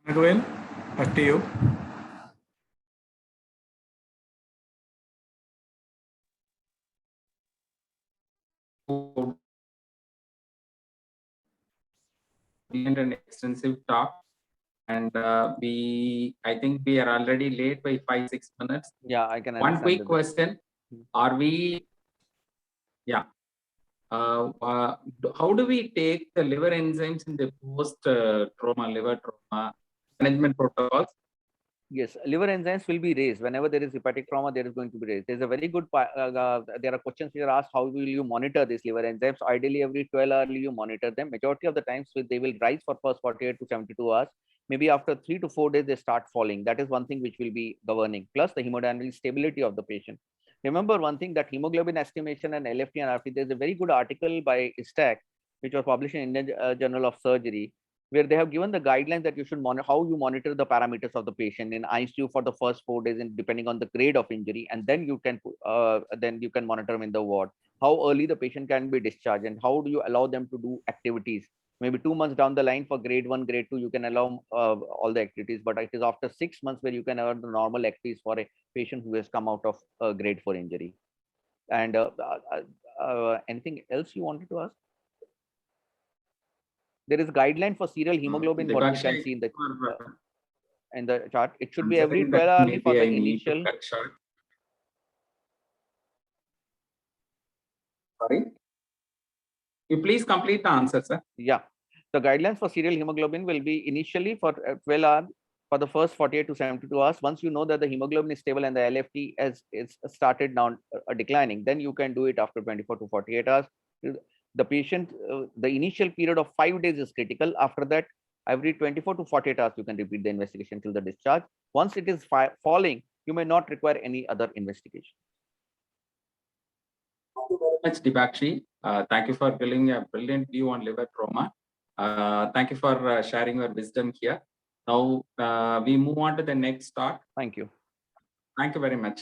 Raghavan, back to you. An extensive talk, and I think we are already late by 5-6 minutes. Yeah, I can One understand quick that. question: Are we? Yeah. How do we take the liver enzymes in the post trauma, liver trauma management protocols? Yes, liver enzymes will be raised whenever there is hepatic trauma. There is going to be raised. There's a very good. There are questions which are asked. How will you monitor these liver enzymes? Ideally, every 12 hours you monitor them. Majority of the times, they will rise for first 48 to 72 hours. Maybe after 3 to 4 days, they start falling. That is one thing which will be governing. Plus the hemodynamic stability of the patient. Remember one thing, that hemoglobin estimation and LFT and RFT. There's a very good article by Stack, which was published in Indian Journal of Surgery, where they have given the guidelines that you should monitor how you monitor the parameters of the patient in ICU for the first 4 days, and depending on the grade of injury, and then you can monitor them in the ward. How early the patient can be discharged, and how do you allow them to do activities? Maybe 2 months down the line for grade 1, grade 2, you can allow all the activities, but it is after 6 months where you can allow the normal activities for a patient who has come out of grade 4 injury. And anything else you wanted to ask? There is guideline for serial hemoglobin, what you can see in the chart. It should be every 12 hours for the initial. Sorry, you please complete the answer, sir. Yeah, the guidelines for serial hemoglobin will be initially for 12 hours for the first 48 to 72 hours. Once you know that the hemoglobin is stable and the LFT is started down declining, then you can do it after 24 to 48 hours. The patient, the initial period of 5 days is critical. After that, every 24 to 48 hours, you can repeat the investigation till the discharge. Once it is falling, you may not require any other investigation. Thank you very much, Dibakshi. Thank you for giving a brilliant view on liver trauma. Thank you for sharing your wisdom here. Now we move on to the next talk. Thank you. Thank you very much.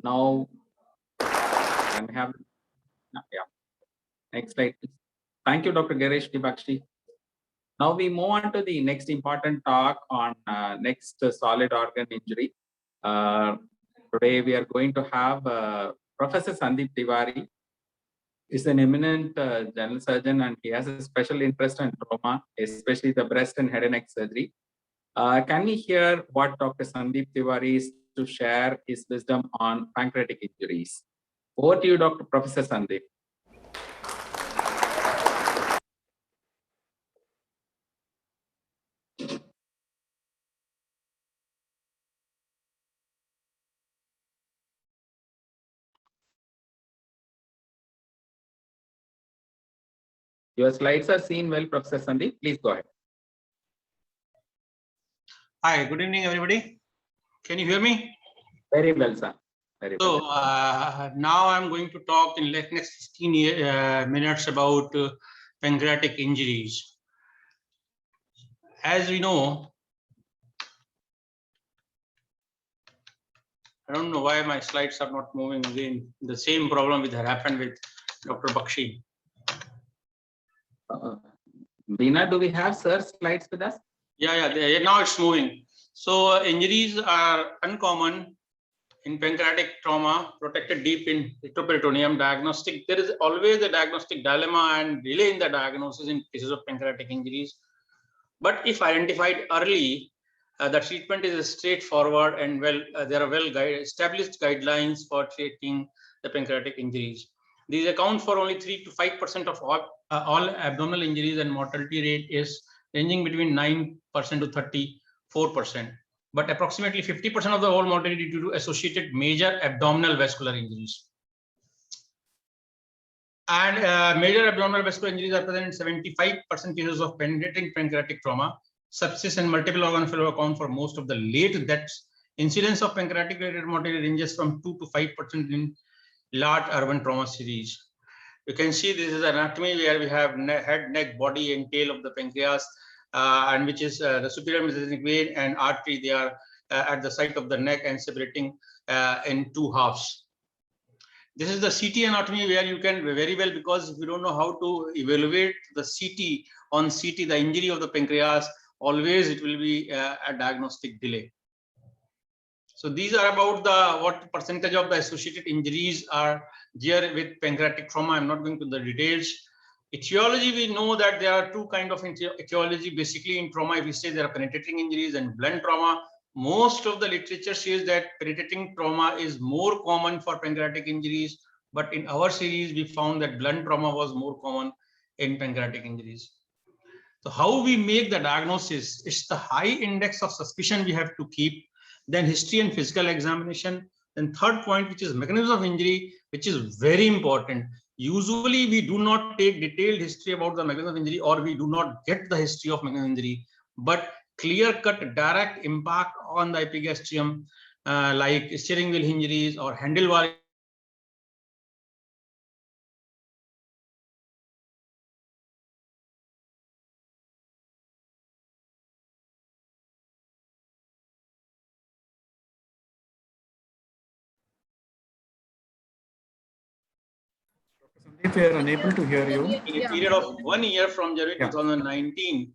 Now, can we have next slide, please. Thank you, Dr. Girish Dibakshi. Now we move on to the next important talk on next solid organ injury. Today we are going to have Professor Sandeep Tiwari. He's an eminent general surgeon, and he has a special interest in trauma, especially the breast and head and neck surgery. Can we hear what Dr. Sandeep Tiwari is to share his wisdom on pancreatic injuries? Over to you, Dr. Professor Sandeep. Your slides are seen well, Professor Sandeep. Please go ahead. Hi, good evening, everybody. Can you hear me? Very well, sir. Very well. So now I'm going to talk in the next 15 minutes about pancreatic injuries. As we know, I don't know why my slides are not moving again. The same problem that happened with Dr. Bakshi. Veena, do we have sir's slides with us? Yeah, now it's moving. So injuries are uncommon in pancreatic trauma, protected deep in retroperitoneum. Diagnostic, there is always a diagnostic dilemma and delay in the diagnosis in cases of pancreatic injuries. But if identified early, the treatment is straightforward and there are established guidelines for treating the pancreatic injuries. These account for only 3 to 5% of all abdominal injuries, and mortality rate is ranging between 9% to 34%. But approximately 50% of the whole mortality due to associated major abdominal vascular injuries. And major abdominal vascular injuries are present in 75% cases of penetrating pancreatic trauma. Sepsis and multiple organ failure account for most of the late deaths. Incidence of pancreatic related mortality ranges from 2 to 5% in large urban trauma series. You can see this is anatomy where we have head, neck, body, and tail of the pancreas, and which is the superior mesenteric vein and artery. They are at the site of the neck and separating in two halves. This is the CT anatomy where you can very well, because if you don't know how to evaluate the CT on CT, the injury of the pancreas, always it will be a diagnostic delay. So these are about the what percentage of the associated injuries are there with pancreatic trauma. I'm not going to the details. Etiology, we know that there are two kinds of etiology. Basically, in trauma, if we say there are penetrating injuries and blunt trauma, most of the literature says that penetrating trauma is more common for pancreatic injuries. But in our series, we found that blunt trauma was more common in pancreatic injuries. So how we make the diagnosis, it's the high index of suspicion we have to keep, then history and physical examination. Then third point, which is mechanism of injury, which is very important. Usually we do not take detailed history about the mechanism of injury, or we do not get the history of mechanism of injury, but clear-cut direct impact on the epigastrium, like steering wheel injuries or handlebar. Sandeep, we are unable to hear you. In a period of 1 year from January 2019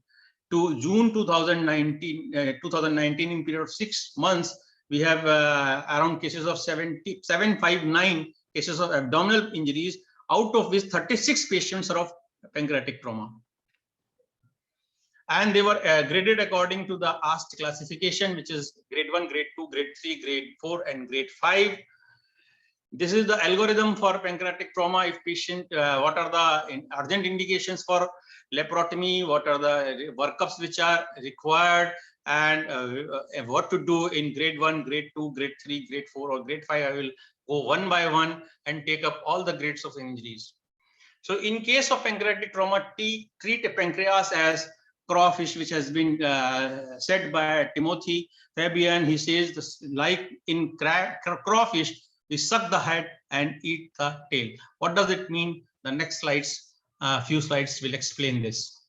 to June 2019, in period of 6 months, we have around cases of 759 cases of abdominal injuries, out of which 36 patients are of pancreatic trauma. And they were graded according to the AST classification, which is grade 1, grade 2, grade 3, grade 4, and grade 5. This is the algorithm for pancreatic trauma. If patient, what are the urgent indications for laparotomy, what are the workups which are required, and what to do in grade 1, grade 2, grade 3, grade 4, or grade 5. I will go one by one and take up all the grades of injuries. So in case of pancreatic trauma, treat a pancreas as crawfish, which has been said by Timothy Fabian. He says, this, like in crawfish, we suck the head and eat the tail. What does it mean? The next slides, few slides will explain this.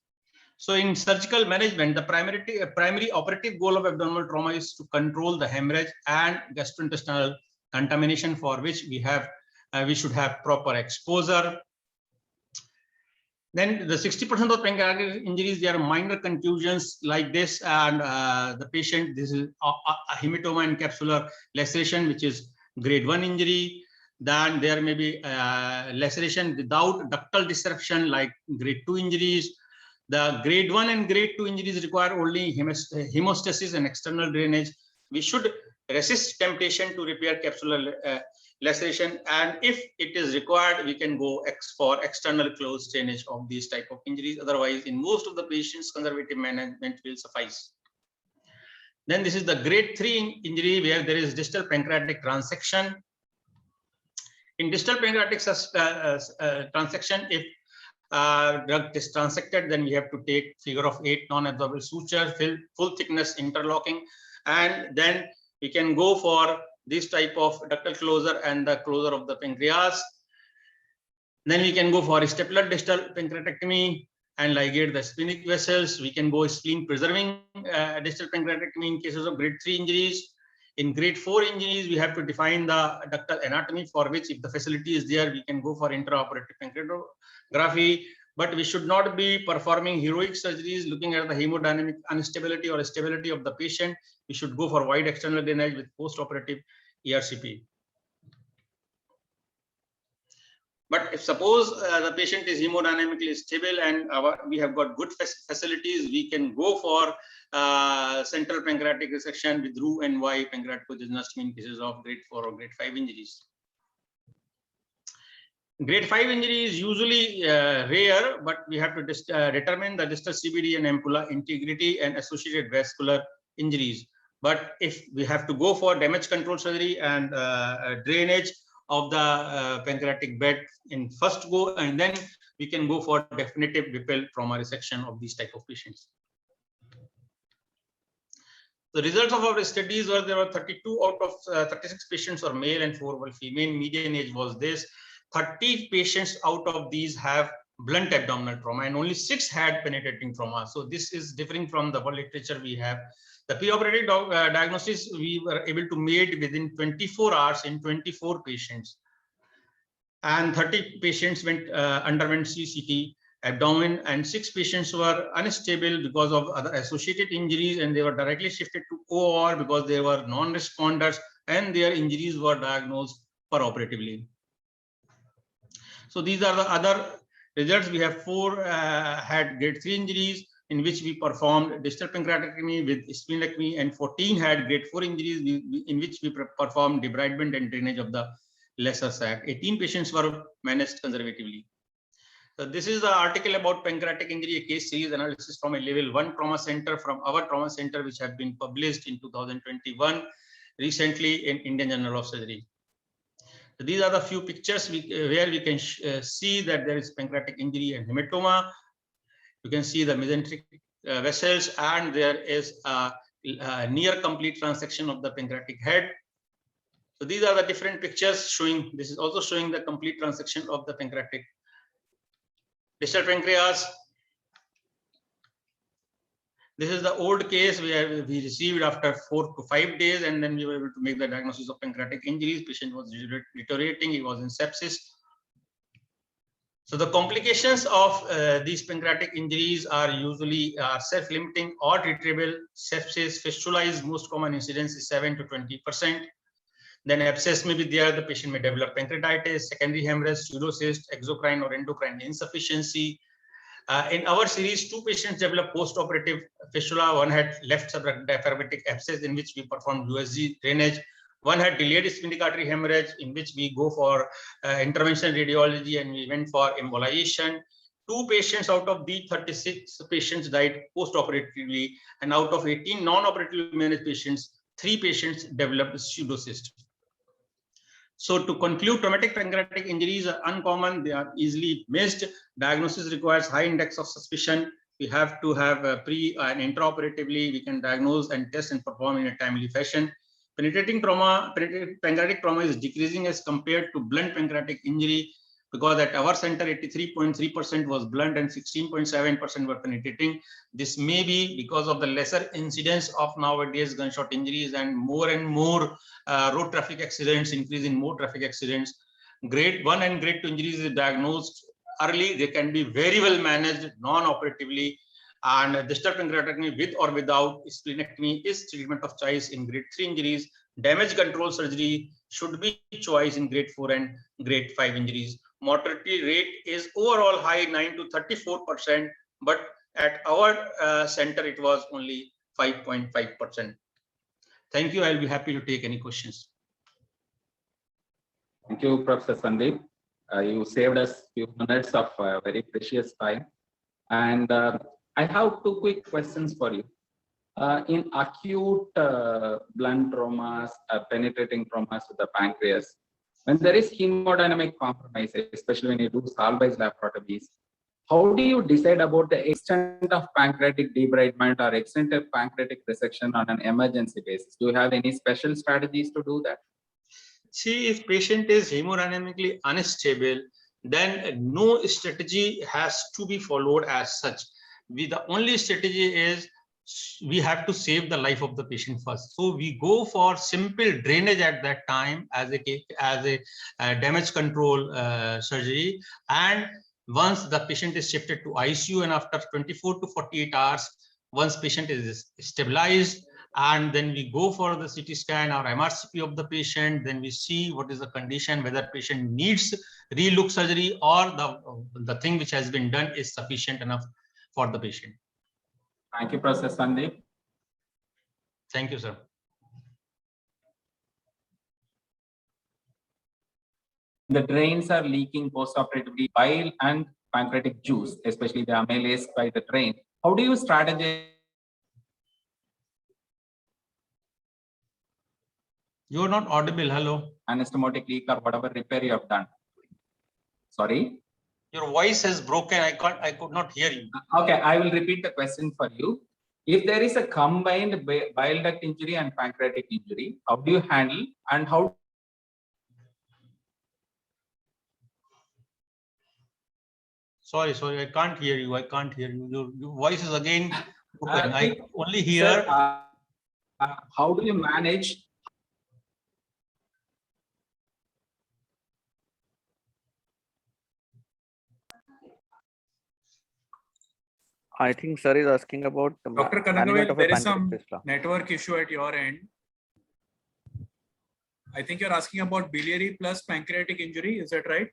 So in surgical management, the primary operative goal of abdominal trauma is to control the hemorrhage and gastrointestinal contamination, for which we should have proper exposure. Then the 60% of pancreatic injuries, they are minor contusions like this, and the patient, this is a hematoma and capsular laceration, which is grade 1 injury. Then there may be laceration without ductal disruption, like grade 2 injuries. The grade 1 and grade 2 injuries require only hemostasis and external drainage. We should resist temptation to repair capsular laceration, and if it is required, we can go for external closed drainage of these type of injuries. Otherwise, in most of the patients, conservative management will suffice. Then this is the grade 3 injury, where there is distal pancreatic transection. In distal pancreatic transection, if drug is transected, then we have to take figure of 8 non-absorbable suture, full thickness interlocking, and then we can go for this type of ductal closure and the closure of the pancreas. Then we can go for stapler distal pancreatectomy and ligate the splenic vessels. We can go spleen preserving distal pancreatectomy in cases of grade 3 injuries. In grade 4 injuries, we have to define the ductal anatomy, for which, if the facility is there, we can go for intraoperative pancreatography. But we should not be performing heroic surgeries looking at the hemodynamic instability or stability of the patient. We should go for wide external drainage with post-operative ERCP. But if suppose the patient is hemodynamically stable and we have got good facilities, we can go for central pancreatic resection with Roux-en-Y pancreaticojejunostomy in cases of grade 4 or grade 5 injuries. Grade 5 injury is usually rare, but we have to determine the distal CBD and ampulla integrity and associated vascular injuries. But if we have to go for damage control surgery and drainage of the pancreatic bed in first go, and then we can go for definitive Whipple trauma resection of these type of patients. The results of our studies were there were 32 out of 36 patients were male and 4 were female. Median age was this. 30 patients out of these have blunt abdominal trauma, and only 6 had penetrating trauma. So this is differing from the literature we have. The preoperative diagnosis we were able to make within 24 hours in 24 patients. and 30 patients underwent CCT abdomen, and 6 patients were unstable because of other associated injuries, and they were directly shifted to OR because they were non-responders and their injuries were diagnosed peroperatively. So these are the other results. We have 4 had grade 3 injuries in which we performed distal pancreatectomy with splenectomy, and 14 had grade 4 injuries in which we performed debridement and drainage of the lesser sac. 18 patients were managed conservatively. So this is the article about pancreatic injury, a case series analysis from a level 1 trauma center from our trauma center, which have been published in 2021 recently in Indian Journal of Surgery. So these are the few pictures where we can see that there is pancreatic injury and hematoma. You can see the mesenteric vessels, and there is a near complete transection of the pancreatic head. So these are the different pictures showing. This is also showing the complete transection of the pancreatic distal pancreas. This is the old case where we received after 4 to 5 days, and then we were able to make the diagnosis of pancreatic injuries. Patient was deteriorating, he was in sepsis. So the complications of these pancreatic injuries are usually self-limiting or treatable. Sepsis, fistula is most common incidence, is 7 to 20%. Then abscess may be there, the patient may develop pancreatitis, secondary hemorrhage, pseudocyst, exocrine or endocrine insufficiency. In our series, 2 patients developed post-operative fistula. One had left subdiaphragmatic abscess in which we performed USG drainage. One had delayed splenic artery hemorrhage in which we go for interventional radiology and we went for embolization. 2 patients out of the 36 patients died post-operatively, and out of 18 non-operatively managed patients, 3 patients developed pseudocyst. So to conclude, traumatic pancreatic injuries are uncommon. They are easily missed. Diagnosis requires high index of suspicion. We have to have pre and intraoperatively. We can diagnose and test and perform in a timely fashion. Penetrating trauma, pancreatic trauma is decreasing as compared to blunt pancreatic injury, because at our center, 83.3% was blunt and 16.7% were penetrating. This may be because of the lesser incidence of nowadays gunshot injuries and more road traffic accidents, increase in more traffic accidents. Grade 1 and grade 2 injuries is diagnosed early. They can be very well managed non-operatively, and distal pancreatectomy with or without splenectomy is treatment of choice in grade 3 injuries. Damage control surgery should be choice in grade 4 and grade 5 injuries. Mortality rate is overall high, 9 to 34%, but at our center it was only 5.5%. Thank you. I'll be happy to take any questions. Thank you, Professor Sandeep. You saved us a few minutes of very precious time. And I have 2 quick questions for you. In acute blunt traumas, penetrating traumas with the pancreas, when there is hemodynamic compromise, especially when you do salvage laparotomies, how do you decide about the extent of pancreatic debridement or extent of pancreatic resection on an emergency basis? Do you have any special strategies to do that? See, if patient is hemodynamically unstable, then no strategy has to be followed as such. The only strategy is we have to save the life of the patient first. So we go for simple drainage at that time as a damage control surgery. And once the patient is shifted to ICU, and after 24 to 48 hours, once patient is stabilized, and then we go for the CT scan or MRCP of the patient, then we see what is the condition, whether patient needs relook surgery or the thing which has been done is sufficient enough for the patient. Thank you, Professor Sandeep. Thank you, sir. The drains are leaking post-operatively, bile and pancreatic juice, especially the amylase by the drain. How do you strategize? You are not audible. Hello. Anastomotic leak or whatever repair you have done. Sorry. Your voice is broken. I could not hear you. Okay, I will repeat the question for you. If there is a combined bile duct injury and pancreatic injury, how do you handle and how? Sorry, I can't hear you. I can't hear you. Your voice is again broken. I only hear. Sir, how do you manage I think sir is asking about the Dr. management Kanagavel, of a there is some pancreatic fistula. network issue at your end. I think you're asking about biliary plus pancreatic injury. Is that right?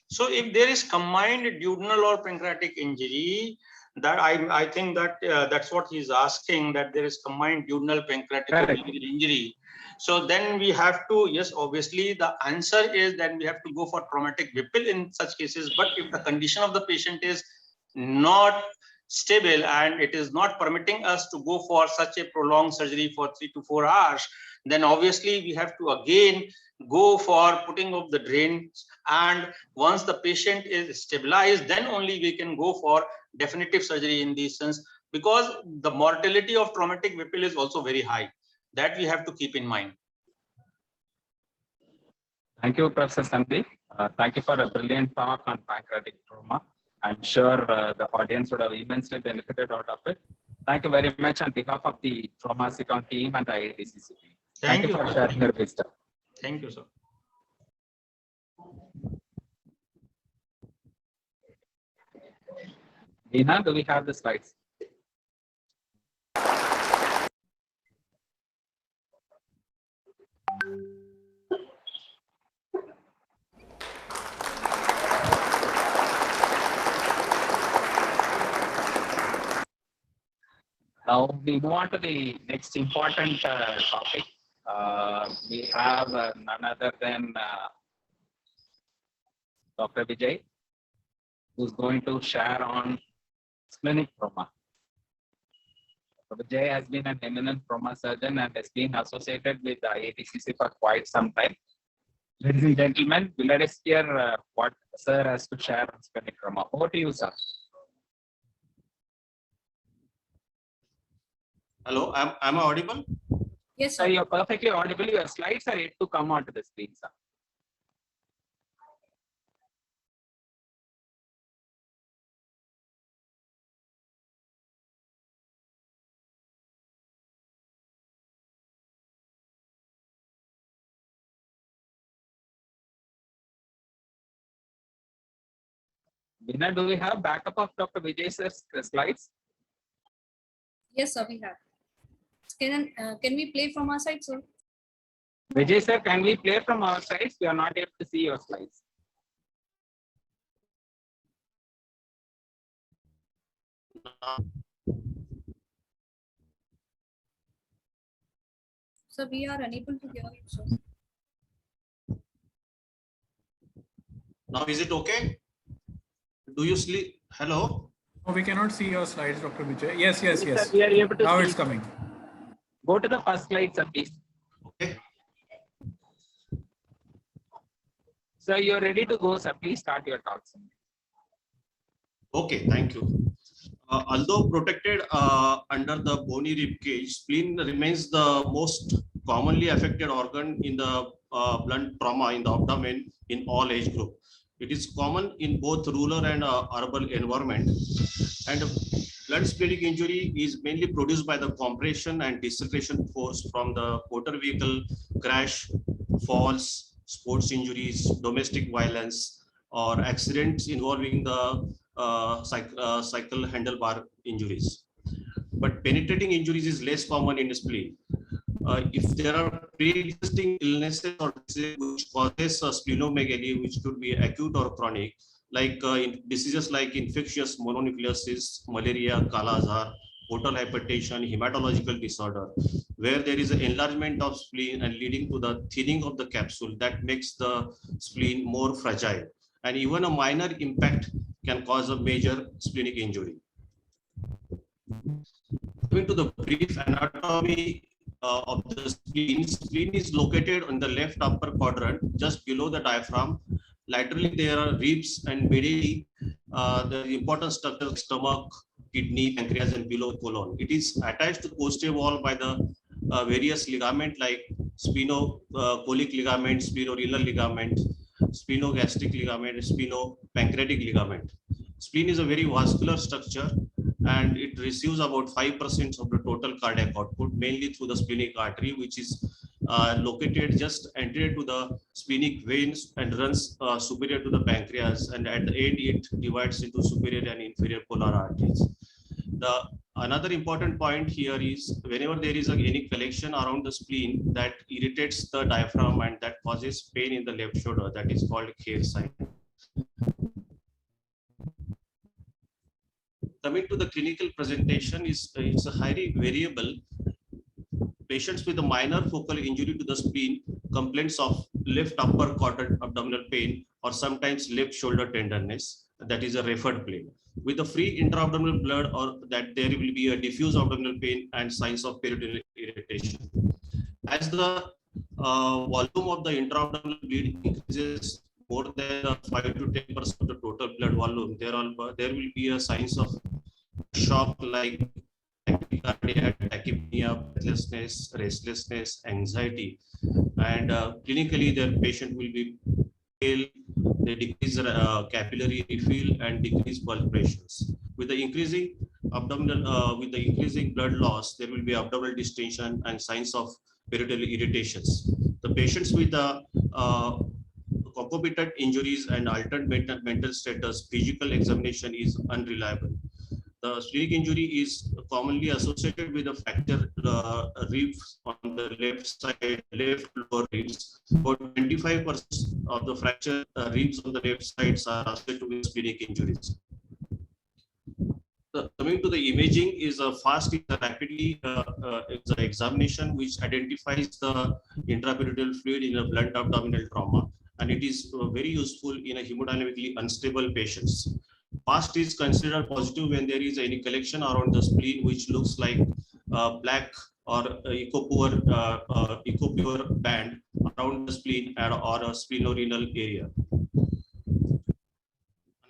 So if there is combined duodenal or pancreatic injury, that I think that that's what he's asking, that there is combined duodenal pancreatic or biliary injury. So then we have to, yes, obviously the answer is then we have to go for traumatic Whipple in such cases. But if the condition of the patient is not stable and it is not permitting us to go for such a prolonged surgery for 3 to 4 hours, then obviously we have to again go for putting of the drains, and once the patient is stabilized, then only we can go for definitive surgery in this sense, because the mortality of traumatic Whipple is also very high. That we have to keep in mind. Thank you, Professor Sandeep. Thank you for a brilliant talk on pancreatic trauma. I'm sure the audience would have immensely benefited out of it. Thank you very much on behalf of the Traumasicon team and the IATCC team. Thank you for sharing your wisdom. Thank you, sir. Dina, do we have the slides? Now we move on to the next important topic. We have none other than Dr. Vijay, who's going to share on splenic trauma. Dr. Vijay has been an eminent trauma surgeon and has been associated with the IATCC for quite some time. Ladies and gentlemen, let us hear what sir has to share on splenic trauma. Over to you, sir. Hello, am I audible? Yes, Sir, sir. you're perfectly audible. Your slides are yet to come onto the screen, sir. Bina, do we have backup of Dr. Vijay sir's slides? Yes, sir, we have. Can we play from our side, sir? Vijay sir, can we play from our sides? We are not able to see your slides. Sir, we are unable to hear you, sir. Now is it okay? Do you sleep? Hello? Oh, we cannot see your slides, Dr. Vijay. Yes, yes, Sir, yes. we are able to Now see. it's coming. Go to the first slide, sir, please. Okay. Sir, you're ready to go, sir. Please start your talk, sir. Okay, thank you. Although protected under the bony rib cage, spleen remains the most commonly affected organ in the blunt trauma in the abdomen in all age group. It is common in both rural and urban environment. And blunt splenic injury is mainly produced by the compression and deceleration force from the motor vehicle crash, falls, sports injuries, domestic violence, or accidents involving the cycle handlebar injuries. But penetrating injuries is less common in spleen. If there are pre-existing illnesses or diseases which causes splenomegaly, which could be acute or chronic, like in diseases like infectious mononucleosis, malaria, Kala-Azar, portal hypertension, hematological disorder, where there is an enlargement of spleen and leading to the thinning of the capsule that makes the spleen more fragile. And even a minor impact can cause a major splenic injury. Coming to the brief anatomy of the spleen, spleen is located on the left upper quadrant, just below the diaphragm. Laterally, there are ribs, and medially, the important structures, stomach, kidney, pancreas, and below colon. It is attached to the posterior wall by the various ligament like spinocolic ligament, splenorenal ligament, splenogastric ligament, splenopancreatic ligament. Spleen is a very vascular structure, and it receives about 5% of the total cardiac output, mainly through the splenic artery, which is located just anterior to the splenic veins and runs superior to the pancreas, and at the end it divides into superior and inferior polar arteries. Another important point here is whenever there is any collection around the spleen that irritates the diaphragm and that causes pain in the left shoulder, that is called Kare sign. Coming to the clinical presentation, it's a highly variable. Patients with a minor focal injury to the spleen, complaints of left upper quadrant abdominal pain, or sometimes left shoulder tenderness, that is a referred plane. With the free intra-abdominal blood, or that there will be a diffuse abdominal pain and signs of peritoneal irritation. As the volume of the intra-abdominal bleed increases more than 5 to 10% of the total blood volume, there will be a signs of shock like tachycardia, tachypnea, breathlessness, restlessness, anxiety, and clinically the patient will be pale, they decrease capillary refill and decrease palpitations. With the increasing blood loss, there will be abdominal distension and signs of peritoneal irritations. The patients with the concomitant injuries and altered mental status, physical examination is unreliable. The splenic injury is commonly associated with a fractured ribs on the left side, left lower ribs. About 25% of the fractured ribs on the left sides are associated with splenic injuries. Coming to the imaging, is a fast, rapidly it's an examination which identifies the intraperitoneal fluid in a blunt abdominal trauma, and it is very useful in a hemodynamically unstable patients. Fast is considered positive when there is any collection around the spleen which looks like black or eco-pure band around the spleen or a splenorenal area.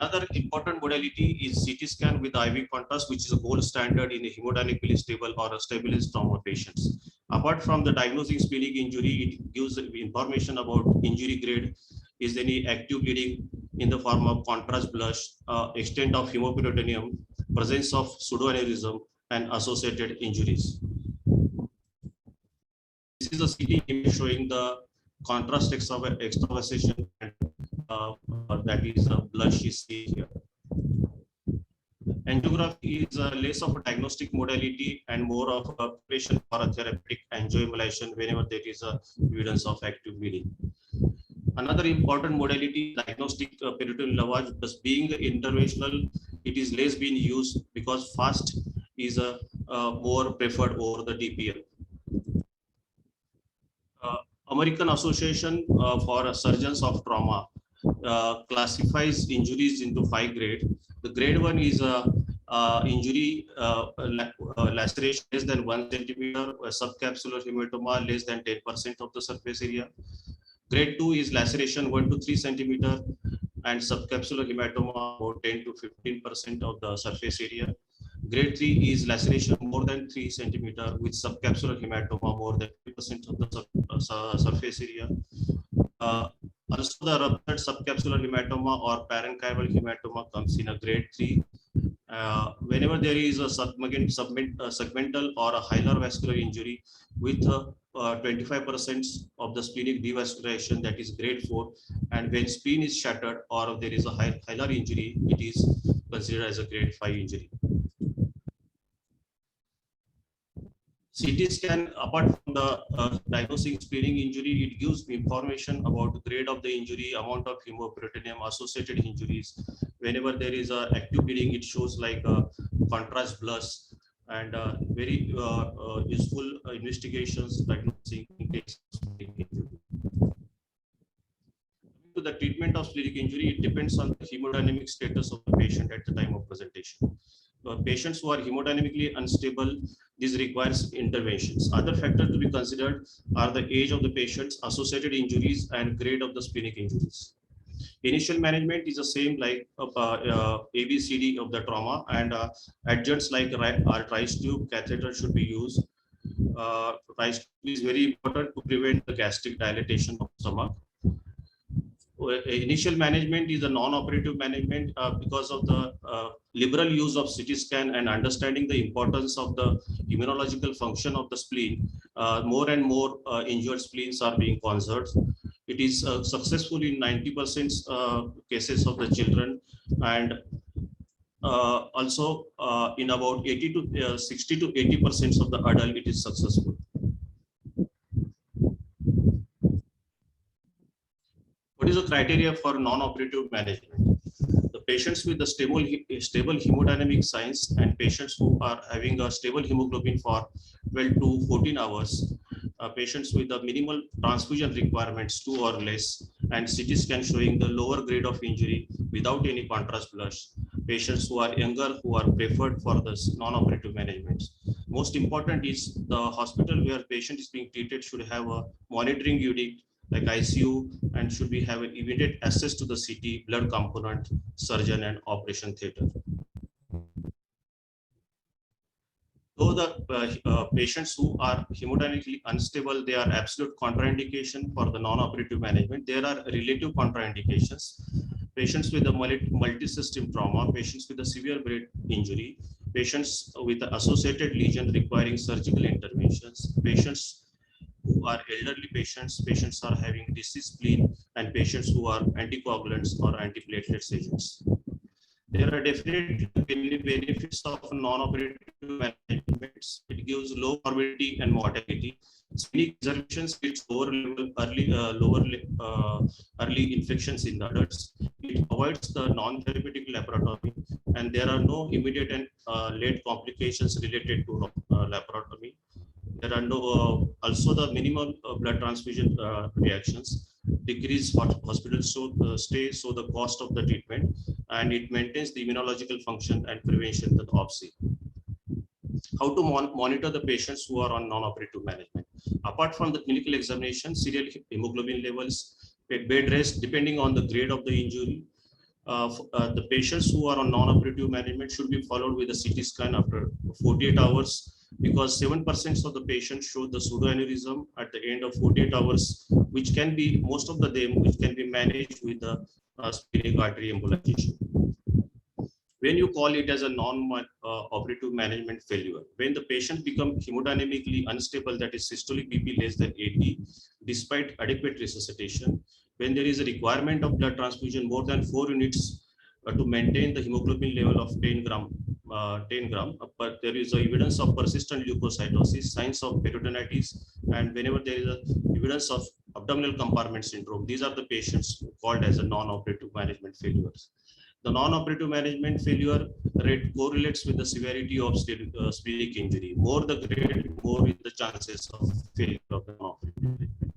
Another important modality is CT scan with IV contrast, which is a gold standard in a hemodynamically stable or a stabilized trauma patients. Apart from the diagnosing splenic injury, it gives information about injury grade, is any active bleeding in the form of contrast blush, extent of hemoperitoneum, presence of pseudoaneurysm, and associated injuries. This is a CT image showing the contrast extravasation, and that is a blush you see here. Angiography is less of a diagnostic modality and more of a patient for a therapeutic angioembolization whenever there is a evidence of active bleeding. Another important modality, diagnostic peritoneal lavage, thus being interventional, it is less being used because fast is more preferred over the DPL. American Association for Surgeons of Trauma classifies injuries into 5 grades. The grade 1 is injury laceration less than 1 centimeter, subcapsular hematoma less than 10% of the surface area. Grade 2 is laceration 1 to 3 centimeter and subcapsular hematoma about 10 to 15% of the surface area. Grade 3 is laceration more than 3 centimeter with subcapsular hematoma more than 50% of the surface area. Also, the ruptured subcapsular hematoma or parenchymal hematoma comes in a grade 3. Whenever there is a segmental or a hilar vascular injury with 25% of the splenic devascularization, that is grade 4, and when spleen is shattered or there is a hilar injury, it is considered as a grade 5 injury. CT scan, apart from the diagnosing splenic injury, it gives information about the grade of the injury, amount of hemoperitoneum, associated injuries. Whenever there is a active bleeding, it shows like a contrast blush, and very useful investigations diagnosing cases of splenic injury. To the treatment of splenic injury, it depends on the hemodynamic status of the patient at the time of presentation. Patients who are hemodynamically unstable, this requires interventions. Other factors to be considered are the age of the patients, associated injuries, and grade of the splenic injuries. Initial management is the same like ABCD of the trauma, and adjuncts like rice tube, catheter should be used. Rice tube is very important to prevent the gastric dilatation of the stomach. initial management is a non-operative management because of the liberal use of CT scan and understanding the importance of the immunological function of the spleen. More and more injured spleens are being conserved. It is successful in 90% cases of the children, and also in about 80 to 60 to 80% of the adult, it is successful. What is the criteria for non-operative management? The patients with the stable hemodynamic signs and patients who are having a stable hemoglobin for 12 to 14 hours, patients with the minimal transfusion requirements 2 or less, and CT scan showing the lower grade of injury without any contrast blush, patients who are younger, who are preferred for this non-operative management. Most important is the hospital where patient is being treated should have a monitoring unit like ICU, and should be have immediate access to the CT, blood component, surgeon, and operation theater. Though the patients who are hemodynamically unstable, they are absolute contraindication for the non-operative management. There are relative contraindications. Patients with a multi-system trauma, patients with a severe brain injury, patients with associated lesion requiring surgical interventions, patients who are elderly patients, patients are having diseased spleen, and patients who are anticoagulants or antiplatelet agents. There are definitely benefits of non-operative management. It gives low morbidity and mortality. Spleen exertions leads early infections in the adults. It avoids the non-therapeutic laparotomy, and there are no immediate and late complications related to laparotomy. There are no also the minimal blood transfusion reactions, decrease hospital stay, so the cost of the treatment, and it maintains the immunological function and prevention the OPSI. How to monitor the patients who are on non-operative management? Apart from the clinical examination, serial hemoglobin levels, bed rest, depending on the grade of the injury. The patients who are on non-operative management should be followed with a CT scan after 48 hours, because 7% of the patients show the pseudoaneurysm at the end of 48 hours, which can be, most of the them, which can be managed with the splenic artery embolization. When you call it as a non-operative management failure, when the patient becomes hemodynamically unstable, that is systolic BP less than 80, despite adequate resuscitation, when there is a requirement of blood transfusion more than 4 units to maintain the hemoglobin level of 10 gram, but there is evidence of persistent leukocytosis, signs of peritonitis, and whenever there is evidence of abdominal compartment syndrome, these are the patients called as a non-operative management failures. The non-operative management failure rate correlates with the severity of splenic injury. More the grade, more is the chances of failure of the non-operative management.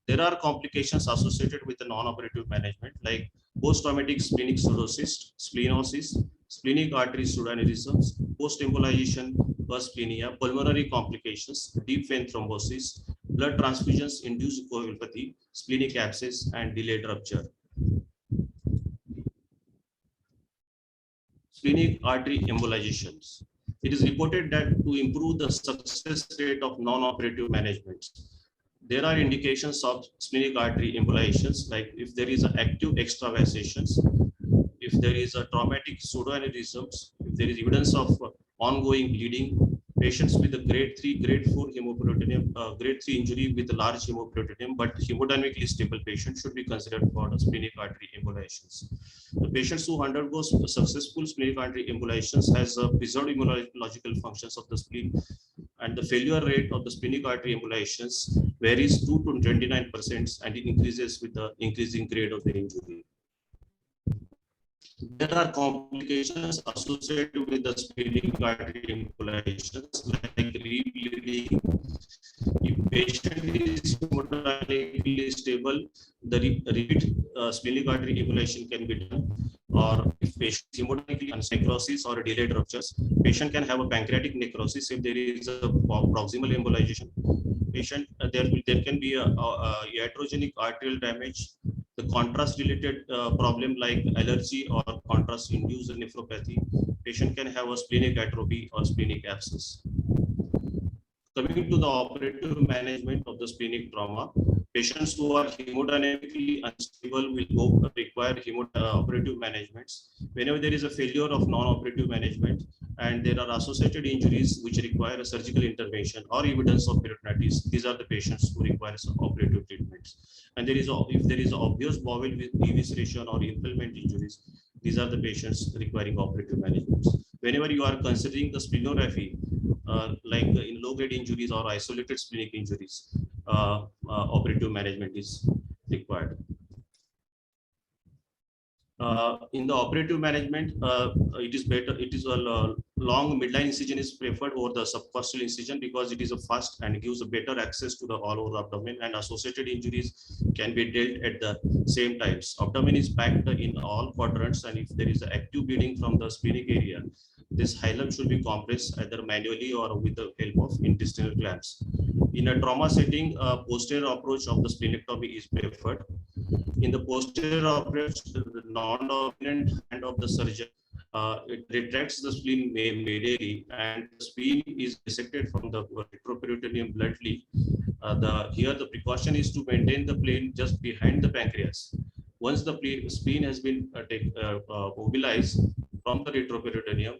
There are complications associated with the non-operative management like post-traumatic splenic pseudocyst, splenosis, splenic artery pseudoaneurysms, post-embolization asplenia, pulmonary complications, deep vein thrombosis, blood transfusions induced coagulopathy, splenic abscess, and delayed rupture. Splenic artery embolizations. It is reported that to improve the success rate of non-operative management, there are indications of splenic artery embolizations, like if there is an active extravasations, if there is a traumatic pseudoaneurysms, if there is evidence of ongoing bleeding, patients with a grade 3, grade 4 hemoperitoneum, grade 3 injury with a large hemoperitoneum, but hemodynamically stable patient should be considered for the splenic artery embolizations. The patients who undergo successful splenic artery embolizations has preserved immunological functions of the spleen, and the failure rate of the splenic artery embolizations varies 2 to 29%, and it increases with the increasing grade of the injury. There are complications associated with the splenic artery embolizations like rebleeding. If patient is hemodynamically stable, the repeat splenic artery embolization can be done. Or if patient is hemodynamically necrosis or delayed ruptures, patient can have a pancreatic necrosis if there is a proximal embolization. Patient there can be a iatrogenic arterial damage. The contrast-related problem like allergy or contrast-induced nephropathy, patient can have a splenic atrophy or splenic abscess. Coming to the operative management of the splenic trauma, Patients who are hemodynamically unstable will require operative management. Whenever there is a failure of non-operative management and there are associated injuries which require a surgical intervention or evidence of peritonitis, these are the patients who require some operative treatments. And if there is obvious bowel evisceration or impalement injuries, these are the patients requiring operative management. Whenever you are considering the splenography, like in low-grade injuries or isolated splenic injuries, operative management is required. In the operative management, it is better. It is a long midline incision is preferred over the subcostal incision because it is a fast and gives a better access to the all over abdomen, and associated injuries can be dealt at the same times. Abdomen is packed in all quadrants, and if there is active bleeding from the splenic area, this hilum should be compressed either manually or with the help of intestinal clamps. In a trauma setting, posterior approach of the splenectomy is preferred. In the posterior approach, the non-dominant hand of the surgeon, it retracts the spleen medially, and the spleen is dissected from the retroperitoneum bluntly. Here the precaution is to maintain the plane just behind the pancreas. Once the spleen has been mobilized from the retroperitoneum,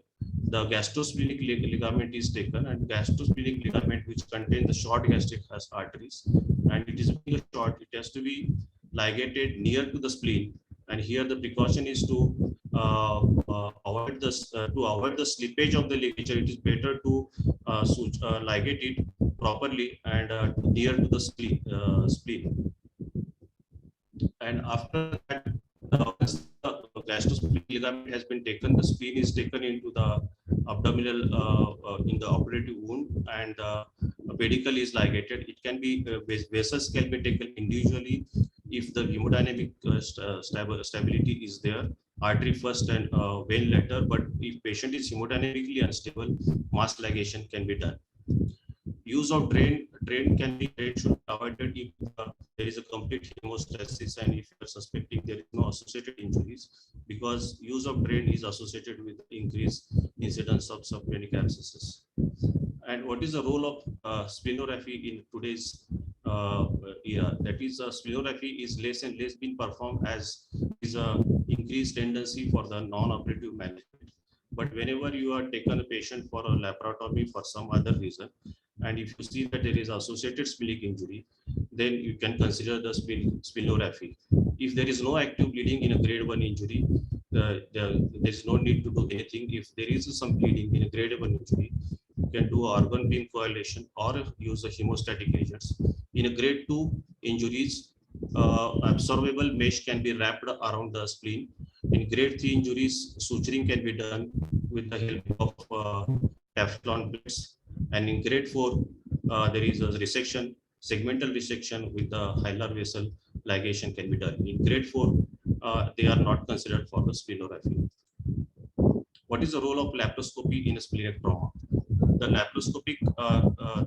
the gastrosplenic ligament is taken, and gastrosplenic ligament, which contains the short gastric arteries, and it is being short, it has to be ligated near to the spleen. And here the precaution is to avoid the slippage of the ligature. It is better to ligate it properly and near to the spleen. And after that, the gastrosplenic ligament has been taken, the spleen is taken into the abdominal in the operative wound, and pedicle is ligated. It can be vessels can be taken individually if the hemodynamic stability is there, artery first and vein later. But if patient is hemodynamically unstable, mass ligation can be done. Use of drain should be avoided if there is a complete hemostasis and if you are suspecting there is no associated injuries, because use of drain is associated with increased incidence of subclinic abscesses. And what is the role of splenography in today's era? That is, splenography is less and less being performed as is a increased tendency for the non-operative management. But whenever you are taken a patient for a laparotomy for some other reason, and if you see that there is associated splenic injury, then you can consider the splenography. If there is no active bleeding in a grade 1 injury, there is no need to do anything. If there is some bleeding in a grade 1 injury, you can do organ beam coagulation or use the hemostatic agents. In a grade 2 injuries, absorbable mesh can be wrapped around the spleen. In grade 3 injuries, suturing can be done with the help of Teflon plates. And in grade 4, there is a resection, segmental resection with the hilar vessel ligation can be done. In grade 4, they are not considered for the splenography. What is the role of laparoscopy in a splenic trauma? The laparoscopic,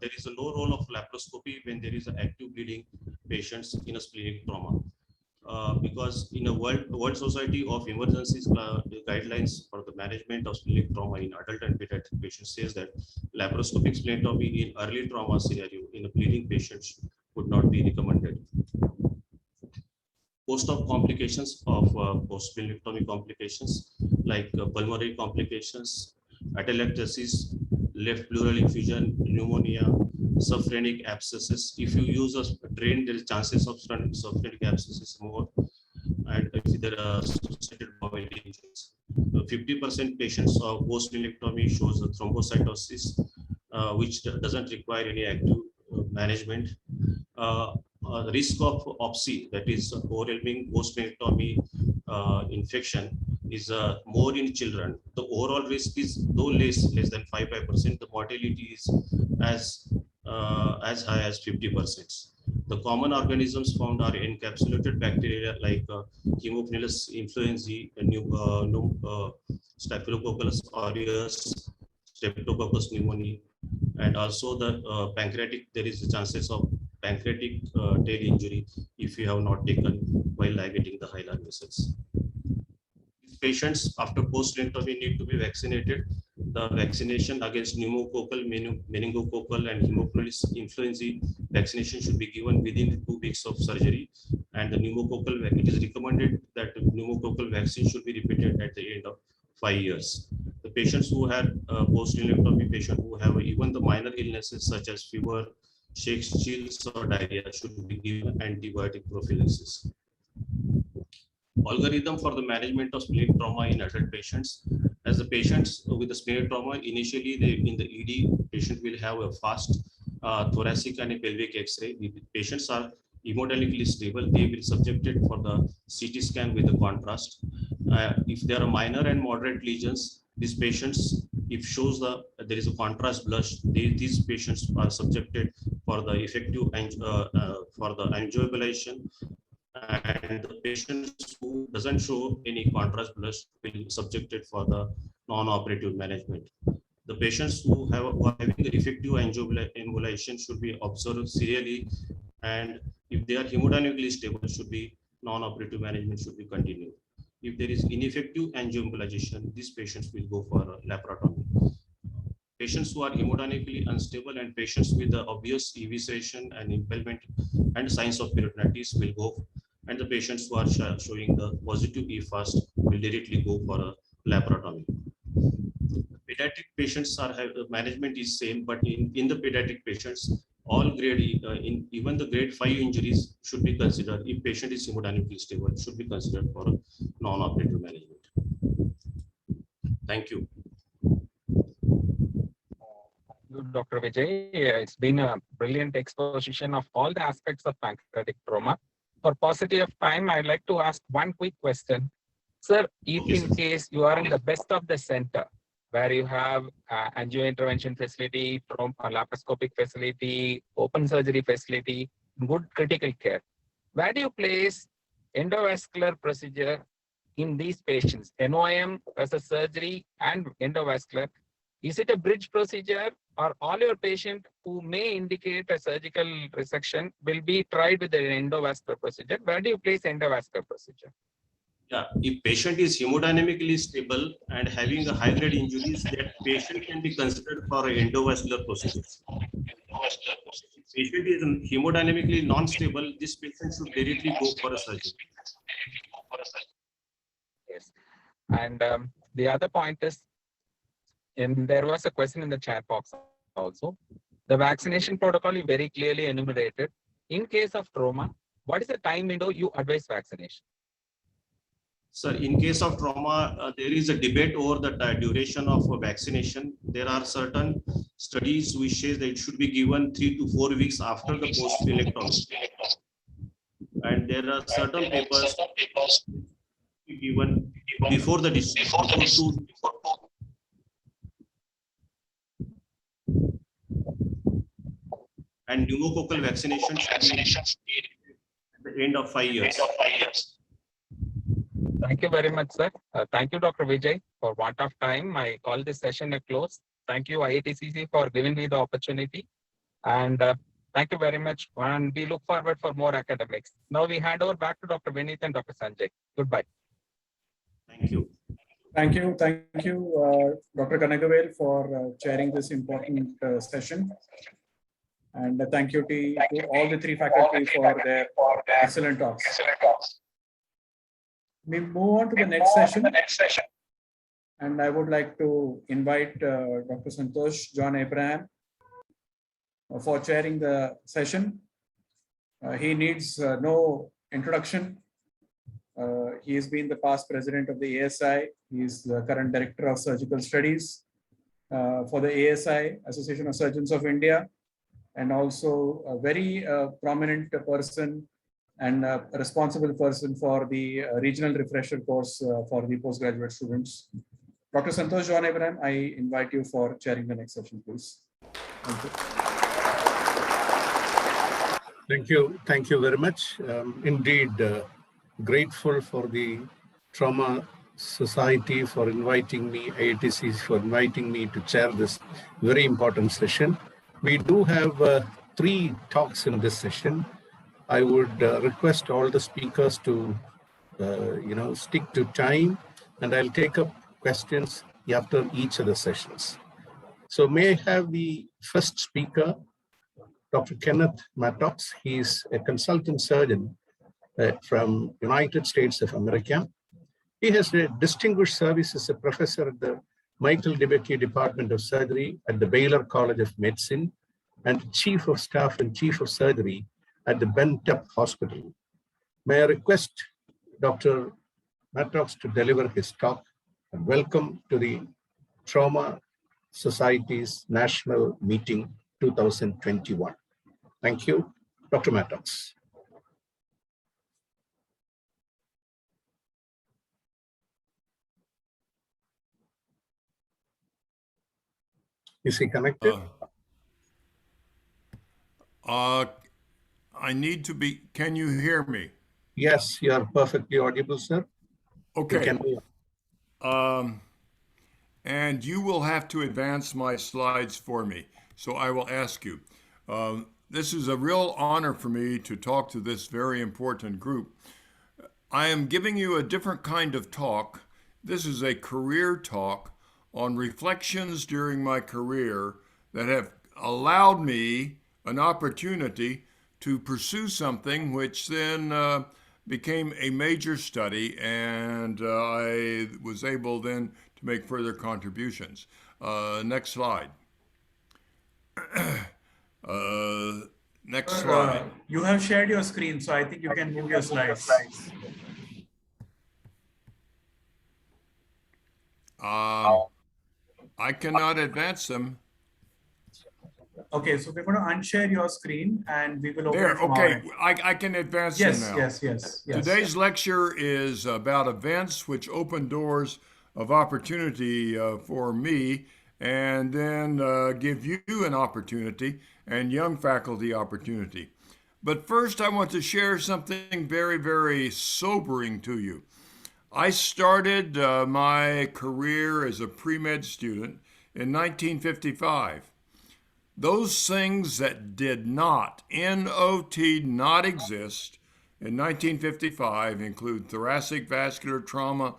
there is no role of laparoscopy when there is an active bleeding patients in a splenic trauma. Because in a World Society of Emergencies guidelines for the management of splenic trauma in adult and pediatric patients says that laparoscopic splenectomy in early trauma scenario in a bleeding patients would not be recommended. Post-op complications of post-splenectomy complications like pulmonary complications, atelectasis, left pleural effusion, pneumonia, subphrenic abscesses. If you use a drain, there is chances of subphrenic abscesses more, and if there are associated bowel injuries. 50% patients of post-splenectomy shows a thrombocytosis, which doesn't require any active management. Risk of OPSI, that is overwhelming post-splenectomy infection, is more in children. The overall risk is though less than 5%. The mortality is as high as 50%. The common organisms found are encapsulated bacteria like Haemophilus influenzae, Staphylococcus aureus, Streptococcus pneumoniae, and also the pancreatic. There is a chances of pancreatic tail injury if you have not taken while ligating the hilar vessels. Patients after post-splenectomy need to be vaccinated. the vaccination against pneumococcal, meningococcal, and Haemophilus influenzae vaccination should be given within 2 weeks of surgery. And the pneumococcal, it is recommended that pneumococcal vaccine should be repeated at the end of 5 years. The patients who had post-ilectomy patient who have even the minor illnesses such as fever, shakes, chills, or diarrhea should be given antibiotic prophylaxis. Algorithm for the management of splenic trauma in adult patients. As the patients with the splenic trauma, initially in the ED, patient will have a fast thoracic and a pelvic X-ray. The patients are hemodynamically stable. They will be subjected for the CT scan with the contrast. If there are minor and moderate lesions, these patients, if shows there is a contrast blush, these patients are subjected for the effective for the angioablation. And the patients who doesn't show any contrast blush will be subjected for the non-operative management. The patients who are having the effective angioembolization should be observed serially, and if they are hemodynamically stable, should be non-operative management should be continued. If there is ineffective angioembolization, these patients will go for a laparotomy. Patients who are hemodynamically unstable and patients with the obvious evisceration and impalement and signs of peritonitis will go, and the patients who are showing the positive EFAST will directly go for a laparotomy. Pediatric patients are management is same, but in the pediatric patients, all grade even the grade 5 injuries should be considered. If patient is hemodynamically stable, should be considered for a non-operative management. Thank you. Dr. Vijay, it's been a brilliant exposition of all the aspects of pancreatic trauma. For paucity of time, I'd like to ask one quick question. Sir, if in case you are in the best of the center, where you have angio intervention facility, laparoscopic facility, open surgery facility, good critical care, where do you place endovascular procedure in these patients? NOM versus surgery and endovascular. Is it a bridge procedure, or all your patient who may indicate a surgical resection will be tried with the endovascular procedure? Where do you place endovascular procedure? Yeah, if patient is hemodynamically stable and having a high-grade injuries, that patient can be considered for endovascular procedures. If patient is hemodynamically non-stable, this patient should directly go for a surgery. Yes, and the other point is, and there was a question in the chat box also. The vaccination protocol you very clearly enumerated. In case of trauma, what is the time window you advise vaccination? Sir, in case of trauma, there is a debate over the duration of vaccination. There are certain studies which say that it should be given 3 to 4 weeks after the post-ilectomy. And there are certain papers given before the discharge. And pneumococcal vaccinations at the end of 5 years. Thank you very much, sir. Thank you, Dr. Vijay. For want of time, I call this session a close. Thank you, IITCC, for giving me the opportunity. And thank you very much. And we look forward for more academics. Now we hand over back to Dr. Vineet and Dr. Sanjay. Goodbye. Thank you. Thank you. Thank you, Dr. Kanagavel, for chairing this important session. And thank you to all the 3 faculty for their excellent talks. We move on to the next session. And I would like to invite Dr. Santosh John Abraham for chairing the session. He needs no introduction. He has been the past president of the ASI. He is the current director of surgical studies for the ASI, Association of Surgeons of India, and also a very prominent person and a responsible person for the regional refresher course for the postgraduate students. Dr. Santosh John Abraham, I invite you for chairing the next session, please. Thank you. Thank you. Thank you very much. Indeed, grateful for the Trauma Society for inviting me, IITC for inviting me to chair this very important session. We do have 3 talks in this session. I would request all the speakers to, stick to time, and I'll take up questions after each of the sessions. So may I have the first speaker, Dr. Kenneth Mattox. He is a consultant surgeon from United States of America. He has a distinguished service as a professor at the Michael DeBakey Department of Surgery at the Baylor College of Medicine and Chief of Staff and Chief of Surgery at the Ben Tapp Hospital. May I request Dr. Mattox to deliver his talk, and welcome to the Trauma Society's National Meeting 2021. Thank you, Dr. Mattox. Is he connected? I need to be, can you hear me? Yes, you are perfectly audible, sir. Okay. And you will have to advance my slides for me. So I will ask you. This is a real honor for me to talk to this very important group. I am giving you a different kind of talk. This is a career talk on reflections during my career that have allowed me an opportunity to pursue something which then became a major study, and I was able then to make further contributions. Next slide. Next slide. You have shared your screen, so I think you can move your slides. I cannot advance them. Okay, so we're going to unshare your screen and we will open There, it from our okay, end. I can advance them Yes, now. yes. Today's lecture is about events which open doors of opportunity for me, and then give you an opportunity and young faculty opportunity. But first, I want to share something very, very sobering to you. I started my career as a pre-med student in 1955. Those things that did not, N-O-T, not exist in 1955 include thoracic vascular trauma,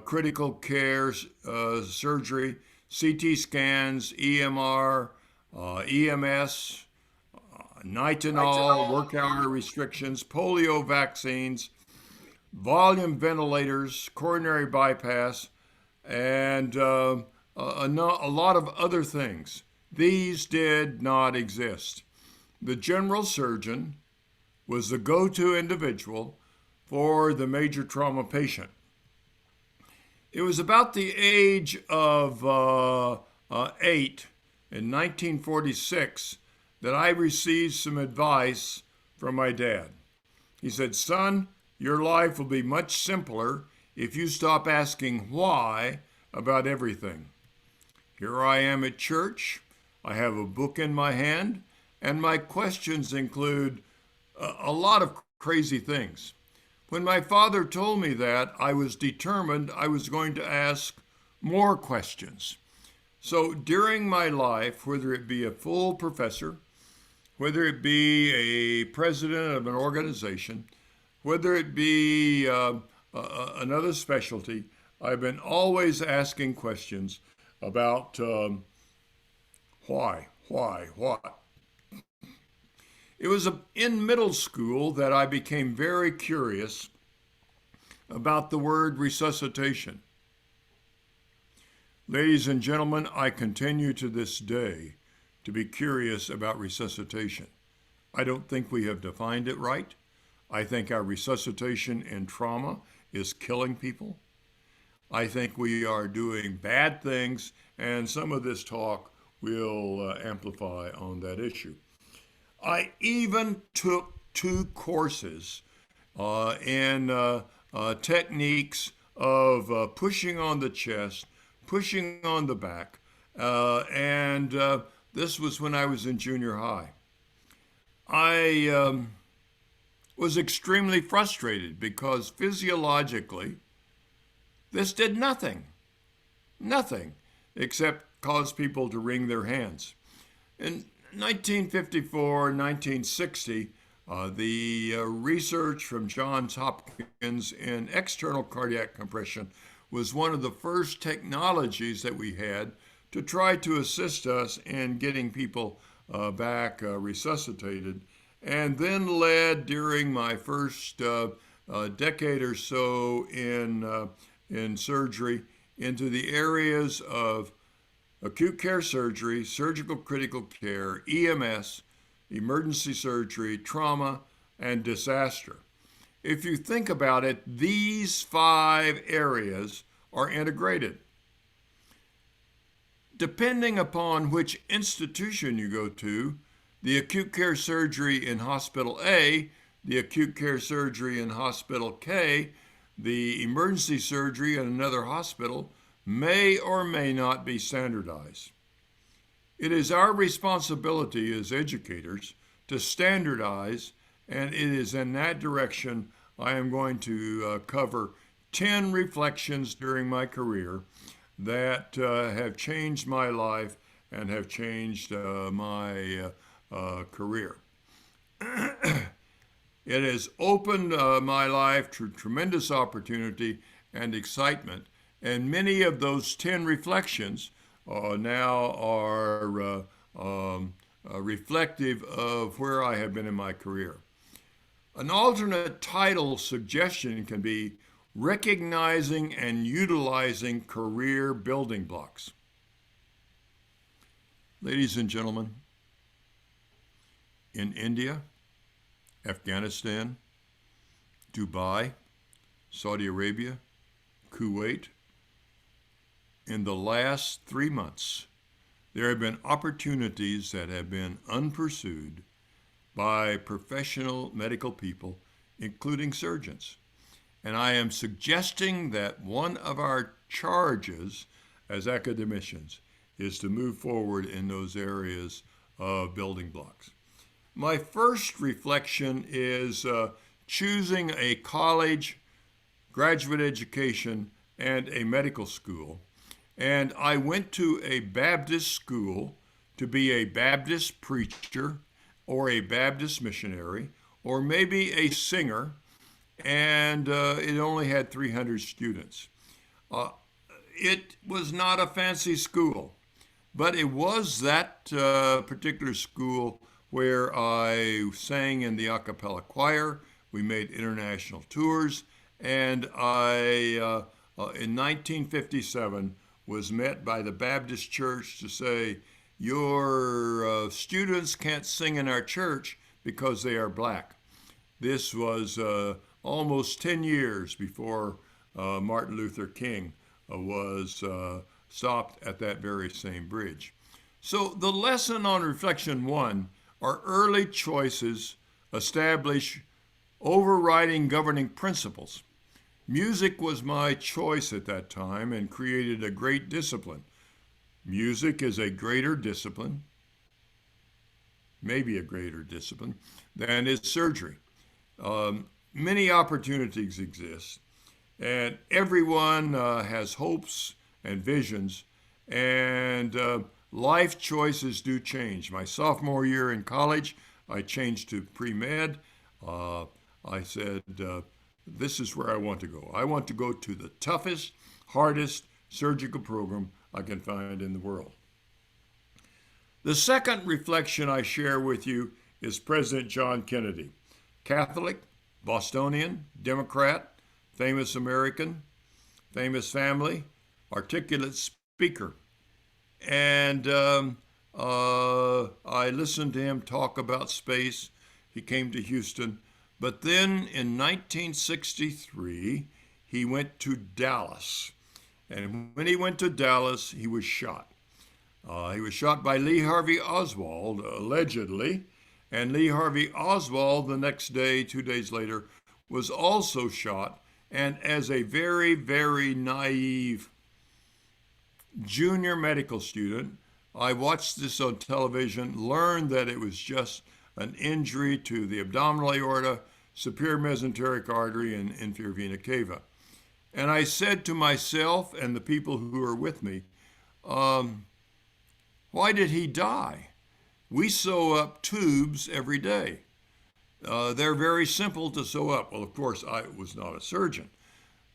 critical care surgery, CT scans, EMR, EMS, nitinol, work hour restrictions, polio vaccines, volume ventilators, coronary bypass, and a lot of other things. These did not exist. The general surgeon was the go-to individual for the major trauma patient. It was about the age of 8 in 1946 that I received some advice from my dad. He said, "Son, your life will be much simpler if you stop asking why about everything." Here I am at church. I have a book in my hand, and my questions include a lot of crazy things. When my father told me that, I was determined I was going to ask more questions. So during my life, whether it be a full professor, whether it be a president of an organization, whether it be another specialty, I've been always asking questions about why. It was in middle school that I became very curious about the word resuscitation. Ladies and gentlemen, I continue to this day to be curious about resuscitation. I don't think we have defined it right. I think our resuscitation in trauma is killing people. I think we are doing bad things, and some of this talk will amplify on that issue. I even took 2 courses in techniques of pushing on the chest, pushing on the back, and this was when I was in junior high. I was extremely frustrated because physiologically, this did nothing except cause people to wring their hands. In 1954, 1960, the research from Johns Hopkins in external cardiac compression was one of the first technologies that we had to try to assist us in getting people back resuscitated, and then led during my first decade or so in surgery into the areas of acute care surgery, surgical critical care, EMS, emergency surgery, trauma, and disaster. If you think about it, these 5 areas are integrated. Depending upon which institution you go to, the acute care surgery in Hospital A, the acute care surgery in Hospital K, the emergency surgery in another hospital may or may not be standardized. It is our responsibility as educators to standardize, and it is in that direction I am going to cover 10 reflections during my career that have changed my life and have changed my career. It has opened my life to tremendous opportunity and excitement, and many of those 10 reflections now are reflective of where I have been in my career. An alternate title suggestion can be recognizing and utilizing career building blocks. Ladies and gentlemen, in India, Afghanistan, Dubai, Saudi Arabia, Kuwait, in the last 3 months, there have been opportunities that have been unpursued by professional medical people, including surgeons. And I am suggesting that one of our charges as academicians is to move forward in those areas of building blocks. My first reflection is choosing a college, graduate education, and a medical school. And I went to a Baptist school to be a Baptist preacher or a Baptist missionary or maybe a singer, and it only had 300 students. It was not a fancy school, but it was that particular school where I sang in the a cappella choir. We made international tours, and I, in 1957, was met by the Baptist church to say, your students can't sing in our church because they are black. This was almost 10 years before Martin Luther King was stopped at that very same bridge. So the lesson on reflection 1 are early choices establish overriding governing principles. Music was my choice at that time and created a great discipline. Music is a greater discipline, maybe a greater discipline, than is surgery. Many opportunities exist, and everyone has hopes and visions, and life choices do change. My sophomore year in college, I changed to pre-med. I said, this is where I want to go. I want to go to the toughest, hardest surgical program I can find in the world. The second reflection I share with you is President John Kennedy, Catholic, Bostonian, Democrat, famous American, famous family, articulate speaker. And I listened to him talk about space. He came to Houston. But then in 1963, he went to Dallas. And when he went to Dallas, he was shot. He was shot by Lee Harvey Oswald, allegedly. And Lee Harvey Oswald, the next day, 2 days later, was also shot. And as a very, very naive junior medical student, I watched this on television, learned that it was just an injury to the abdominal aorta, superior mesenteric artery, and inferior vena cava. And I said to myself and the people who were with me, why did he die? We sew up tubes every day. They're very simple to sew up. Well, of course, I was not a surgeon,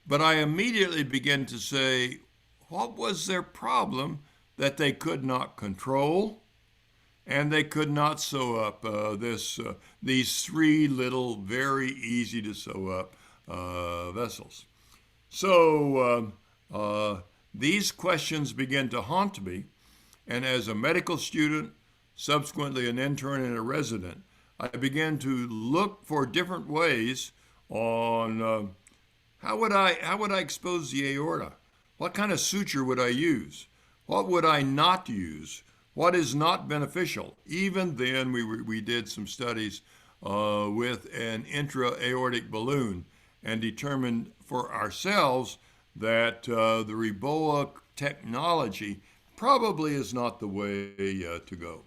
But I immediately began to say, what was their problem that they could not control? And they could not sew up these three little, very easy to sew up vessels. So these questions began to haunt me. And as a medical student, subsequently an intern and a resident, I began to look for different ways on how would I expose the aorta? What kind of suture would I use? What would I not use? What is not beneficial? Even then, we did some studies with an intra-aortic balloon and determined for ourselves that the Reboa technology probably is not the way to go.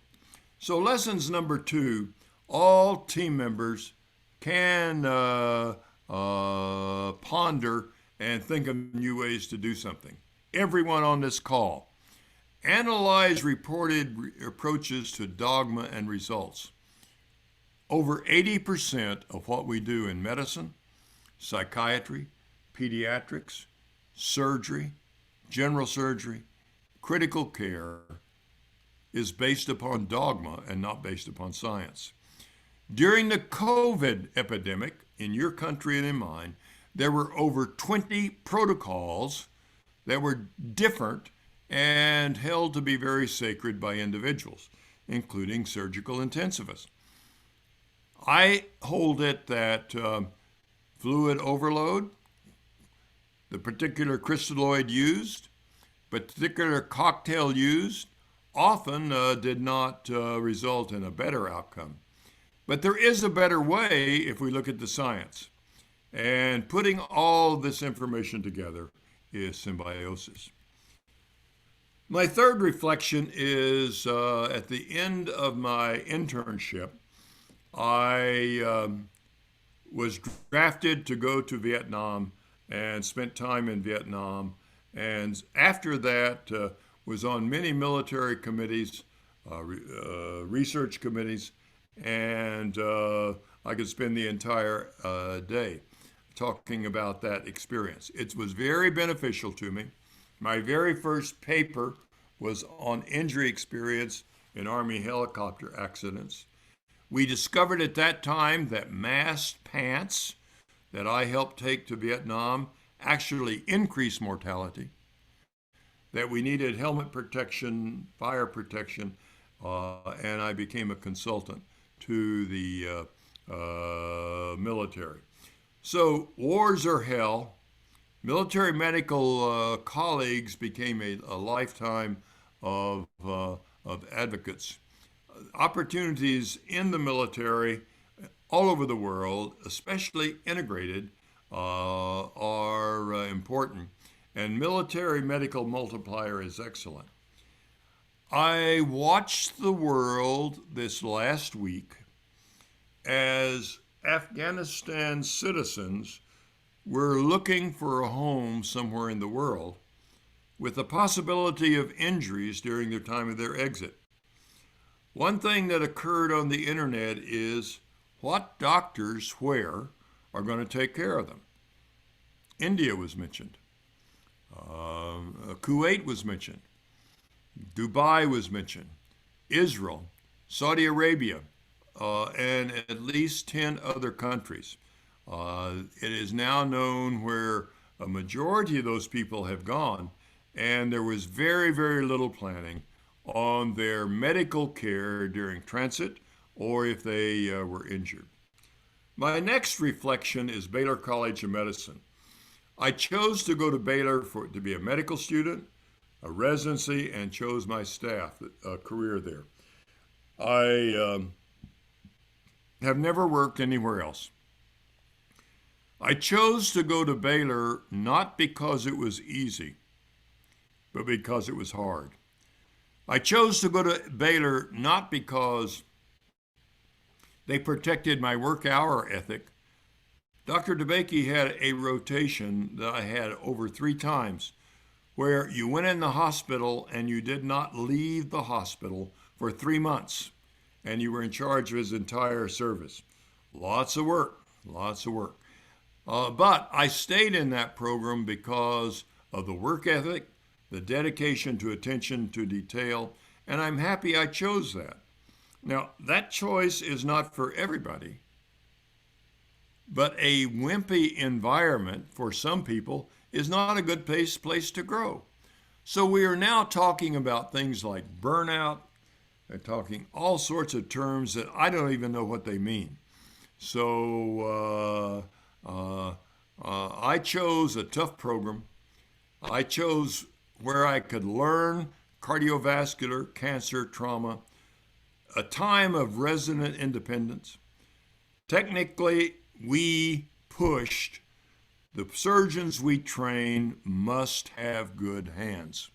So lessons number 2, all team members can ponder and think of new ways to do something. Everyone on this call, analyze reported approaches to dogma and results. Over 80% of what we do in medicine, psychiatry, pediatrics, surgery, general surgery, critical care is based upon dogma and not based upon science. During the COVID epidemic, in your country and in mine, there were over 20 protocols that were different and held to be very sacred by individuals, including surgical intensivists. I hold it that fluid overload, the particular crystalloid used, particular cocktail used, often did not result in a better outcome. But there is a better way if we look at the science. And putting all this information together is symbiosis. My third reflection is at the end of my internship, I was drafted to go to Vietnam and spent time in Vietnam. And after that, was on many military committees, research committees, and I could spend the entire day talking about that experience. It was very beneficial to me. My very first paper was on injury experience in Army helicopter accidents. We discovered at that time that masked pants that I helped take to Vietnam actually increased mortality, that we needed helmet protection, fire protection, and I became a consultant to the military. So wars are hell. Military medical colleagues became a lifetime of advocates. Opportunities in the military all over the world, especially integrated, are important. And military medical multiplier is excellent. I watched the world this last week as Afghanistan citizens were looking for a home somewhere in the world with the possibility of injuries during the time of their exit. One thing that occurred on the internet is what doctors where are going to take care of them. India was mentioned. Kuwait was mentioned. Dubai was mentioned. Israel, Saudi Arabia, and at least 10 other countries. It is now known where a majority of those people have gone, and there was very, very little planning on their medical care during transit or if they were injured. My next reflection is Baylor College of Medicine. I chose to go to Baylor to be a medical student, a residency, and chose my staff career there. I have never worked anywhere else. I chose to go to Baylor not because it was easy, but because it was hard. I chose to go to Baylor not because they protected my work hour ethic. Dr. DeBakey had a rotation that I had over 3 times where you went in the hospital and you did not leave the hospital for 3 months, and you were in charge of his entire service. Lots of work, lots of work. But I stayed in that program because of the work ethic, the dedication to attention to detail, and I'm happy I chose that. Now, that choice is not for everybody, but a wimpy environment for some people is not a good place to grow. So we are now talking about things like burnout, and talking all sorts of terms that I don't even know what they mean. So I chose a tough program. I chose where I could learn cardiovascular, cancer, trauma, a time of resident independence. Technically, we pushed the surgeons we train must have good hands.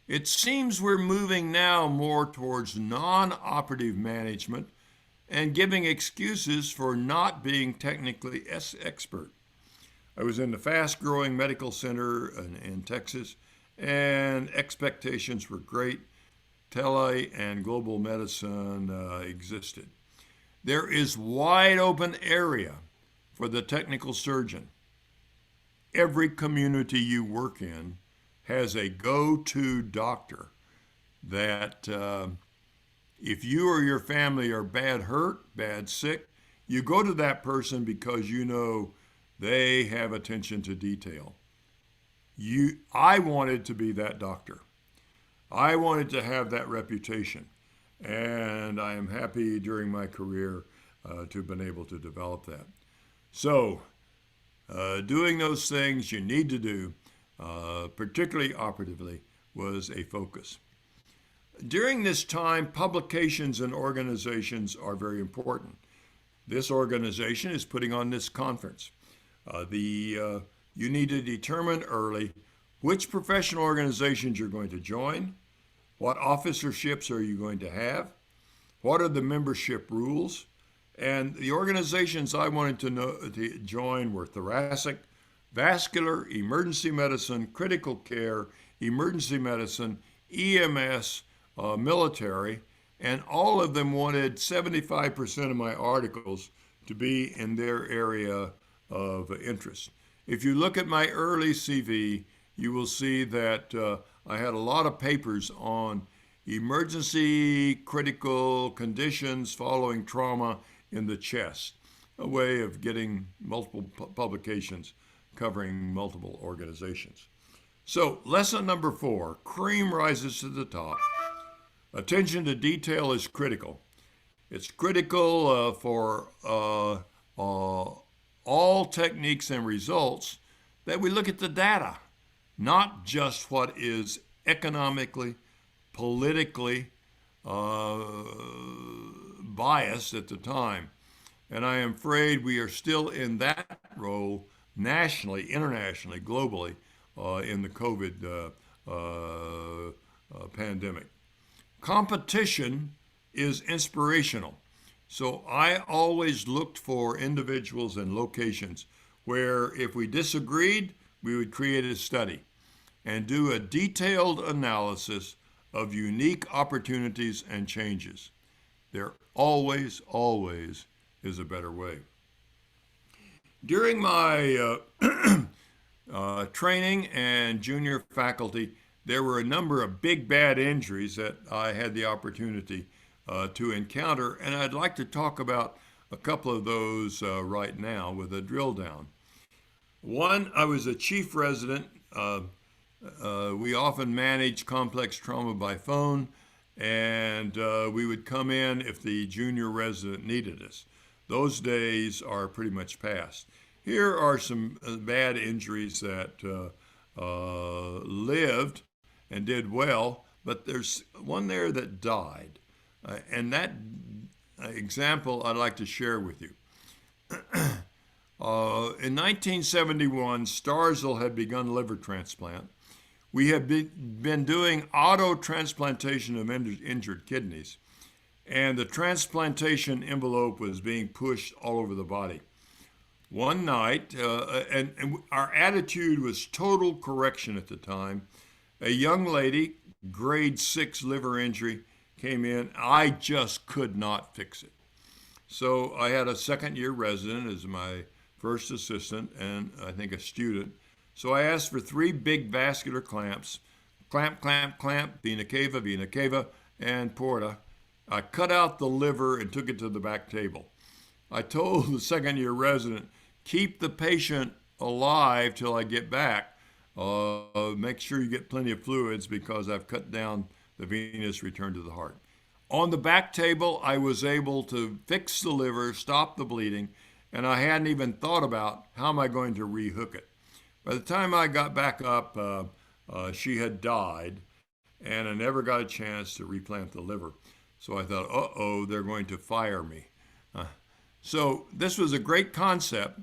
It seems we're moving now more towards non-operative management and giving excuses for not being technically expert. I was in the fast-growing medical center in Texas, and expectations were great. Tele and global medicine existed. There is wide open area for the technical surgeon. Every community you work in has a go-to doctor that if you or your family are bad hurt, bad sick, you go to that person because you know they have attention to detail. I wanted to be that doctor. I wanted to have that reputation. And I am happy during my career to have been able to develop that. So, doing those things you need to do, particularly operatively, was a focus. During this time, publications and organizations are very important. This organization is putting on this conference. You need to determine early which professional organizations you're going to join, what officerships are you going to have, what are the membership rules, and the organizations I wanted to join were thoracic, vascular, emergency medicine, critical care, emergency medicine, EMS, military, and all of them wanted 75% of my articles to be in their area of interest. If you look at my early CV, you will see that I had a lot of papers on emergency critical conditions following trauma in the chest, a way of getting multiple publications covering multiple organizations. So lesson number 4, cream rises to the top. Attention to detail is critical. It's critical for all techniques and results that we look at the data, not just what is economically, politically biased at the time. And I am afraid we are still in that role nationally, internationally, globally in the COVID pandemic. Competition is inspirational. So I always looked for individuals and locations where if we disagreed, we would create a study and do a detailed analysis of unique opportunities and changes. There always is a better way. During my training and junior faculty, there were a number of big bad injuries that I had the opportunity to encounter, and I'd like to talk about a couple of those right now with a drill down. One, I was a chief resident. We often manage complex trauma by phone, and we would come in if the junior resident needed us. Those days are pretty much past. Here are some bad injuries that lived and did well, but there's one there that died. And that example I'd like to share with you. In 1971, Starzl had begun liver transplant. We had been doing auto transplantation of injured kidneys, and the transplantation envelope was being pushed all over the body. One night, and our attitude was total correction at the time. A young lady, grade 6 liver injury, came in. I just could not fix it. So I had a second-year resident as my first assistant, and I think a student. So I asked for 3 big vascular clamps, clamp, clamp, clamp, vena cava, and porta. I cut out the liver and took it to the back table. I told the second-year resident, keep the patient alive till I get back. Make sure you get plenty of fluids because I've cut down the venous return to the heart. On the back table, I was able to fix the liver, stop the bleeding, and I hadn't even thought about how am I going to rehook it. By the time I got back up, she had died, and I never got a chance to replant the liver. So I thought, uh-oh, they're going to fire me. So this was a great concept.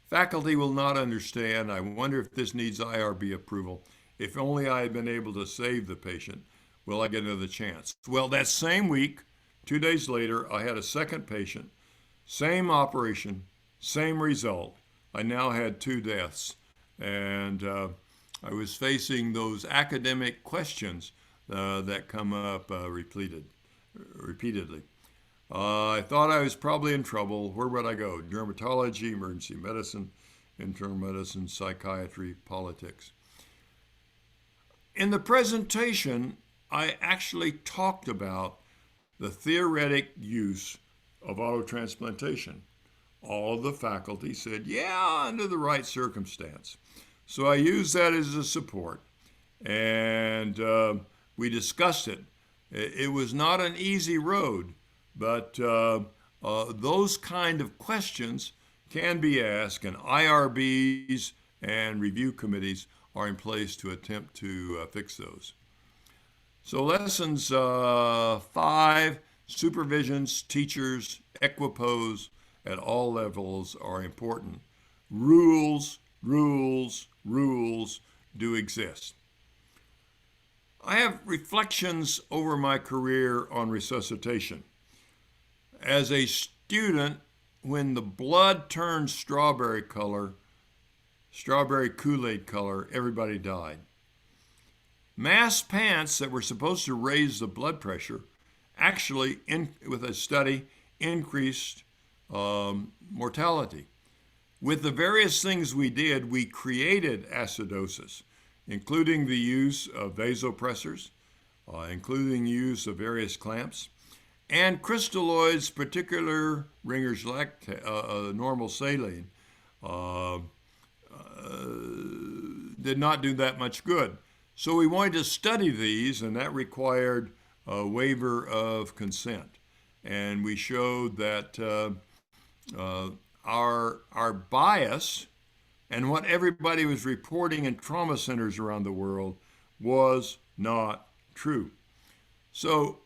Faculty will not understand. I wonder if this needs IRB approval. If only I had been able to save the patient, will I get another chance? Well, that same week, 2 days later, I had a second patient, same operation, same result. I now had 2 deaths. And I was facing those academic questions that come up repeatedly. I thought I was probably in trouble. Where would I go? Dermatology, emergency medicine, internal medicine, psychiatry, politics. In the presentation, I actually talked about the theoretic use of autotransplantation. All of the faculty said, yeah, under the right circumstance. So I used that as a support, and we discussed it. It was not an easy road, but those kind of questions can be asked, and IRBs and review committees are in place to attempt to fix those. So lessons 5, supervisions, teachers, equipoise at all levels are important. Rules do exist. I have reflections over my career on resuscitation. As a student, when the blood turned strawberry color, strawberry Kool-Aid color, everybody died. Mask pants that were supposed to raise the blood pressure actually, with a study, increased mortality. With the various things we did, we created acidosis, including the use of vasopressors, including use of various clamps, and crystalloids, particular Ringer's normal saline, did not do that much good. So we wanted to study these, and that required a waiver of consent. And we showed that our bias and what everybody was reporting in trauma centers around the world was not true. So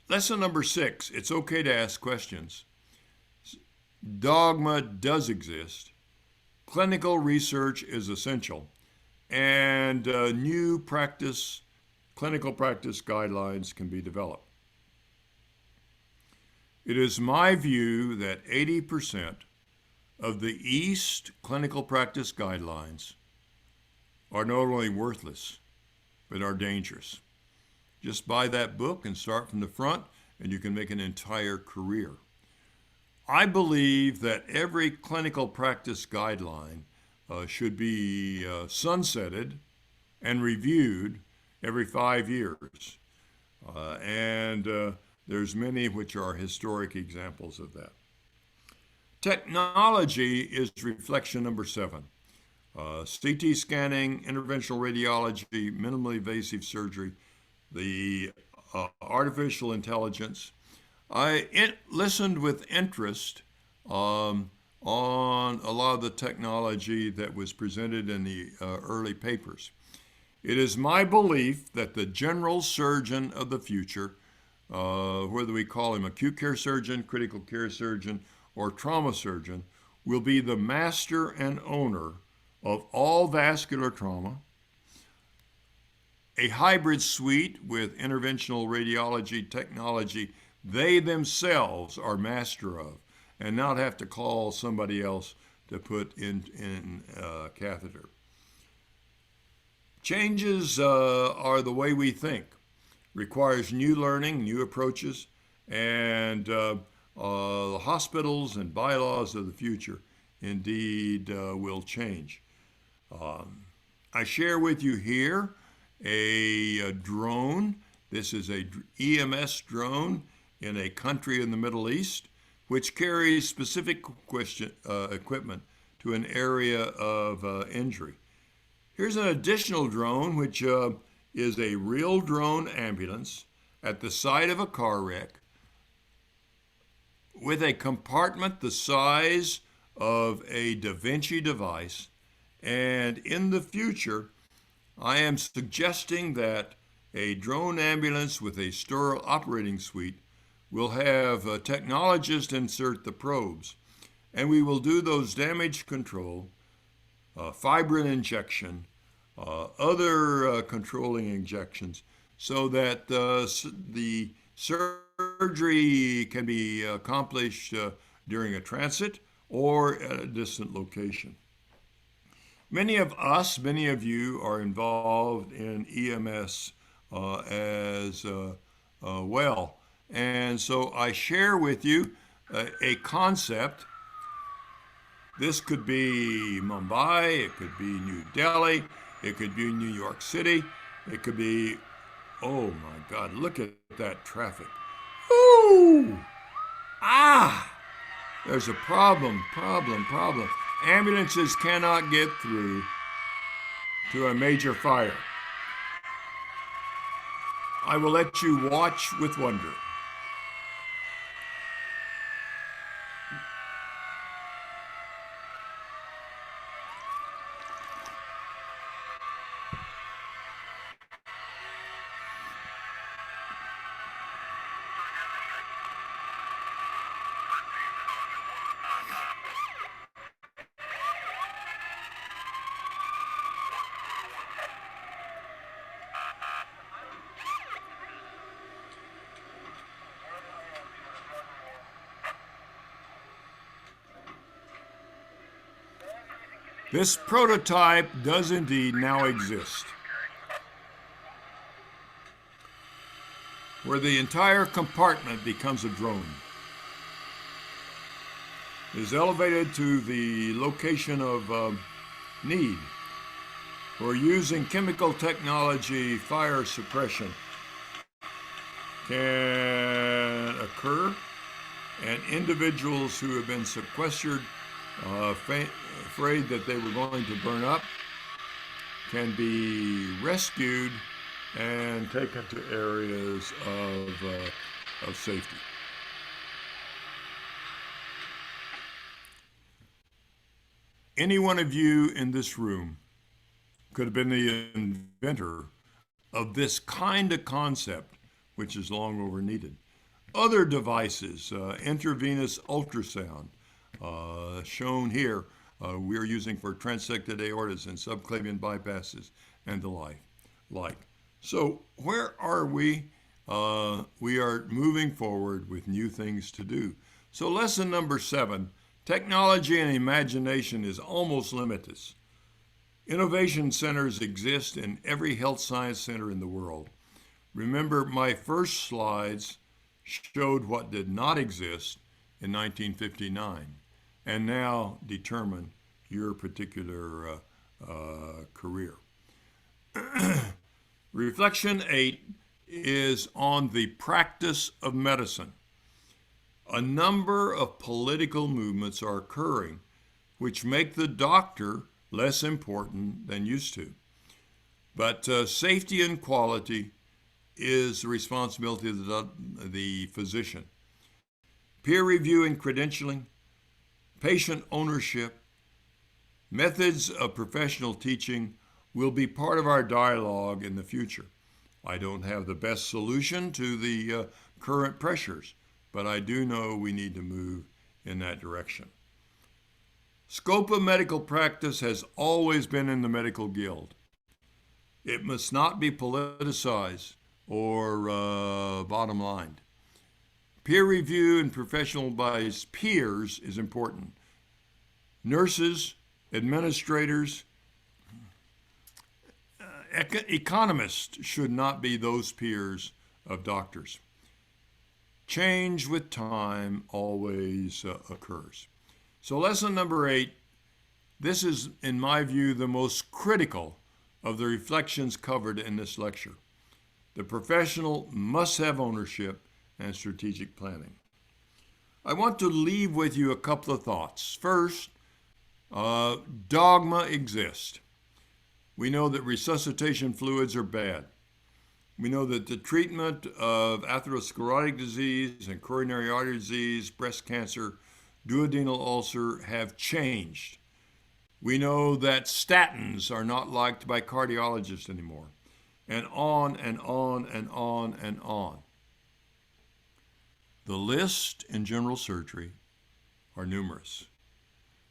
lesson number 6, it's okay to ask questions. Dogma does exist. Clinical research is essential. And new clinical practice guidelines can be developed. It is my view that 80% of the East clinical practice guidelines are not only worthless, but are dangerous. Just buy that book and start from the front, and you can make an entire career. I believe that every clinical practice guideline should be sunsetted and reviewed every 5 years. There's many which are historic examples of that. Technology is reflection number 7. CT scanning, interventional radiology, minimally invasive surgery, the artificial intelligence. I listened with interest on a lot of the technology that was presented in the early papers. It is my belief that the general surgeon of the future, whether we call him acute care surgeon, critical care surgeon, or trauma surgeon, will be the master and owner of all vascular trauma, a hybrid suite with interventional radiology technology they themselves are master of, and not have to call somebody else to put in a catheter. Changes are the way we think. Requires new learning, new approaches, and the hospitals and bylaws of the future indeed will change. I share with you here a drone. This is a EMS drone in a country in the Middle East, which carries specific equipment to an area of injury. Here's an additional drone, which is a real drone ambulance at the site of a car wreck with a compartment the size of a Da Vinci device. And in the future, I am suggesting that a drone ambulance with a sterile operating suite will have technologists insert the probes, and we will do those damage control, fibrin injection, other controlling injections, so that the surgery can be accomplished during a transit or at a distant location. Many of you are involved in EMS as well. And so I share with you a concept. This could be Mumbai, it could be New Delhi, it could be New York City, it could be, oh my God, look at that traffic. Ooh! Ah! There's a problem. Ambulances cannot get through to a major fire. I will let you watch with wonder. This prototype does indeed now exist, where the entire compartment becomes a drone. It is elevated to the location of need. We're using chemical technology. Fire suppression can occur, and individuals who have been sequestered, afraid that they were going to burn up, can be rescued and taken to areas of safety. Any one of you in this room could have been the inventor of this kind of concept, which is long over needed. Other devices, intravenous ultrasound, shown here, we're using for transected aortas and subclavian bypasses and the like. So where are we? We are moving forward with new things to do. So lesson number 7, technology and imagination is almost limitless. Innovation centers exist in every health science center in the world. Remember, my first slides showed what did not exist in 1959 and now determine your particular career. Reflection 8 is on the practice of medicine. A number of political movements are occurring which make the doctor less important than used to. But safety and quality is the responsibility of the physician. Peer review and credentialing, patient ownership, methods of professional teaching will be part of our dialogue in the future. I don't have the best solution to the current pressures, but I do know we need to move in that direction. Scope of medical practice has always been in the medical guild. It must not be politicized or bottom lined. Peer review and professional by peers is important. Nurses, administrators, economists should not be those peers of doctors. Change with time always occurs. So lesson number 8 This is, in my view, the most critical of the reflections covered in this lecture. The professional must have ownership and strategic planning. I want to leave with you a couple of thoughts. First, dogma exists. We know that resuscitation fluids are bad. We know that the treatment of atherosclerotic disease and coronary artery disease, breast cancer, duodenal ulcer have changed. We know that statins are not liked by cardiologists anymore, and on and on and on and on. The list in general surgery are numerous.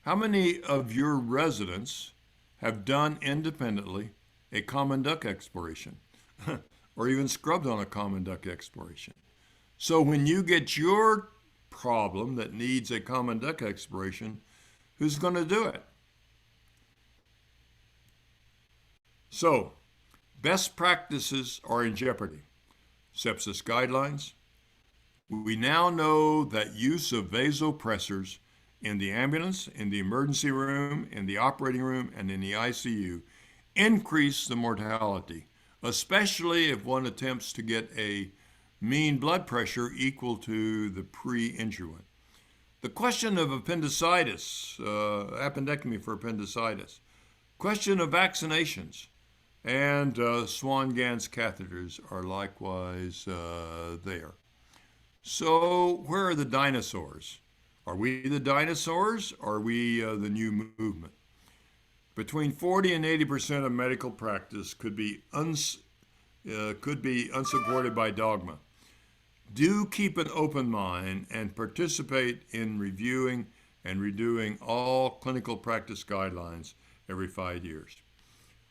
How many of your residents have done independently a common duct exploration or even scrubbed on a common duct exploration? So when you get your problem that needs a common duct exploration, who's going to do it? So, best practices are in jeopardy. Sepsis guidelines. We now know that use of vasopressors in the ambulance, in the emergency room, in the operating room, and in the ICU increase the mortality, especially if one attempts to get a mean blood pressure equal to the pre-injury one. The question of appendicitis, appendectomy for appendicitis, question of vaccinations, and Swan-Ganz catheters are likewise there. So where are the dinosaurs? Are we the dinosaurs, or are we the new movement? Between 40 and 80% of medical practice could be unsupported by dogma. Do keep an open mind and participate in reviewing and redoing all clinical practice guidelines every 5 years.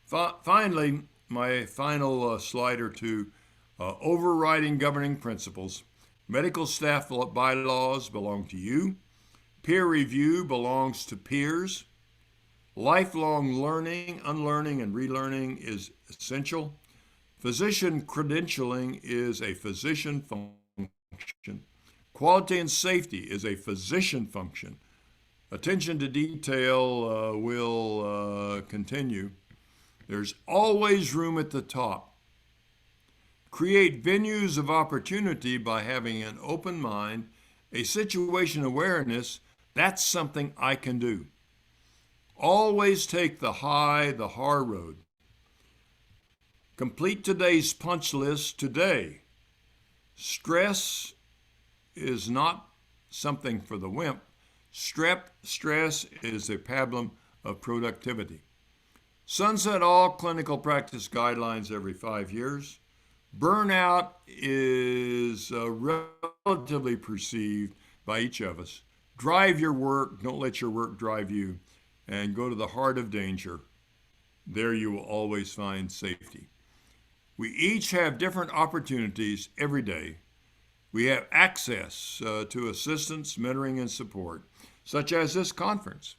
Finally, my final slide or two, overriding governing principles. Medical staff bylaws belong to you. Peer review belongs to peers. Lifelong learning, unlearning, and relearning is essential. Physician credentialing is a physician function. Quality and safety is a physician function. Attention to detail will continue. There's always room at the top. Create venues of opportunity by having an open mind, a situation awareness. That's something I can do. Always take the hard road. Complete today's punch list today. Stress is not something for the wimp. Stress is a problem of productivity. Sunset all clinical practice guidelines every 5 years. Burnout is relatively perceived by each of us. Drive your work, don't let your work drive you, and go to the heart of danger. There you will always find safety. We each have different opportunities every day. We have access to assistance, mentoring, and support, such as this conference.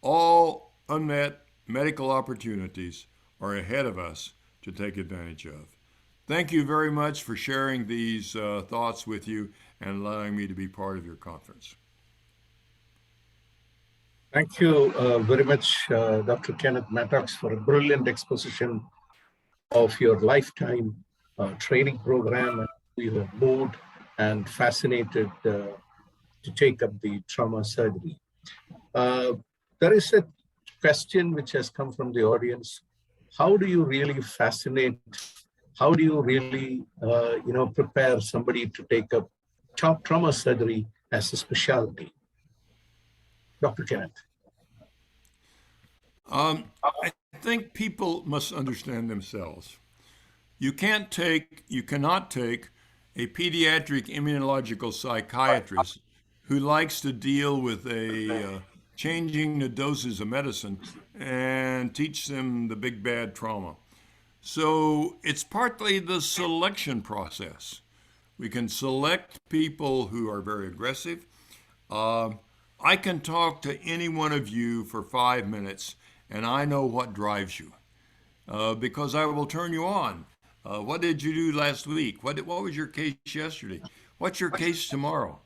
All unmet medical opportunities are ahead of us to take advantage of. Thank you very much for sharing these thoughts with you and allowing me to be part of your conference. Thank you very much, Dr. Kenneth Mattox, for a brilliant exposition of your lifetime training program. And we were moved and fascinated to take up the trauma surgery. There is a question which has come from the audience. How do you really how do you really prepare somebody to take up trauma surgery as a specialty? Dr. Kenneth. I think people must understand themselves. You cannot take a pediatric immunological psychiatrist who likes to deal with changing the doses of medicine and teach them the big bad trauma. So it's partly the selection process. We can select people who are very aggressive. I can talk to any one of you for 5 minutes and I know what drives you because I will turn you on. What did you do last week? What was your case yesterday? What's your case tomorrow?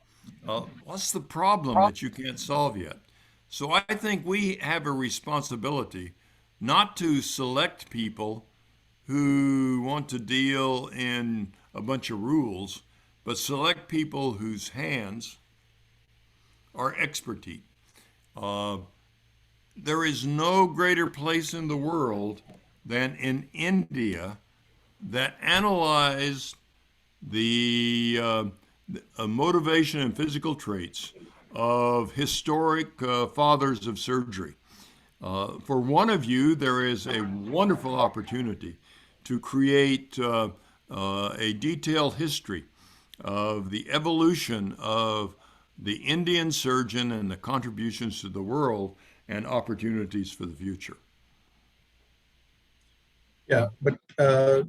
What's the problem that you can't solve yet? So I think we have a responsibility not to select people who want to deal in a bunch of rules, but select people whose hands are expertise. There is no greater place in the world than in India that analyzed the motivation and physical traits of historic fathers of surgery. For one of you, there is a wonderful opportunity to create a detailed history of the evolution of the Indian surgeon and the contributions to the world and opportunities for the future. Yeah, but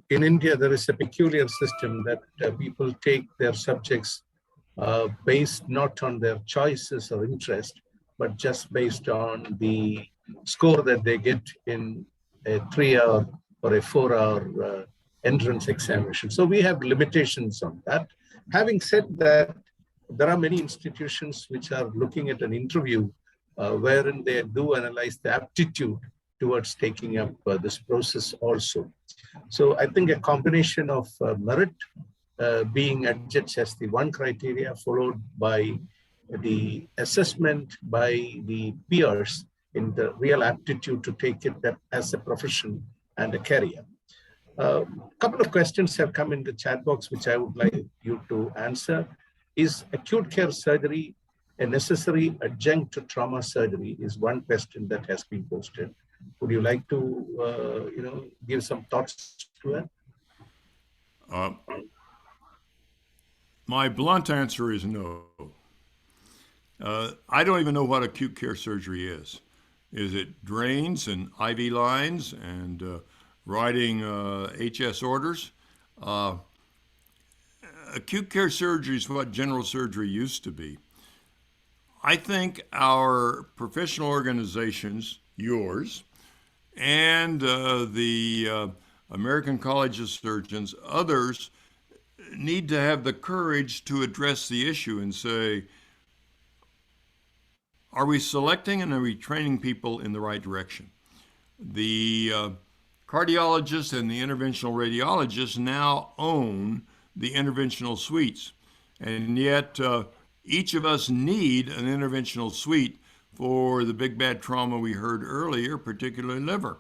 in India, there is a peculiar system that people take their subjects based not on their choices or interest, but just based on the score that they get in a 3-hour or a 4-hour entrance examination. So we have limitations on that. Having said that, there are many institutions which are looking at an interview wherein they do analyze the aptitude towards taking up this process also. So I think a combination of merit being adjudged as the one criteria, followed by the assessment by the peers in the real aptitude to take it as a profession and a career. A couple of questions have come in the chat box, which I would like you to answer. Is acute care surgery a necessary adjunct to trauma surgery? Is one question that has been posted. Would you like to, give some thoughts to that? My blunt answer is no. I don't even know what acute care surgery is. Is it drains and IV lines and writing HS orders? Acute care surgery is what general surgery used to be. I think our professional organizations, yours, and the American College of Surgeons, others, need to have the courage to address the issue and say, are we selecting and are we training people in the right direction? The cardiologists and the interventional radiologists now own the interventional suites, and yet each of us need an interventional suite for the big bad trauma we heard earlier, particularly liver.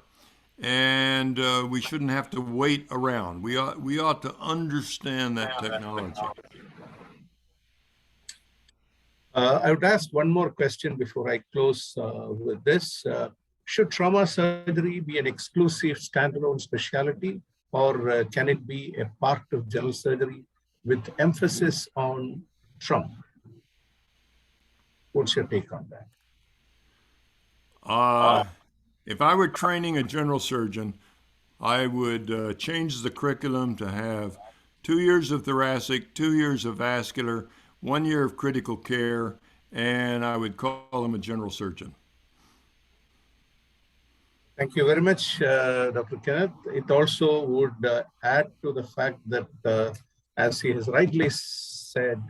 And we shouldn't have to wait around. We ought to understand that technology. I would ask one more question before I close with this. Should trauma surgery be an exclusive standalone specialty, or can it be a part of general surgery with emphasis on trauma? What's your take on that? If I were training a general surgeon, I would change the curriculum to have 2 years of thoracic, 2 years of vascular, 1 year of critical care, and I would call him a general surgeon. Thank you very much, Dr. Kenneth. It also would add to the fact that, as he has rightly said,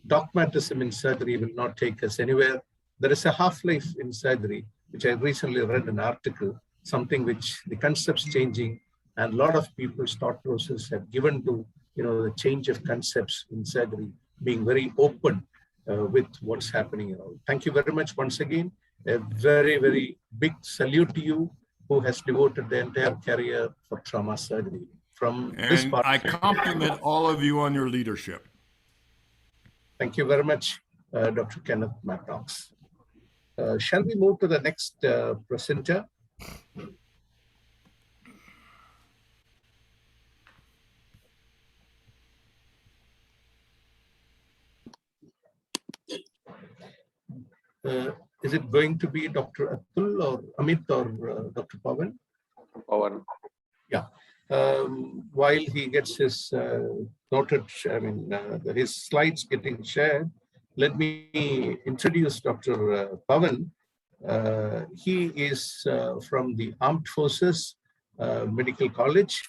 dogmatism in surgery will not take us anywhere. There is a half-life in surgery, which I recently read an article, something which the concepts changing, and a lot of people's thought process have given to the change of concepts in surgery, being very open with what's happening around. Thank you very much once again. A very, very big salute to you, who has devoted the entire career for trauma surgery. From this part, I compliment all of you on your leadership. Thank you very much, Dr. Kenneth Mattox. Shall we move to the next presenter? Is it going to be Dr. Atul or Amit or Dr. Pawan? Pawan. Yeah. While he gets his noted, his slides getting shared, let me introduce Dr. Pawan. He is from the Armed Forces Medical College,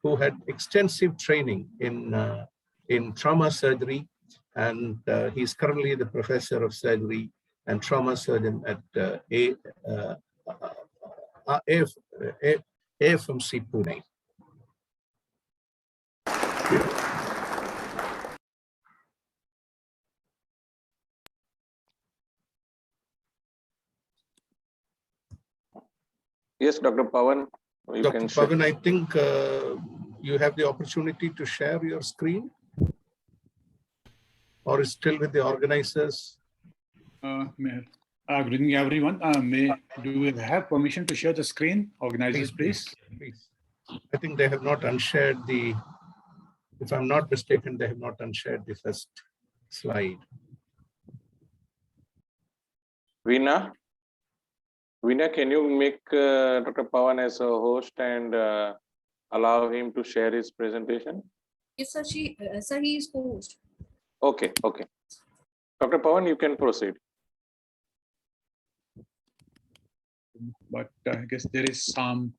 who had extensive training in trauma surgery, and he's currently the professor of surgery and trauma surgeon at AFMC Pune. Yes, Dr. Pawan, you Dr. can share. Pavan, I think you have the opportunity to share your screen, or is still with the organizers? Good evening, everyone. Do we have permission to share the screen? Organizers, please. Please. I think they have not unshared the, if I'm not mistaken, they have not unshared the first slide. Veena, can you make Dr. Pawan as a host and allow him to share his presentation? Yes, sir. Sir, he is co-host. Okay. Dr. Pawan, you can proceed. But I guess there is some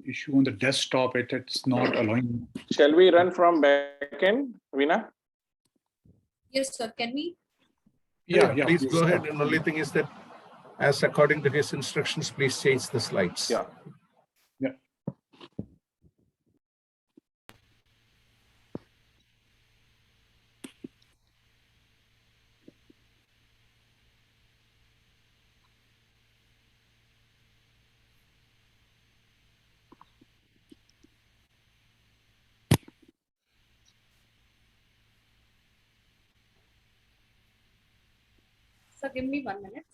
issue on the desktop. It's not allowing. Shall we run from backend, Veena? Yes, sir. Can we? Yeah. Please go ahead. And the only thing is that, as according to his instructions, please change the slides. Yeah. Sir, give me 1 minute.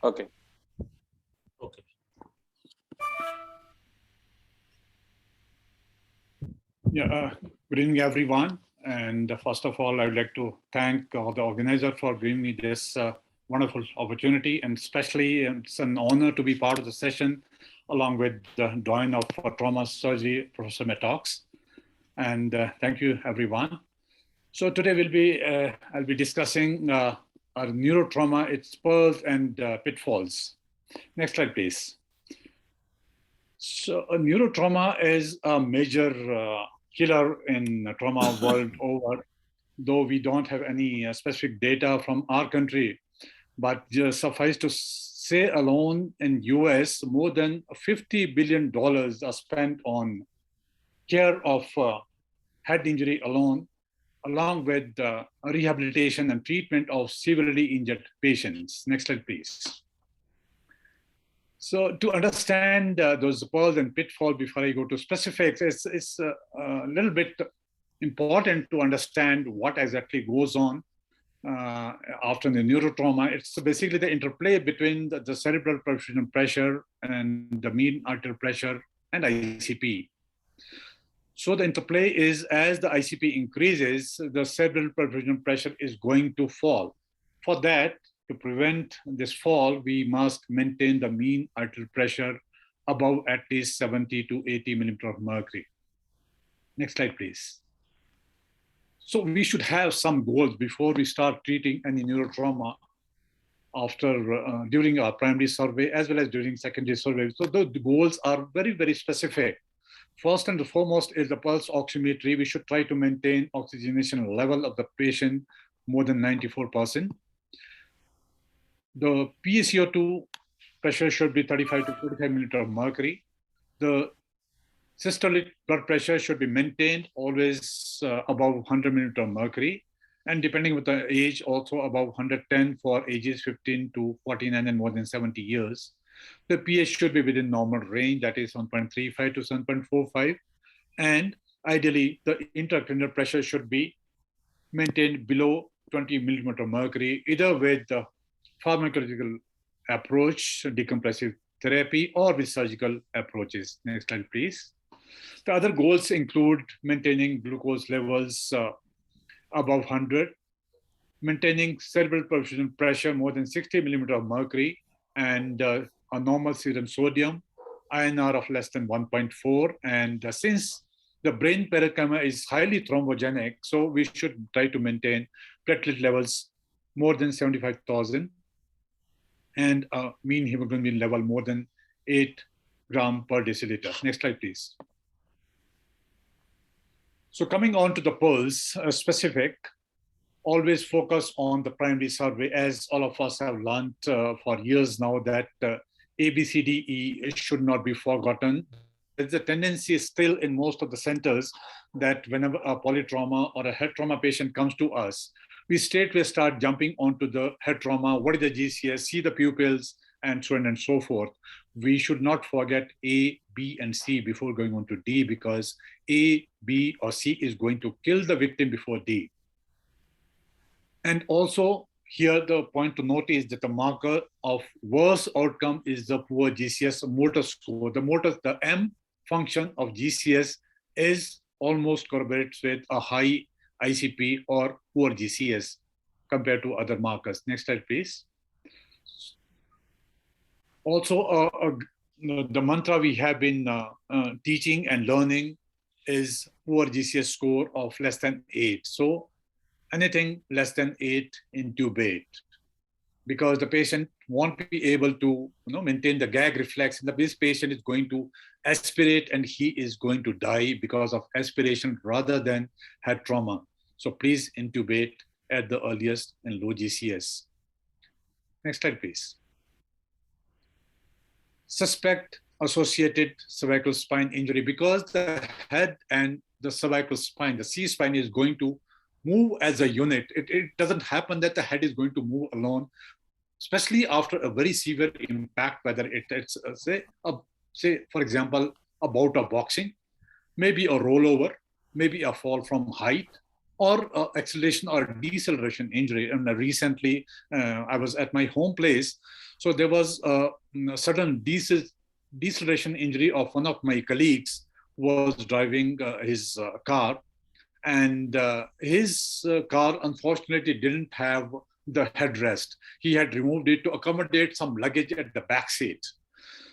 Okay. Yeah. Good evening, everyone. And first of all, I would like to thank the organizer for giving me this wonderful opportunity, and especially it's an honor to be part of the session along with the Dean of Trauma Surgery, Professor Metox. And thank you, everyone. So today I'll be discussing our neurotrauma, its pearls and pitfalls. Next slide, please. So neurotrauma is a major killer in trauma world over, though we don't have any specific data from our country. But just suffice to say, alone in US, more than $50 billion are spent on care of head injury alone, along with rehabilitation and treatment of severely injured patients. Next slide, please. So to understand those pearls and pitfalls before I go to specifics, it's a little bit important to understand what exactly goes on after the neurotrauma. It's basically the interplay between the cerebral perfusion pressure and the mean arterial pressure and ICP. So the interplay is, as the ICP increases, the cerebral perfusion pressure is going to fall. For that, to prevent this fall, we must maintain the mean arterial pressure above at least 70 to 80 millimeter of mercury. Next slide, please. So we should have some goals before we start treating any neurotrauma during our primary survey as well as during secondary survey. So the goals are very, very specific. First and foremost is the pulse oximetry. We should try to maintain oxygenation level of the patient more than 94%. The PaCO2 pressure should be 35 to 45 millimeter of mercury. The systolic blood pressure should be maintained always above 100 millimeter of mercury. And depending on the age, also above 110 for ages 15 to 49 and more than 70 years. The pH should be within normal range, that is 1.35 to 7.45. And ideally, the intracranial pressure should be maintained below 20 millimeter of mercury, either with the pharmacological approach, decompressive therapy, or with surgical approaches. Next slide, please. The other goals include maintaining glucose levels above 100, maintaining cerebral perfusion pressure more than 60 millimeter of mercury, and a normal serum sodium, INR of less than 1.4. And since the brain parenchyma is highly thrombogenic, so we should try to maintain platelet levels more than 75,000 and a mean hemoglobin level more than 8 gram per deciliter. Next slide, please. So coming on to the pulse specific, always focus on the primary survey, as all of us have learned for years now that ABCDE should not be forgotten. There's a tendency still in most of the centers that whenever a polytrauma or a head trauma patient comes to us, we straightway start jumping onto the head trauma, what is the GCS, see the pupils, and so on and so forth. We should not forget A, B, and C before going on to D, because A, B, or C is going to kill the victim before D. And also here the point to note is that the marker of worse outcome is the poor GCS motor score. The M function of GCS is almost corroborates with a high ICP or poor GCS compared to other markers. Next slide, please. Also, the mantra we have been teaching and learning is poor GCS score of less than 8. So anything less than 8, intubate, because the patient won't be able to maintain the gag reflex. This patient is going to aspirate and he is going to die because of aspiration rather than head trauma. So please intubate at the earliest in low GCS. Next slide, please. Suspect associated cervical spine injury, because the head and the cervical spine, the C spine, is going to move as a unit. It doesn't happen that the head is going to move alone, especially after a very severe impact, whether it's say for example, a bout of boxing, maybe a rollover, maybe a fall from height, or acceleration or deceleration injury. And recently, I was at my home place, so there was a sudden deceleration injury of one of my colleagues who was driving his car, and his car unfortunately didn't have the headrest. He had removed it to accommodate some luggage at the back seat.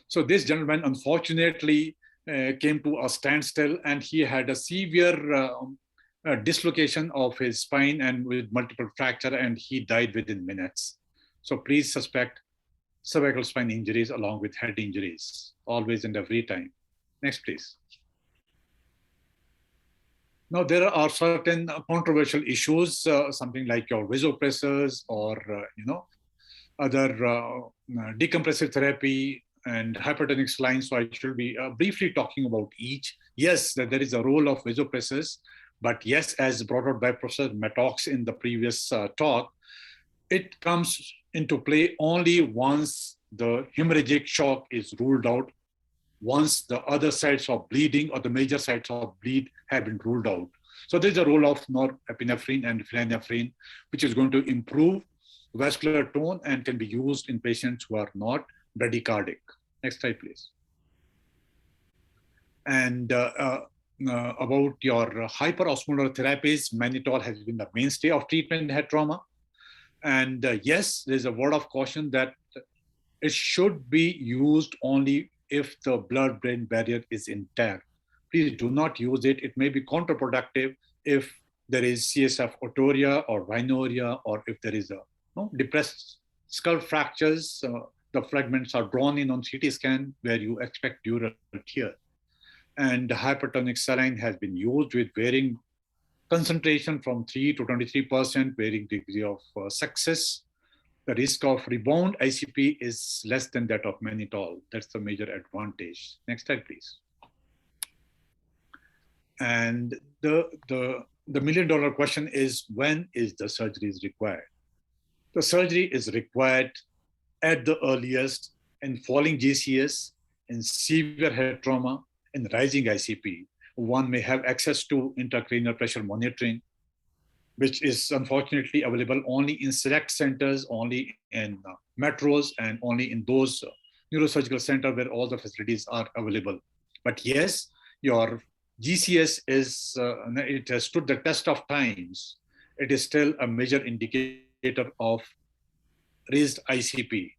So this gentleman unfortunately came to a standstill, and he had a severe dislocation of his spine and with multiple fracture, and he died within minutes. So please suspect cervical spine injuries along with head injuries, always and every time. Next, please. Now, there are certain controversial issues, something like your vasopressors or, other decompressive therapy and hypertonic lines. So I should be briefly talking about each. Yes, there is a role of vasopressors, but yes, as brought out by Professor Mattox in the previous talk, it comes into play only once the hemorrhagic shock is ruled out, once the other sites of bleeding or the major sites of bleed have been ruled out. So there's a role of norepinephrine and phenylephrine, which is going to improve vascular tone and can be used in patients who are not bradycardic. Next slide, please. And about your hyperosmolar therapies, mannitol has been the mainstay of treatment in head trauma. And yes, there's a word of caution that it should be used only if the blood-brain barrier is intact. Please do not use it. It may be counterproductive if there is CSF otorrhea or rhinorrhea, or if there is a depressed skull fractures, the fragments are drawn in on CT scan where you expect dural tear. And hypertonic saline has been used with varying concentration from 3 to 23%, varying degree of success. The risk of rebound ICP is less than that of mannitol. That's the major advantage. Next slide, please. And the million-dollar question is, when is the surgery required? The surgery is required at the earliest in falling GCS, in severe head trauma, in rising ICP. One may have access to intracranial pressure monitoring, which is unfortunately available only in select centers, only in metros, and only in those neurosurgical centers where all the facilities are available. But yes, your GCS is, it has stood the test of times. It is still a major indicator of raised ICP.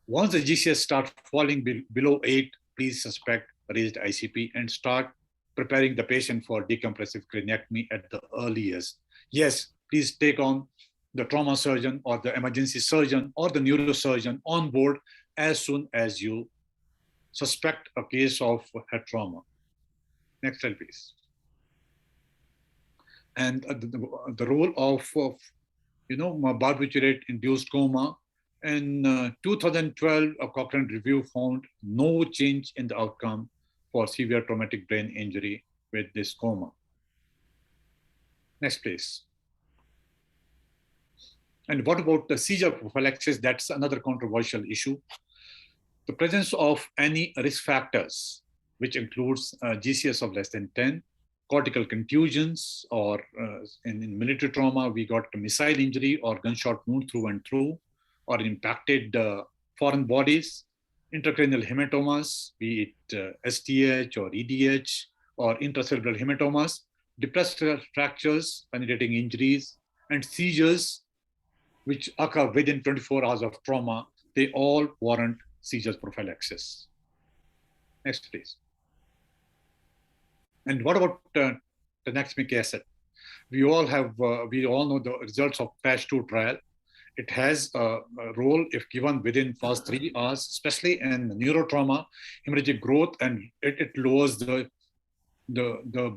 Once the GCS starts falling below 8, please suspect raised ICP and start preparing the patient for decompressive craniectomy at the earliest. Yes, please take on the trauma surgeon or the emergency surgeon or the neurosurgeon on board as soon as you suspect a case of head trauma. Next slide, please. and the role of barbiturate-induced coma. In 2012, a Cochrane review found no change in the outcome for severe traumatic brain injury with this coma. Next, please. And what about the seizure prophylaxis? That's another controversial issue. The presence of any risk factors, which includes GCS of less than 10, cortical contusions, or in military trauma, we got a missile injury or gunshot wound through and through, or impacted foreign bodies, intracranial hematomas, be it STH or EDH, or intracerebral hematomas, depressed fractures, penetrating injuries, and seizures, which occur within 24 hours of trauma, they all warrant seizure prophylaxis. Next, please. And what about tranexamic acid? We all know the results of PASH-2 trial. It has a role if given within first 3 hours, especially in neurotrauma, hemorrhagic growth, and it lowers the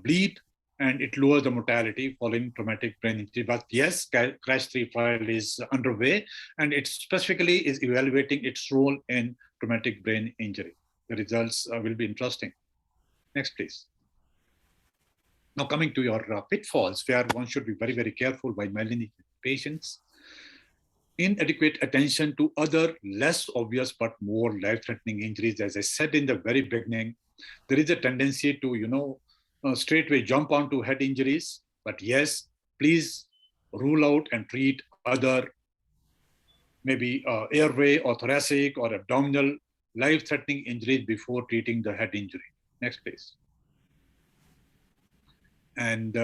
bleed, and it lowers the mortality following traumatic brain injury. But yes, CRASH-3 trial is underway, and it specifically is evaluating its role in traumatic brain injury. The results will be interesting. Next, please. Now coming to your pitfalls, where one should be very, very careful by malignant patients. Inadequate attention to other less obvious but more life-threatening injuries. As I said in the very beginning, there is a tendency to, straightway jump onto head injuries. But yes, please rule out and treat other maybe airway or thoracic or abdominal life-threatening injuries before treating the head injury. Next, please. And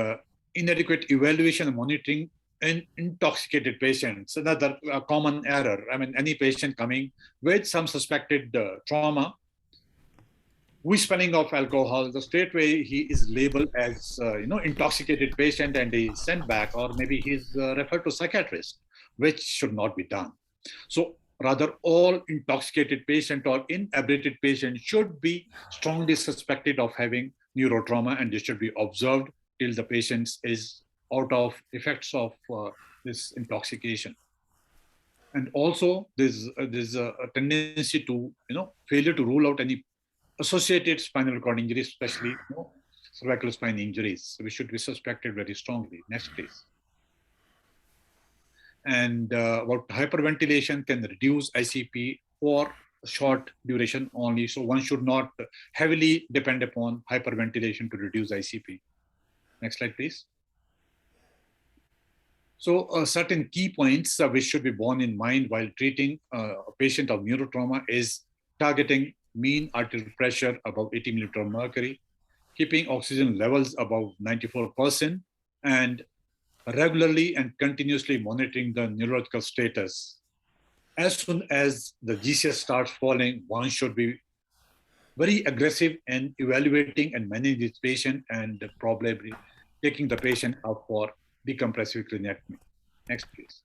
inadequate evaluation and monitoring in intoxicated patients, another common error. I mean, any patient coming with some suspected trauma, whispering of alcohol, the straightway he is labeled as intoxicated patient and he is sent back, or maybe he's referred to psychiatrist, which should not be done. So rather, all intoxicated patient or inebriated patient should be strongly suspected of having neurotrauma, and they should be observed till the patient is out of effects of this intoxication. And also, there's a tendency to failure to rule out any associated spinal cord injuries, especially cervical spine injuries. So we should be suspected very strongly. Next, please. And about hyperventilation can reduce ICP for a short duration only. So one should not heavily depend upon hyperventilation to reduce ICP. Next slide, please. So certain key points which should be borne in mind while treating a patient of neurotrauma is targeting mean arterial pressure above 80 millimeter of mercury, keeping oxygen levels above 94%, and regularly and continuously monitoring the neurological status. As soon as the GCS starts falling, one should be very aggressive in evaluating and managing this patient, and probably taking the patient out for decompressive craniotomy. Next, please.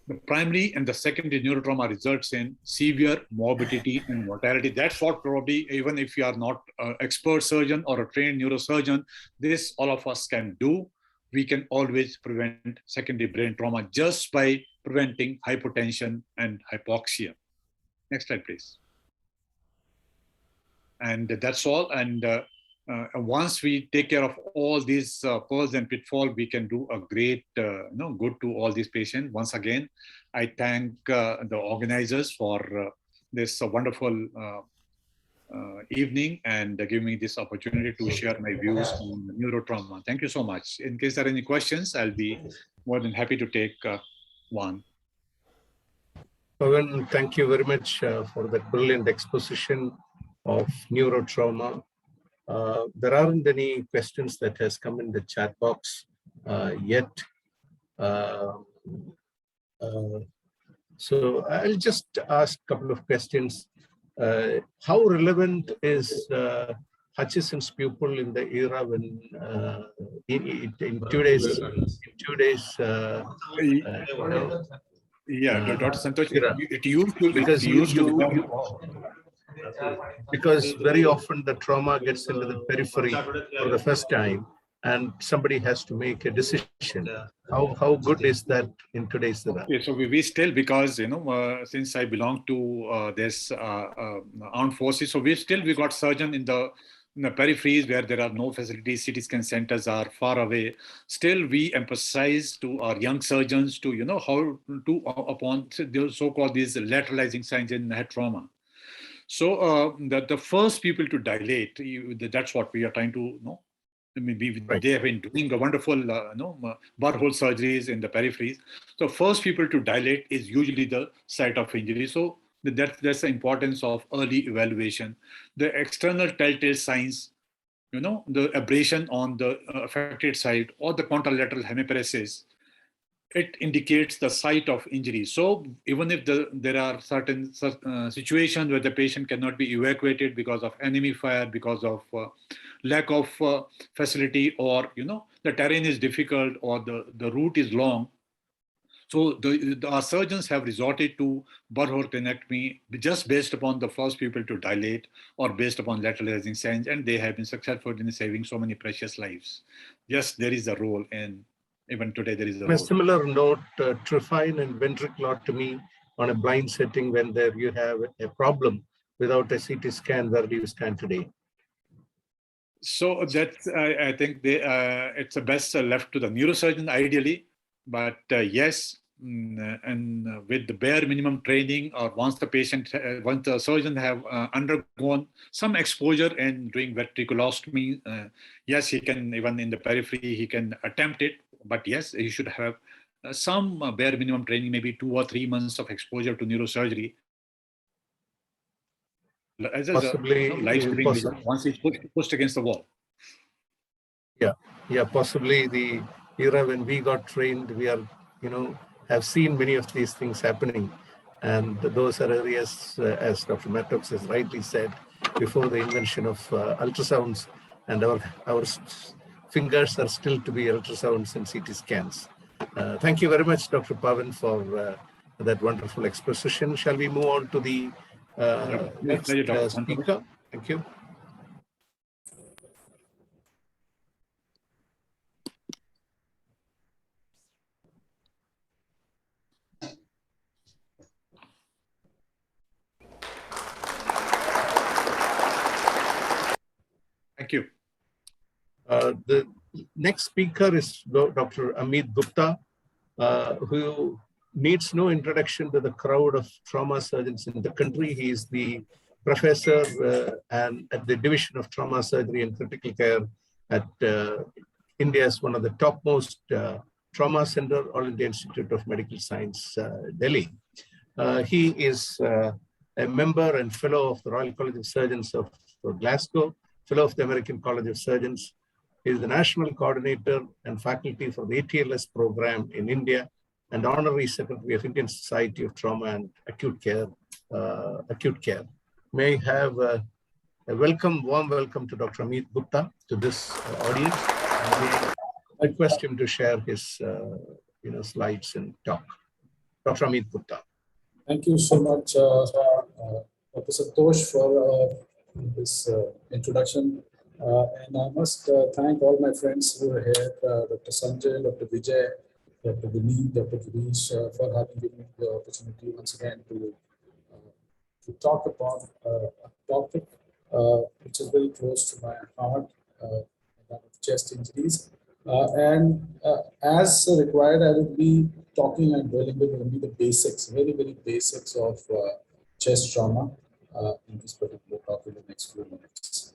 The primary and the secondary neurotrauma results in severe morbidity and mortality. That's what probably, even if you are not an expert surgeon or a trained neurosurgeon, this all of us can do. We can always prevent secondary brain trauma just by preventing hypotension and hypoxia. Next slide, please. And that's all. And once we take care of all these pearls and pitfalls, we can do a great good to all these patients. Once again, I thank the organizers for this wonderful evening and giving me this opportunity to share my views on neurotrauma. Thank you so much. In case there are any questions, I'll be more than happy to take one. Pawan, thank you very much for that brilliant exposition of neurotrauma. There aren't any questions that has come in the chat box yet. So I'll just ask a couple of questions. How relevant is Hutchison's pupil in the era when in 2 days? Yeah, Dr. Santosh, it used to because very often the trauma gets into the periphery for the first time, and somebody has to make a decision. How good is that in today's era? Yeah, so we still, because since I belong to this armed forces, so we got surgeon in the peripheries where there are no facilities, CT scan centers are far away. Still, we emphasize to our young surgeons to how to upon the so-called these lateralizing signs in head trauma. So the first people to dilate, that's what we are trying to know. I mean, they have been doing a wonderful butthole surgeries in the peripheries. So first people to dilate is usually the site of injury. So that's the importance of early evaluation. The external telltale signs, the abrasion on the affected side or the contralateral hemiparesis, it indicates the site of injury. So even if there are certain situations where the patient cannot be evacuated because of enemy fire, because of lack of facility, or the terrain is difficult or the route is long, so our surgeons have resorted to butthole cranectomy just based upon the first people to dilate or based upon lateralizing signs, and they have been successful in saving so many precious lives. Yes, there is a role, and even today there is a On a role. similar note, trifine and ventriculotomy on a blind setting, when there you have a problem without a CT scan, where do you stand today? So that's, I think it's the best left to the neurosurgeon ideally, but yes, and with the bare minimum training, or once the surgeon have undergone some exposure in doing ventriculostomy, yes, he can, even in the periphery, he can attempt it, but yes, he should have some bare minimum training, maybe 2 or 3 months of exposure to neurosurgery. As Possibly, life-saving vision once he's pushed against the wall. Yeah, possibly the era when we got trained, we are, have seen many of these things happening. And those are areas, as Dr. Mattox has rightly said, before the invention of ultrasounds, and our fingers are still to be ultrasounds and CT scans. Thank you very much, Dr. Pavan, for that wonderful exposition. Shall we move on to the next speaker? Thank you. Thank you. The next speaker is Dr. Amit Gupta, who needs no introduction to the crowd of trauma surgeons in the country. He is the professor and at the Division of Trauma Surgery and Critical Care at India's one of the topmost trauma center, All India Institute of Medical Science, Delhi. He is a member and fellow of the Royal College of Surgeons of Glasgow, fellow of the American College of Surgeons. He is the national coordinator and faculty for the ATLS program in India, and honorary secretary of Indian Society of Trauma and Acute Care. May I have a warm welcome to Dr. Amit Gupta to this audience. I request him to share his slides and talk. Dr. Amit Gupta. Thank you so much, Dr. Santosh, for this introduction. And I must thank all my friends who are here, Dr. Sanjay, Dr. Vijay, Dr. Vineet, Dr. Girish, for having given me the opportunity once again to talk about a topic which is very close to my heart, that of chest injuries. As required, I will be talking and dwelling with only the basics, very, very basics of chest trauma in this particular talk in the next few minutes.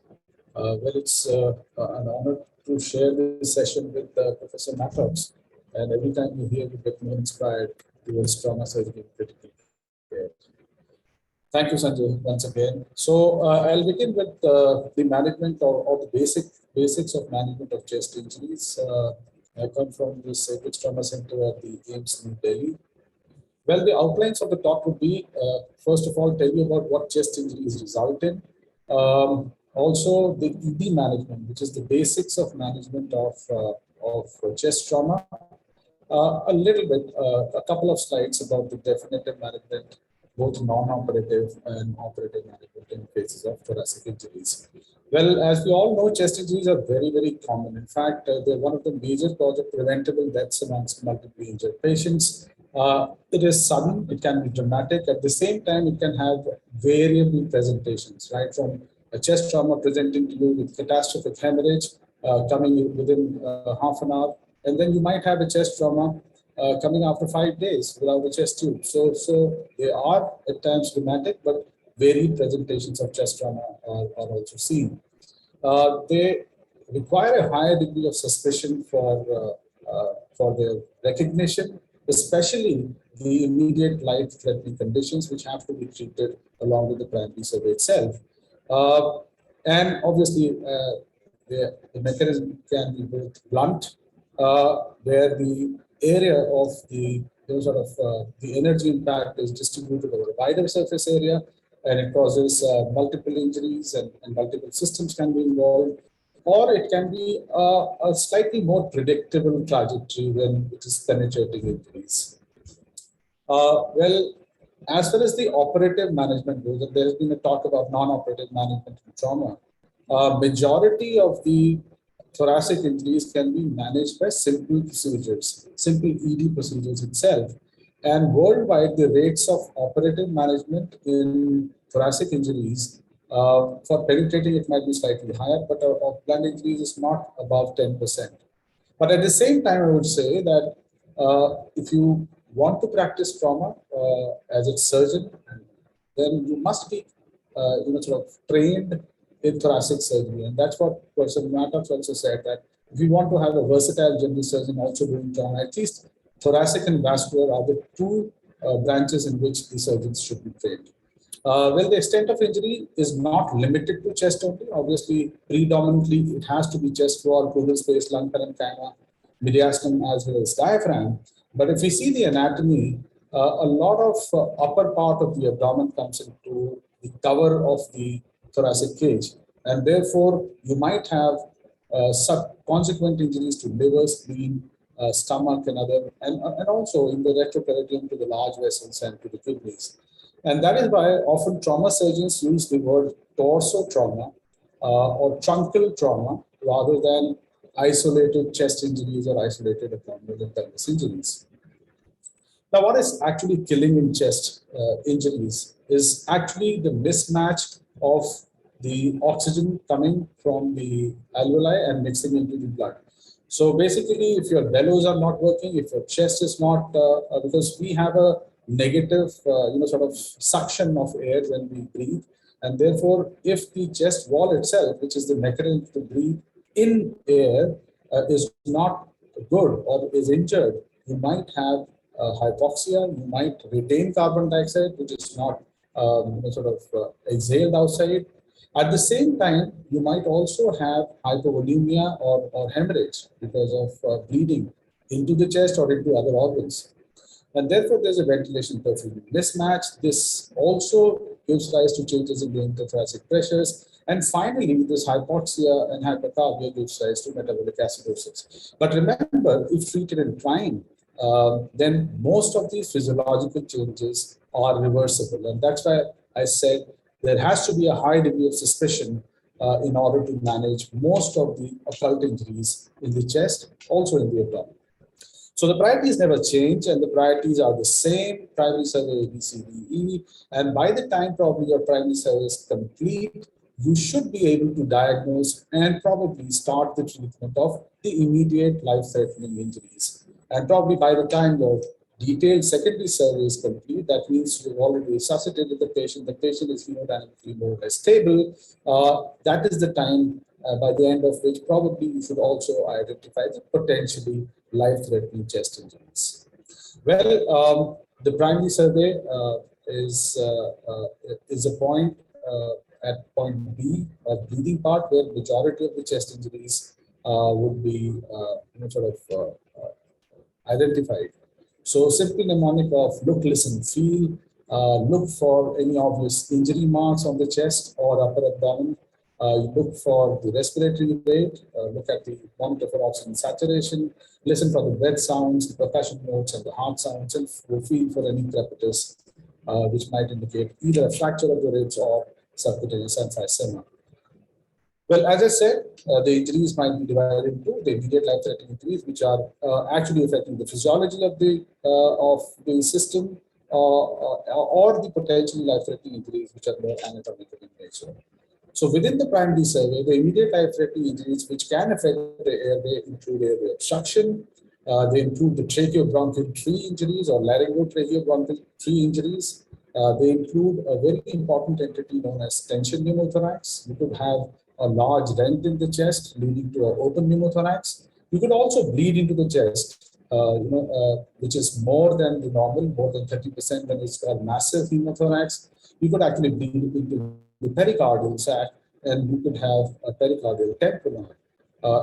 Well, it's an honor to share this session with Professor Mattox, and every time you hear, you get more inspired towards trauma surgery and critical care. Thank you, Sanjay, once again. So I'll begin with the management or the basics of management of chest injuries. I come from the Sacred Trauma Center at the AIIMS, New Delhi. Well, the outlines of the talk would be, first of all, tell you about what chest injuries result in. Also, the ED management, which is the basics of management of chest trauma. A little bit, a couple of slides about the definitive management, both non-operative and operative management in cases of thoracic injuries. Well, as we all know, chest injuries are very, very common. In fact, they're one of the major cause of preventable deaths amongst multiply injured patients. It is sudden, it can be dramatic. At the same time, it can have variable presentations, right? From a chest trauma presenting to you with catastrophic hemorrhage coming in within half an hour. And then you might have a chest trauma coming after 5 days without a chest tube. So they are at times dramatic, but varied presentations of chest trauma are also seen. They require a higher degree of suspicion for their recognition, especially the immediate life-threatening conditions which have to be treated along with the primary survey itself. And obviously, the mechanism can be both blunt, where the area of the the energy impact is distributed over a wider surface area, and it causes multiple injuries and multiple systems can be involved, or it can be a slightly more predictable trajectory when it is penetrating injuries. Well, as far as the operative management goes, and there has been a talk about non-operative management in trauma, majority of the thoracic injuries can be managed by simple procedures, simple ED procedures itself. And worldwide, the rates of operative management in thoracic injuries, for penetrating it might be slightly higher, but of blunt injuries is not above 10%. But at the same time, I would say that if you want to practice trauma as a surgeon, then you must be trained in thoracic surgery. And that's what Professor Matax also said, that if you want to have a versatile general surgeon also doing trauma, at least thoracic and vascular are the two branches in which the surgeons should be trained. Well, the extent of injury is not limited to chest only. Obviously, predominantly, it has to be chest wall, pleural space, lung parenchyma, mediastinum, as well as diaphragm. But if we see the anatomy, a lot of upper part of the abdomen comes into the cover of the thoracic cage. And therefore, you might have consequent injuries to liver, spleen, stomach, and other, and also in the retroperitoneum to the large vessels and to the kidneys. And that is why often trauma surgeons use the word torso trauma or truncal trauma rather than isolated chest injuries or isolated abdominal and pelvis injuries. Now, what is actually killing in chest injuries is actually the mismatch of the oxygen coming from the alveoli and mixing into the blood. So basically, if your bellows are not working, if your chest is not, because we have a negative, suction of air when we breathe, and therefore, if the chest wall itself, which is the mechanism to breathe in air, is not good or is injured, you might have hypoxia. You might retain carbon dioxide, which is not exhaled outside. At the same time, you might also have hypovolemia or hemorrhage because of bleeding into the chest or into other organs. And therefore, there's a ventilation perfusion mismatch. This also gives rise to changes in the interthoracic pressures. And finally, this hypoxia and hypercarbia gives rise to metabolic acidosis. But remember, if treated in time, then most of these physiological changes are reversible. And that's why I said there has to be a high degree of suspicion in order to manage most of the occult injuries in the chest, also in the abdomen. So the priorities never change, and the priorities are the same: primary survey A, B, C, D, E. And by the time probably your primary survey is complete, you should be able to diagnose and probably start the treatment of the immediate life-threatening injuries. And probably by the time your detailed secondary survey is complete, that means you've already resuscitated the patient is hemodynamically more or less stable. That is the time by the end of which probably you should also identify the potentially life-threatening chest injuries. Well, the primary survey is a point at point B of bleeding part, where majority of the chest injuries would be identified. So simple mnemonic of look, listen, feel, look for any obvious injury marks on the chest or upper abdomen. You look for the respiratory rate, look at the monitor for oxygen saturation, listen for the breath sounds, the percussion notes, and the heart sounds, and feel for any crepitus, which might indicate either a fracture of the ribs or subcutaneous emphysema. Well, as I said, the injuries might be divided into the immediate life-threatening injuries, which are actually affecting the physiology of the system, or the potentially life-threatening injuries, which are more anatomical in nature. So within the primary survey, the immediate life-threatening injuries which can affect the airway include airway obstruction. They include the tracheobronchial tree injuries or laryngotracheobronchial tree injuries. They include a very important entity known as tension pneumothorax. You could have a large rent in the chest leading to an open pneumothorax. You could also bleed into the chest, which is more than the normal, more than 30% when it's called massive pneumothorax. You could actually bleed into the pericardial sac, and you could have a pericardial tamponade.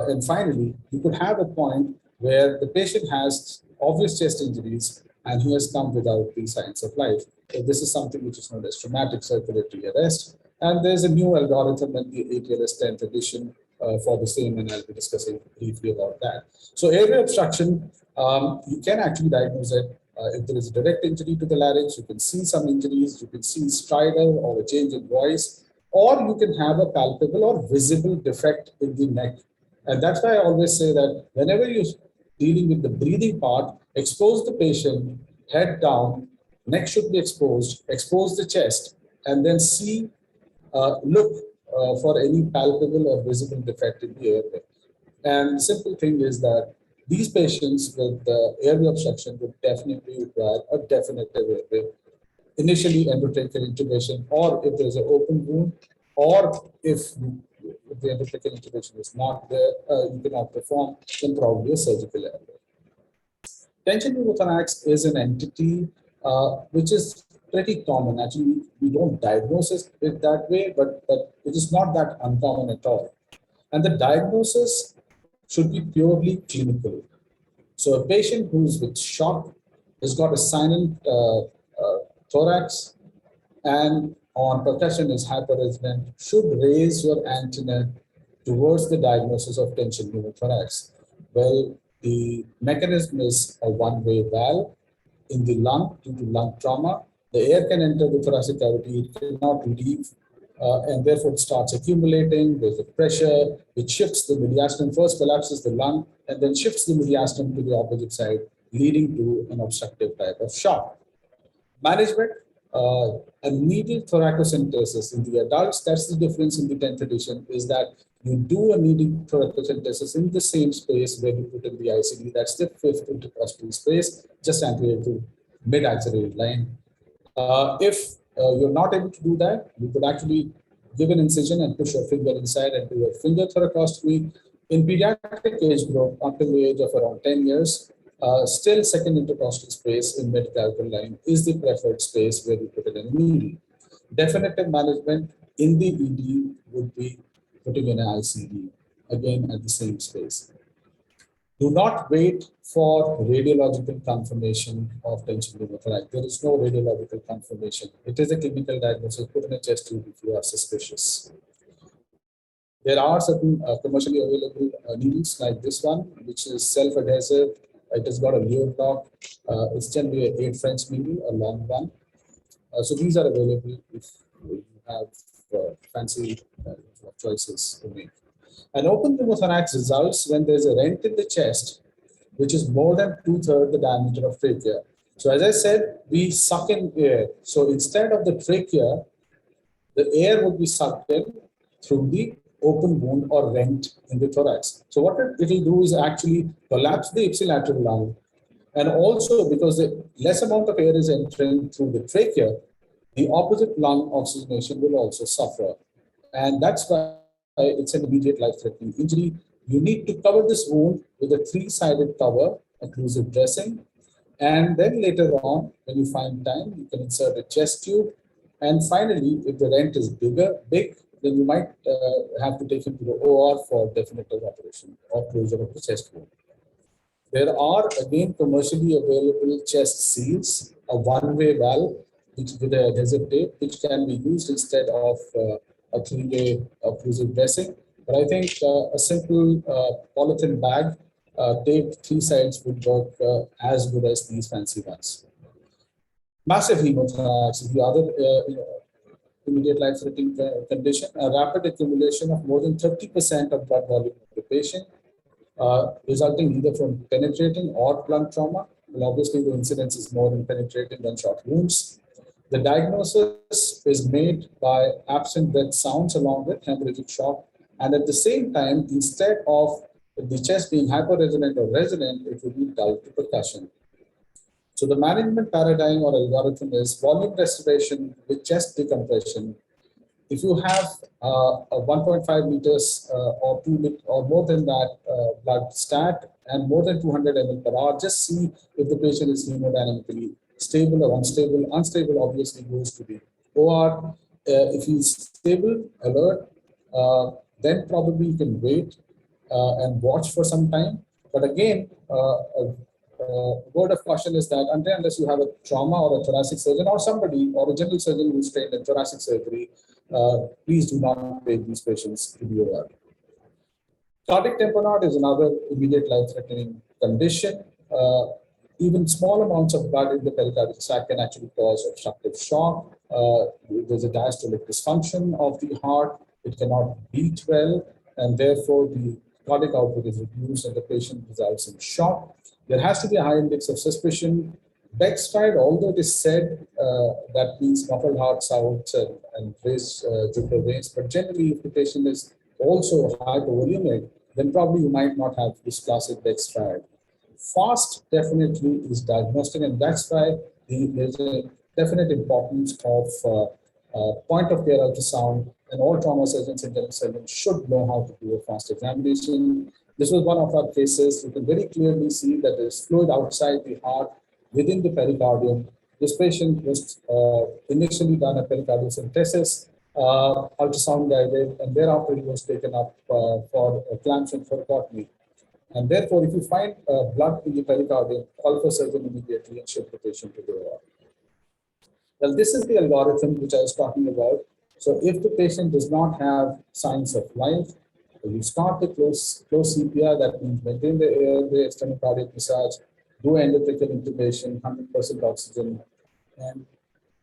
And finally, you could have a point where the patient has obvious chest injuries and he has come without the signs of life. So this is something which is known as traumatic circulatory arrest. And there's a new algorithm in the ATLS 10th edition for the same, and I'll be discussing briefly about that. So airway obstruction, you can actually diagnose it. If there is a direct injury to the larynx, you can see some injuries, you can see stridor or a change in voice, or you can have a palpable or visible defect in the neck. And that's why I always say that whenever you're dealing with the breathing part, expose the patient, head down, neck should be exposed, expose the chest, and then look for any palpable or visible defect in the airway. And the simple thing is that these patients with airway obstruction would definitely require a definitive airway, initially endotracheal intubation, or if there's an open wound, or if the endotracheal intubation is not there, you cannot perform, then probably a surgical airway. Tension pneumothorax is an entity which is pretty common. Actually, we don't diagnose it that way, but it is not that uncommon at all. And the diagnosis should be purely clinical. So a patient who's with shock has got a silent thorax and on percussion is hyperresonant should raise your antenna towards the diagnosis of tension pneumothorax. Well, the mechanism is a one-way valve in the lung due to lung trauma. The air can enter the thoracic cavity, it cannot leave, and therefore it starts accumulating. There's a pressure, it shifts the mediastinum, first collapses the lung, and then shifts the mediastinum to the opposite side, leading to an obstructive type of shock. Management, a needle thoracocentesis in the adults, that's the difference in the 10th edition, is that you do a needle thoracocentesis in the same space where you put in the ICD. That's the 5th intercostal space, just anterior to mid-axillary line. If you're not able to do that, you could actually give an incision and push your finger inside and do a finger thoracostomy. In pediatric age group, until the age of around 10 years, still second intercostal space in mid-clavicle line is the preferred space where we put in a needle. Definitive management in the ED would be putting in an ICD, again at the same space. Do not wait for radiological confirmation of tension pneumothorax. There is no radiological confirmation. It is a clinical diagnosis. Put in a chest tube if you are suspicious. There are certain commercially available needles like this one, which is self-adhesive. It has got a lure lock. It's generally an 8 French needle, a long one. So these are available if you have fancy choices to make. An open pneumothorax results when there's a rent in the chest, which is more than 2/3 the diameter of trachea. So as I said, we suck in air. So instead of the trachea, the air would be sucked in through the open wound or rent in the thorax. So what it will do is actually collapse the ipsilateral lung. And also because the less amount of air is entering through the trachea, the opposite lung oxygenation will also suffer. And that's why it's an immediate life-threatening injury. You need to cover this wound with a 3-sided cover, occlusive dressing. And then later on, when you find time, you can insert a chest tube. And finally, if the rent is big, then you might have to take him to the OR for definitive operation or closure of the chest wound. There are again commercially available chest seals, a one-way valve, which with a adhesive tape, which can be used instead of a 3-way occlusive dressing. But I think a simple polythene bag taped 3 sides would work as good as these fancy ones. Massive hemothorax is the other immediate life-threatening condition, a rapid accumulation of more than 30% of blood volume of the patient, resulting either from penetrating or blunt trauma. Well, obviously, the incidence is more in penetrating than short wounds. The diagnosis is made by absent breath sounds along with hemorrhagic shock. And at the same time, instead of the chest being hyperresonant or resonant, it will be dull to percussion. So the management paradigm or algorithm is volume restoration with chest decompression. If you have a 1.5 liters or 2 lit or more than that blood stat and more than 200 ml per hour, just see if the patient is hemodynamically stable or unstable. Unstable obviously goes to the OR. If he's stable, alert, then probably you can wait and watch for some time. But again, word of caution is that unless you have a trauma or a thoracic surgeon or somebody or a general surgeon who's trained in thoracic surgery, please do not take these patients to the OR. Cardiac tamponade is another immediate life-threatening condition. Even small amounts of blood in the pericardial sac can actually cause obstructive shock. There's a diastolic dysfunction of the heart. It cannot beat well, and therefore the cardiac output is reduced and the patient results in shock. There has to be a high index of suspicion. Backslide, although it is said that means muffled heart sounds and raised jugular veins, but generally if the patient is also hypovolemic, then probably you might not have this classic backslide. Fast definitely is diagnostic, and that's why there's a definite importance of point of care ultrasound, and all trauma surgeons and general surgeons should know how to do a fast examination. This was one of our cases. You can very clearly see that there's fluid outside the heart within the pericardium. This patient was initially done a pericardicentesis, ultrasound guided, and thereafter he was taken up for clamps and thoracotomy. And therefore, if you find blood in the pericardium, call for surgeon immediately and ship the patient to the OR. Well, this is the algorithm which I was talking about. So if the patient does not have signs of life, you start the close CPR, that means maintain the airway, external cardiac massage, do endotracheal intubation, 100% oxygen, and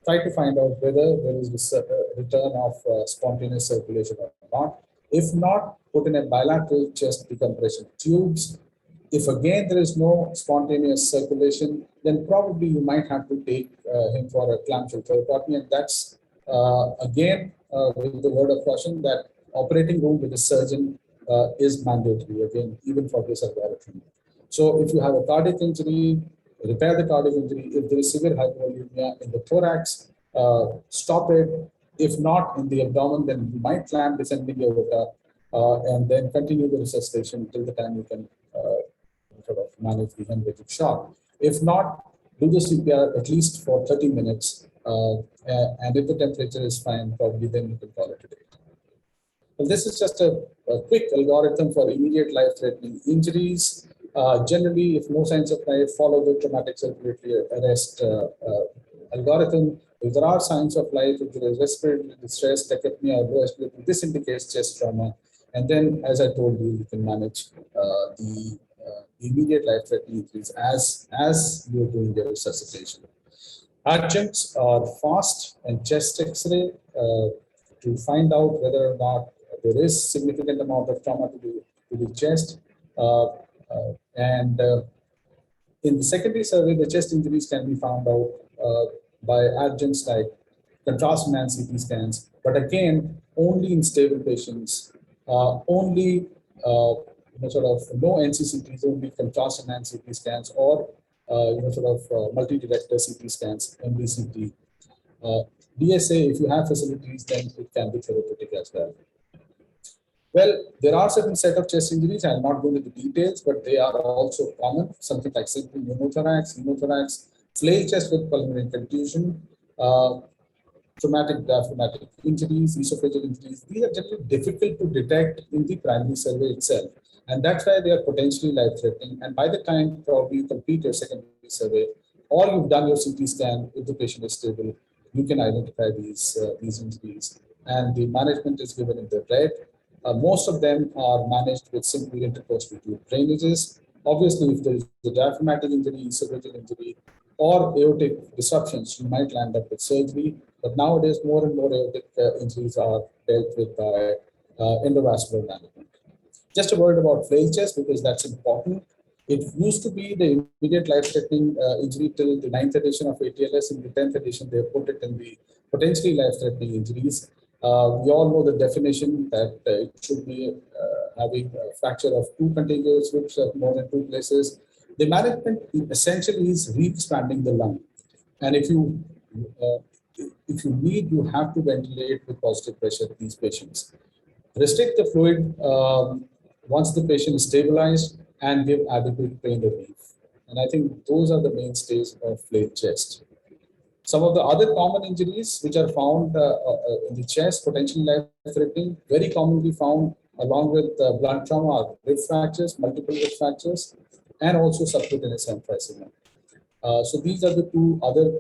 try to find out whether there is this return of spontaneous circulation or not. If not, put in a bilateral chest decompression tubes. If again there is no spontaneous circulation, then probably you might have to take him for a clamshell thoracotomy, and that's again with the word of caution that operating room with a surgeon is mandatory again, even for this algorithm. So if you have a cardiac injury, repair the cardiac injury. If there is severe hypovolemia in the thorax, stop it. If not in the abdomen, then you might clamp descending aorta and then continue the resuscitation till the time you can sort of manage the hemorrhagic shock. If not, do the CPR at least for 30 minutes. And if the temperature is fine, probably then you can call it a day. Well, this is just a quick algorithm for immediate life-threatening injuries. Generally, if no signs of life, follow the traumatic circulatory arrest algorithm. If there are signs of life, if there is respiratory distress, tachypnea, or low respiratory, this indicates chest trauma. And then, as I told you, you can manage the immediate life-threatening injuries as you're doing your resuscitation. Adjuncts are fast and chest X-ray to find out whether or not there is significant amount of trauma to the chest. In the secondary survey, the chest injuries can be found out by adjuncts like contrast-enhanced CT scans, but again, only in stable patients, only sort of no NCCTs, only contrast-enhanced CT scans, or multi-director CT scans, MDCT. DSA, if you have facilities, then it can be therapeutic as well. Well, there are certain set of chest injuries. I'm not going into the details, but they are also common. Something like simple pneumothorax, flail chest with pulmonary contusion, traumatic diaphragmatic injuries, esophageal injuries. These are generally difficult to detect in the primary survey itself. And that's why they are potentially life-threatening. And by the time probably you complete your secondary survey, or you've done your CT scan, if the patient is stable, you can identify these injuries. And the management is given in the red. Most of them are managed with simple intercostal tube drainages. Obviously, if there is a diaphragmatic injury, esophageal injury, or aortic disruptions, you might land up with surgery. But nowadays, more and more aortic injuries are dealt with by endovascular management. Just a word about flail chest, because that's important. It used to be the immediate life-threatening injury till the 9th edition of ATLS. In the 10th edition, they put it in the potentially life-threatening injuries. We all know the definition that it should be having a fracture of 2 contiguous ribs of more than 2 places. The management essentially is re-expanding the lung. And if you need, you have to ventilate with positive pressure these patients. Restrict the fluid once the patient is stabilized and give adequate pain relief. And I think those are the mainstays of flail chest. Some of the other common injuries which are found in the chest, potentially life-threatening, very commonly found along with blunt trauma are rib fractures, multiple rib fractures, and also subcutaneous emphysema. So these are the 2 other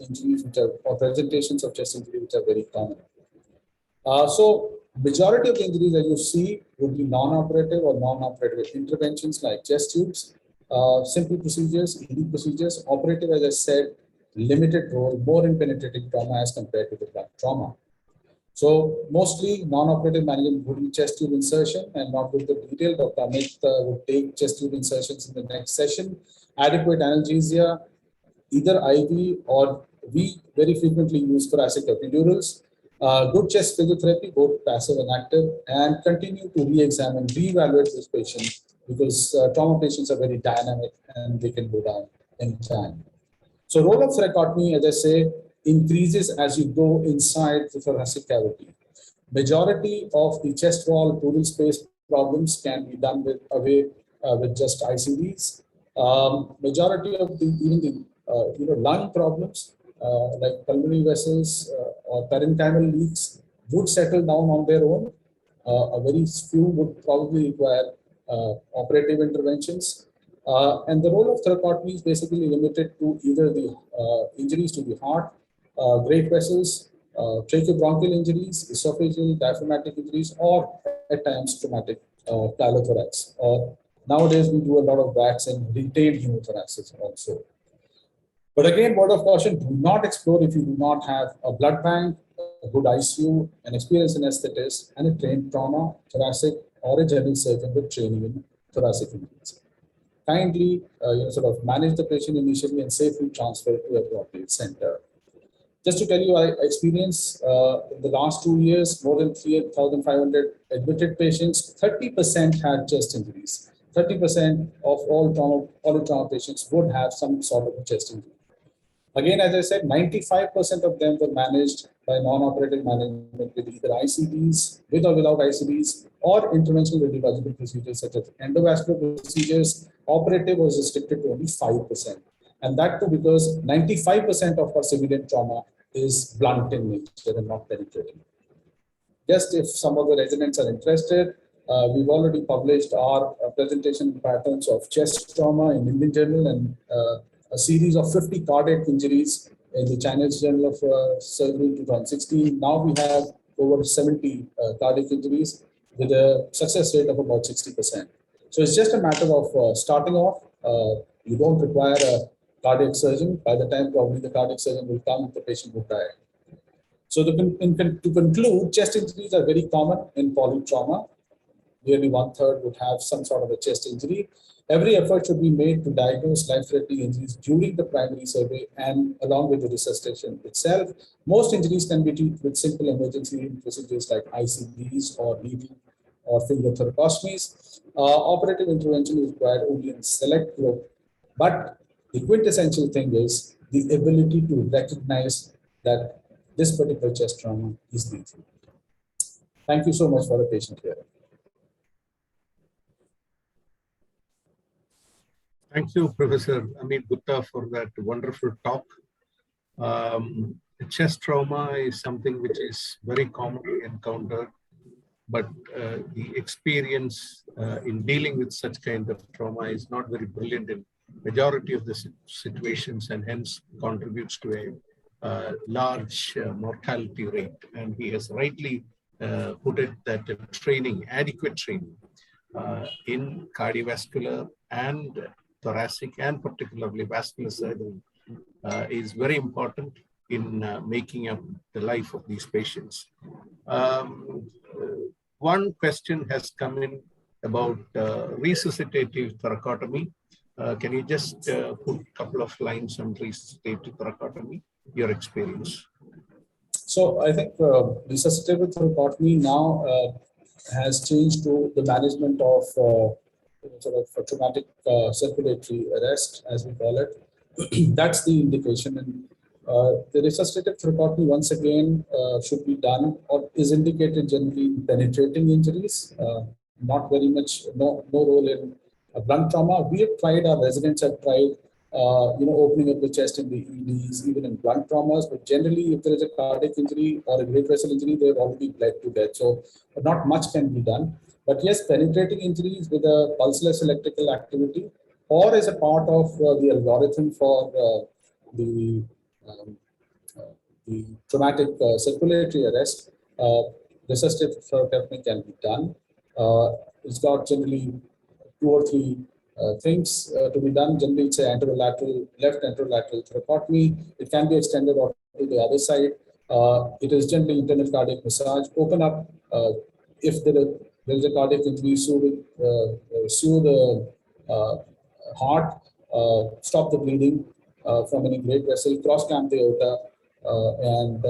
injuries which are, or presentations of chest injury, which are very common. So majority of the injuries that you see would be non-operative or non-operative interventions like chest tubes, simple procedures, ED procedures. Operative, as I said, limited role, more in penetrating trauma as compared to the blunt trauma. So mostly non-operative management would be chest tube insertion, and not with the detail. Dr. Amit would take chest tube insertions in the next session. Adequate analgesia, either IV or we very frequently use thoracic epidurals. Good chest physiotherapy, both passive and active, and continue to re-examine, re-evaluate this patient, because trauma patients are very dynamic and they can go down anytime. So role of thoracotomy, as I say, increases as you go inside the thoracic cavity. Majority of the chest wall pleural space problems can be done with just ICDs. Majority of even the lung problems like pulmonary vessels or parenchymal leaks would settle down on their own. A very few would probably require operative interventions. And the role of thoracotomy is basically limited to either the injuries to the heart, great vessels, tracheobronchial injuries, esophageal, diaphragmatic injuries, or at times traumatic pylothorax. Or nowadays we do a lot of VACs and retained pneumothoraxes also. But again, word of caution, do not explore if you do not have a blood bank, a good ICU, an experienced anesthetist, and a trained trauma, thoracic, or a general surgeon with training in thoracic injuries. Kindly sort of manage the patient initially and safely transfer to a appropriate center. Just to tell you, I experienced in the last 2 years, more than 3,500 admitted patients, 30% had chest injuries. 30% of all trauma patients would have some sort of chest injury. Again, as I said, 95% of them were managed by non-operative management with either ICDs, with or without ICDs, or interventional radiological procedures such as endovascular procedures. Operative was restricted to only 5%. And that too because 95% of our civilian trauma is blunt in nature and not penetrating. Just if some of the residents are interested, we've already published our presentation patterns of chest trauma in Indian Journal and a series of 50 cardiac injuries in the Chinese Journal of Surgery in 2016. Now we have over 70 cardiac injuries with a success rate of about 60%. So it's just a matter of starting off. You don't require a cardiac surgeon. By the time probably the cardiac surgeon will come, the patient will die. So to conclude, chest injuries are very common in polytrauma. Nearly 1/3 would have some sort of a chest injury. Every effort should be made to diagnose life-threatening injuries during the primary survey and along with the resuscitation itself. Most injuries can be treated with simple emergency procedures like ICDs or needle or finger thoracostomies. Operative intervention is required only in select group, but the quintessential thing is the ability to recognize that this particular chest trauma is lethal. Thank you so much for the patient hearing. Thank you, Professor Amit Gupta, for that wonderful talk. Chest trauma is something which is very commonly encountered, but the experience in dealing with such kind of trauma is not very brilliant in majority of the situations, and hence contributes to a large mortality rate. And he has rightly put it that training, adequate training in cardiovascular and thoracic and particularly vascular surgery is very important in making up the life of these patients. One question has come in about resuscitative thoracotomy. Can you just put a couple of lines on resuscitative thoracotomy, your experience? So I think resuscitative thoracotomy now has changed to the management of sort of traumatic circulatory arrest, as we call it. That's the indication. And the resuscitative thoracotomy, once again, should be done or is indicated generally in penetrating injuries, not very much, no role in blunt trauma. We have tried, our residents have tried, opening up the chest in the EDs, even in blunt traumas. But generally, if there is a cardiac injury or a great vessel injury, they've already bled to death. So not much can be done. But yes, penetrating injuries with a pulseless electrical activity or as a part of the algorithm for the traumatic circulatory arrest, resuscitative thoracotomy can be done. It's got generally 2 or 3 things to be done. Generally, it's an left anterolateral thoracotomy. It can be extended or to the other side. It is generally internal cardiac massage. Open up if there is a cardiac injury, sue the heart, stop the bleeding from any great vessel, cross clamp the aorta, and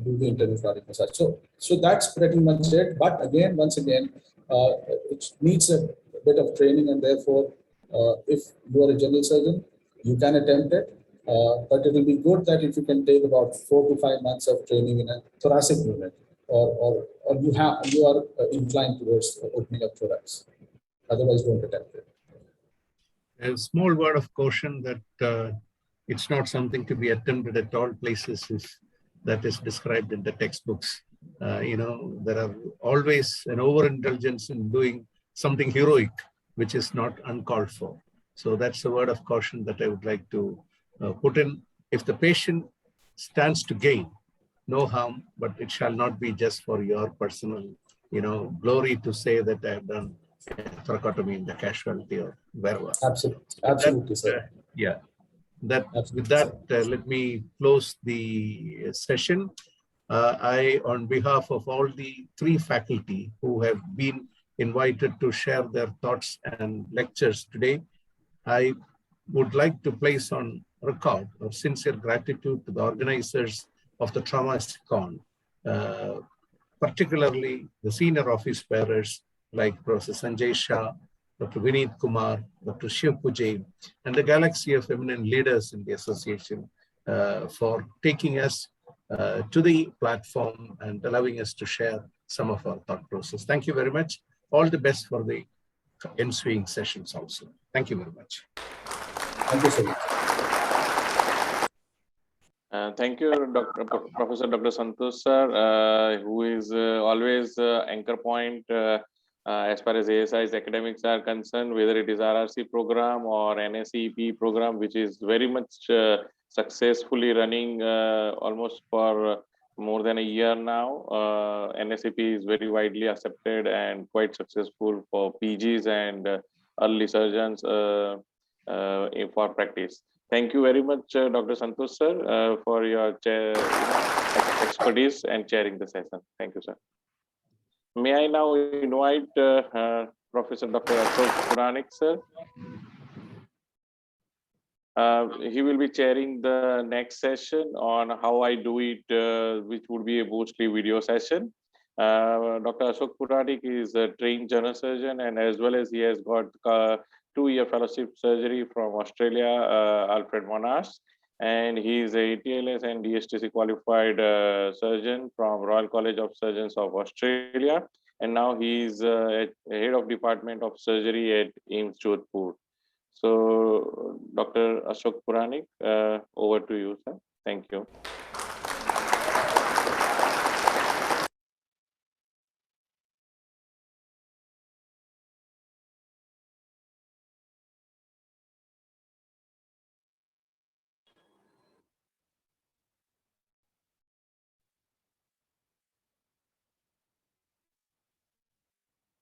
do the internal cardiac massage. So that's pretty much it. But again, once again, it needs a bit of training, and therefore, if you are a general surgeon, you can attempt it. But it will be good that if you can take about 4 to 5 months of training in a thoracic unit, or you are inclined towards opening up thorax. Otherwise, don't attempt it. A small word of caution that it's not something to be attempted at all places that is described in the textbooks. There are always an overindulgence in doing something heroic, which is not uncalled for. So that's a word of caution that I would like to put in. If the patient stands to gain, no harm, but it shall not be just for your personal, glory to say that I have done thoracotomy in the casualty or wherever. Absolutely, sir. Yeah. With that, let me close the session. On behalf of all the 3 faculty who have been invited to share their thoughts and lectures today, I would like to place on record our sincere gratitude to the organizers of the Traumasicon, particularly the senior office bearers like Professor Sanjay Shah, Dr. Vineet Kumar, Dr. Shiv Pujay, and the galaxy of eminent leaders in the association for taking us to the platform and allowing us to share some of our thought process. Thank you very much. All the best for the ensuing sessions also. Thank you very much. Thank you so much. Thank you, Professor Dr. Santosh sir, who is always anchor point as far as ASI's academics are concerned, whether it is RRC program or NSEP program, which is very much successfully running almost for more than a year now. NSEP is very widely accepted and quite successful for PGs and early surgeons for practice. Thank you very much, Dr. Santosh sir, for your expertise and chairing the session. Thank you, sir. May I now invite Professor Dr. Ashok Puranik, sir. He will be chairing the next session on how I do it, which would be a mostly video session. Dr. Ashok Puranik is a trained general surgeon, and as well as he has got 2-year fellowship surgery from Australia, Alfred Monash, and he is a ATLS and DSTC qualified surgeon from Royal College of Surgeons of Australia, and now he is head of Department of Surgery at AIIMS Jodhpur. So, Dr. Ashok Puranik, over to you, sir. Thank you.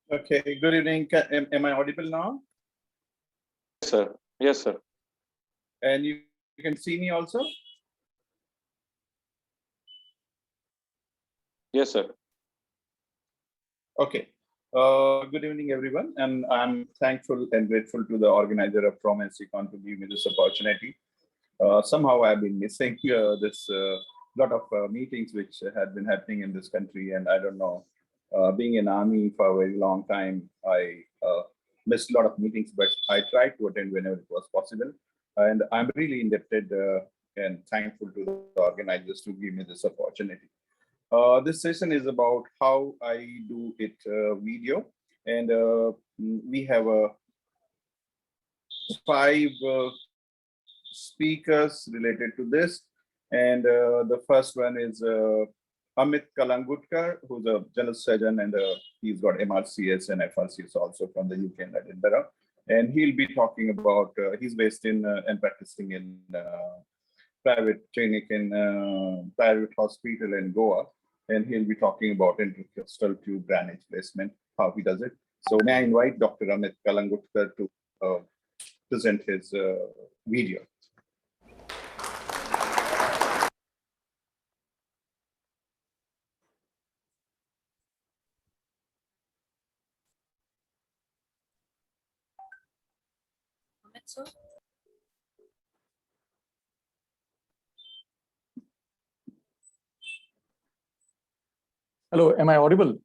Okay, good evening. Am I audible now? Yes, sir. Yes, sir. And you you can see me also? Yes, sir. Okay. Good evening, everyone. And I'm thankful and grateful to the organizer of Traumasicon to give me this opportunity. Somehow I've been missing this lot of meetings which had been happening in this country. And I don't know, being in army for a very long time, I missed a lot of meetings, but I tried to attend whenever it was possible. And I'm really indebted and thankful to the organizers to give me this opportunity. This session is about how I do it video, and we have 5 speakers related to this. And the first one is Amit Kalangutkar, who's a general surgeon, and he's got MRCS and FRCS also from the UK and Edinburgh. And he'll be talking about, he's based in and practicing in private clinic in private hospital in Goa. And he'll be talking about intercostal tube drainage placement, how he does it. So may I invite Dr. Amit Kalangutkar to present his video. Amit, sir. Hello, am I audible?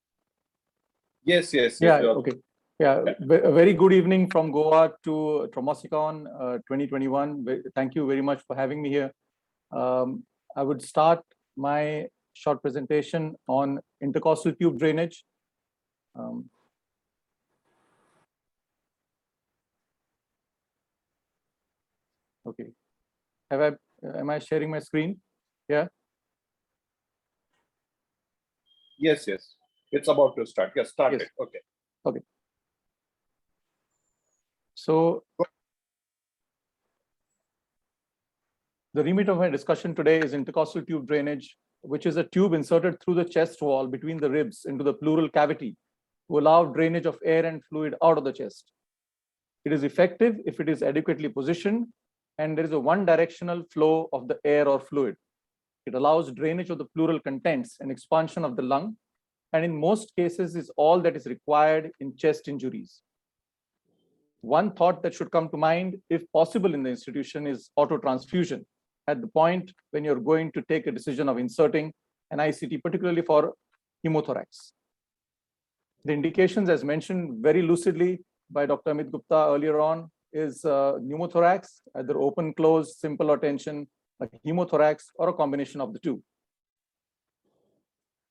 Yes, yes. Yeah, yes, okay. Yeah, a very good evening from Goa to Traumasicon 2021. Thank you very much for having me here. I would start my short presentation on intercostal tube drainage. Okay. Am I sharing my screen? Yeah. Yes, yes. It's about to start. Yes, start Yes. it. Okay. Okay. So the remit of my discussion today is intercostal tube drainage, which is a tube inserted through the chest wall between the ribs into the pleural cavity to allow drainage of air and fluid out of the chest. It is effective if it is adequately positioned and there is a one-directional flow of the air or fluid. It allows drainage of the pleural contents and expansion of the lung, and in most cases is all that is required in chest injuries. One thought that should come to mind, if possible in the institution, is autotransfusion at the point when you're going to take a decision of inserting an ICT, particularly for hemothorax. The indications, as mentioned very lucidly by Dr. Amit Gupta earlier on, is pneumothorax, either open, closed, simple or tension, a hemothorax, or a combination of the two.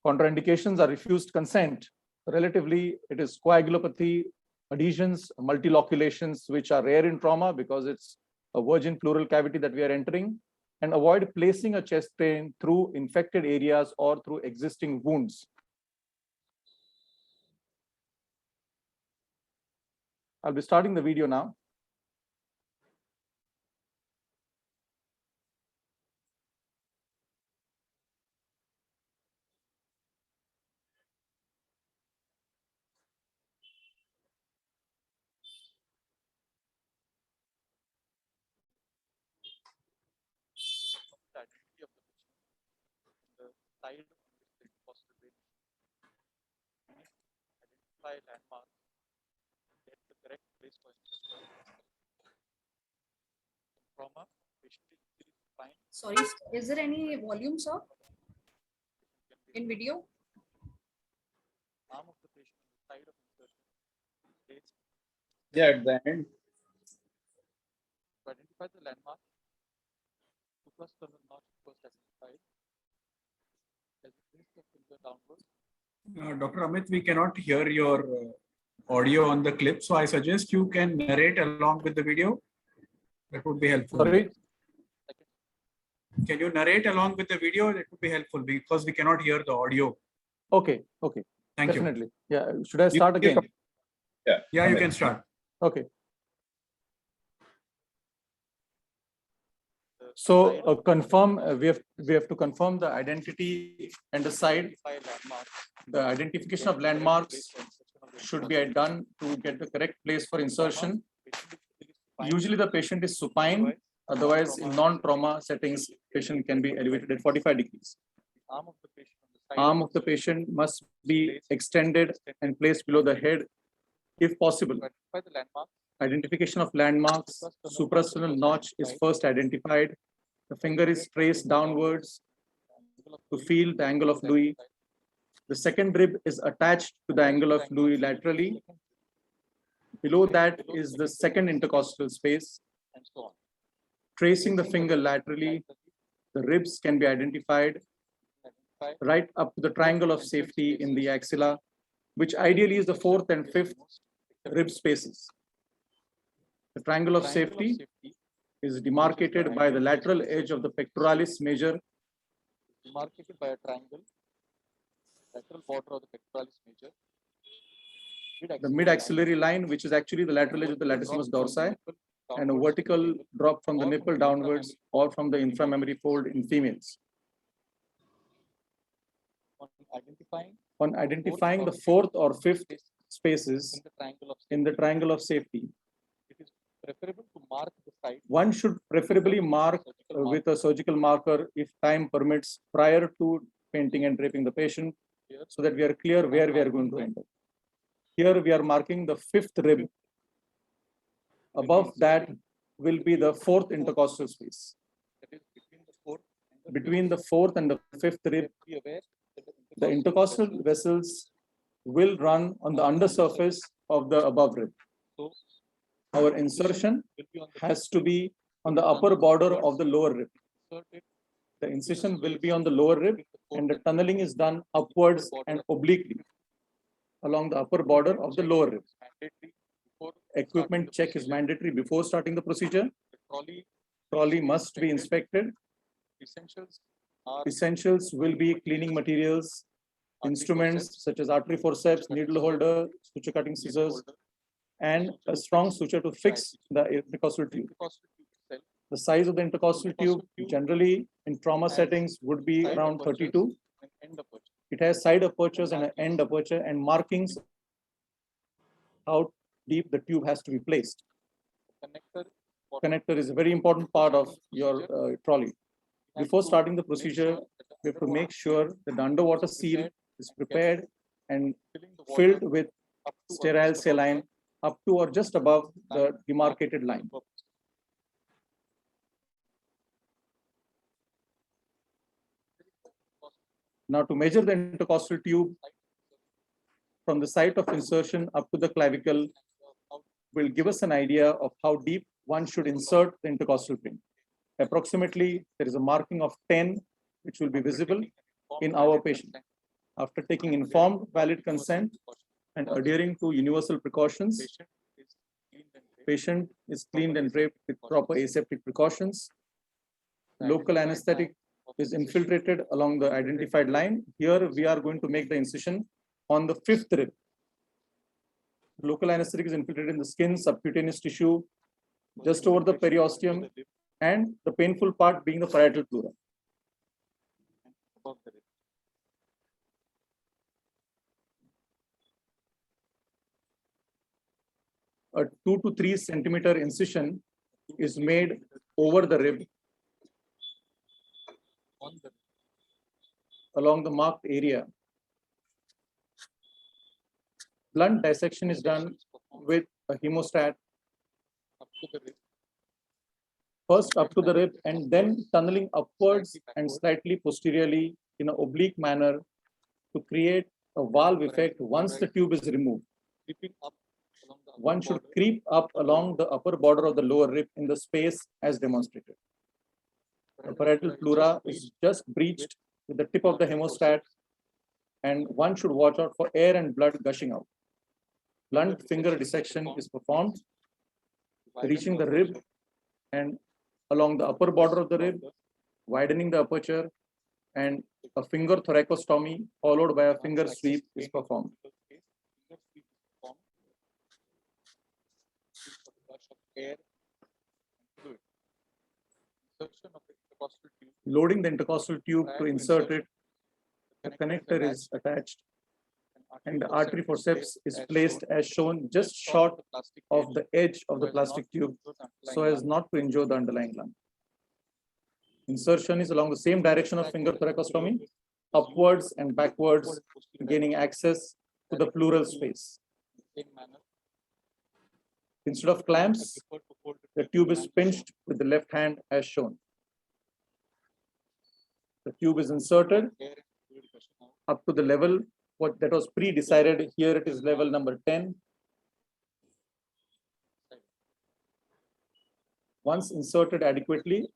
Contraindications are refused consent. Relatively, it is coagulopathy, adhesions, multiloculations, which are rare in trauma because it's a virgin pleural cavity that we are entering, and avoid placing a chest drain through infected areas or through existing wounds. I'll be starting the video now. Side of the intercostal drainage. Identify landmarks. Get the correct place for insertion. Trauma, patient is fine. Sorry, is there any volume, sir? In video? Arm of the patient, side of insertion. Place. Yeah, at the end. To identify the landmark. Focus on the notch first identified. As it brings the finger downwards. Dr. Amit, we cannot hear your audio on the clip, so I suggest you can narrate along with the video. That would be helpful. Sorry? Can you narrate along with the video? That would be helpful because we cannot hear the audio. Okay, okay. Thank Definitely. you. Yeah, should I start again? Yeah, you can start. Okay. So confirm, we have to confirm the identity and the side. The identification of landmarks should be done to get the correct place for insertion. Usually the patient is supine Otherwise, in non-trauma settings, patient can be elevated at 45 degrees. Arm of the patient must be extended and placed below the head if possible. Identification of landmarks. Suprasternal notch is first identified. The finger is traced downwards to feel the angle of Louis. The second rib is attached to the angle of Louis laterally. Below that is the second intercostal space. Tracing the finger laterally, the ribs can be identified right up to the triangle of safety in the axilla, which ideally is the fourth and fifth rib spaces. The triangle of safety is demarcated by the lateral edge of the pectoralis major, demarcated by a triangle, lateral border of the pectoralis major. The mid-axillary line, which is actually the lateral edge of the latissimus dorsi, and a vertical drop from the nipple downwards or from the inframammary fold in females. On identifying the fourth or fifth spaces in the triangle of safety, one should preferably mark with a surgical marker if time permits prior to painting and draping the patient, so that we are clear where we are going to enter. Here we are marking the fifth rib. Above that will be the fourth intercostal space. Between the fourth and the fifth rib, the intercostal vessels will run on the undersurface of the above rib. Our insertion has to be on the upper border of the lower rib. The incision will be on the lower rib, and the tunneling is done upwards and obliquely along the upper border of the lower rib. Equipment check is mandatory before starting the procedure. Trolley must be inspected. Essentials will be cleaning materials, instruments such as artery forceps, needle holder, suture cutting scissors, and a strong suture to fix the intercostal tube. The size of the intercostal tube generally in trauma settings would be around 32. It has side apertures and an end aperture and markings how deep the tube has to be placed. Connector is a very important part of your trolley. Before starting the procedure, we have to make sure that the underwater seal is prepared and filled with sterile saline up to or just above the demarcated line. Now, to measure the intercostal tube from the site of insertion up to the clavicle will give us an idea of how deep one should insert the intercostal pin. Approximately, there is a marking of 10, which will be visible in our patient. After taking informed, valid consent and adhering to universal precautions, patient is cleaned and draped with proper aseptic precautions. Local anesthetic is infiltrated along the identified line. Here we are going to make the incision on the fifth rib. Local anesthetic is infiltrated in the skin, subcutaneous tissue, just over the periosteum, and the painful part being the parietal pleura. A 2 to 3 centimeter incision is made over the rib along the marked area. Blunt dissection is done with a hemostat, first up to the rib and then tunneling upwards and slightly posteriorly in an oblique manner to create a valve effect once the tube is removed. One should creep up along the upper border of the lower rib in the space as demonstrated. The parietal pleura is just breached with the tip of the hemostat, and one should watch out for air and blood gushing out. Blunt finger dissection is performed, reaching the rib and along the upper border of the rib, widening the aperture, and a finger thoracostomy followed by a finger sweep is performed. Loading the intercostal tube to insert it, the connector is attached. and the artery forceps is placed as shown just short of the edge of the plastic tube so as not to injure the underlying lung. Insertion is along the same direction of finger thoracostomy, upwards and backwards, gaining access to the pleural space. Instead of clamps, the tube is pinched with the left hand as shown. The tube is inserted up to the level that was pre-decided. Here it is level number 10. Once inserted adequately,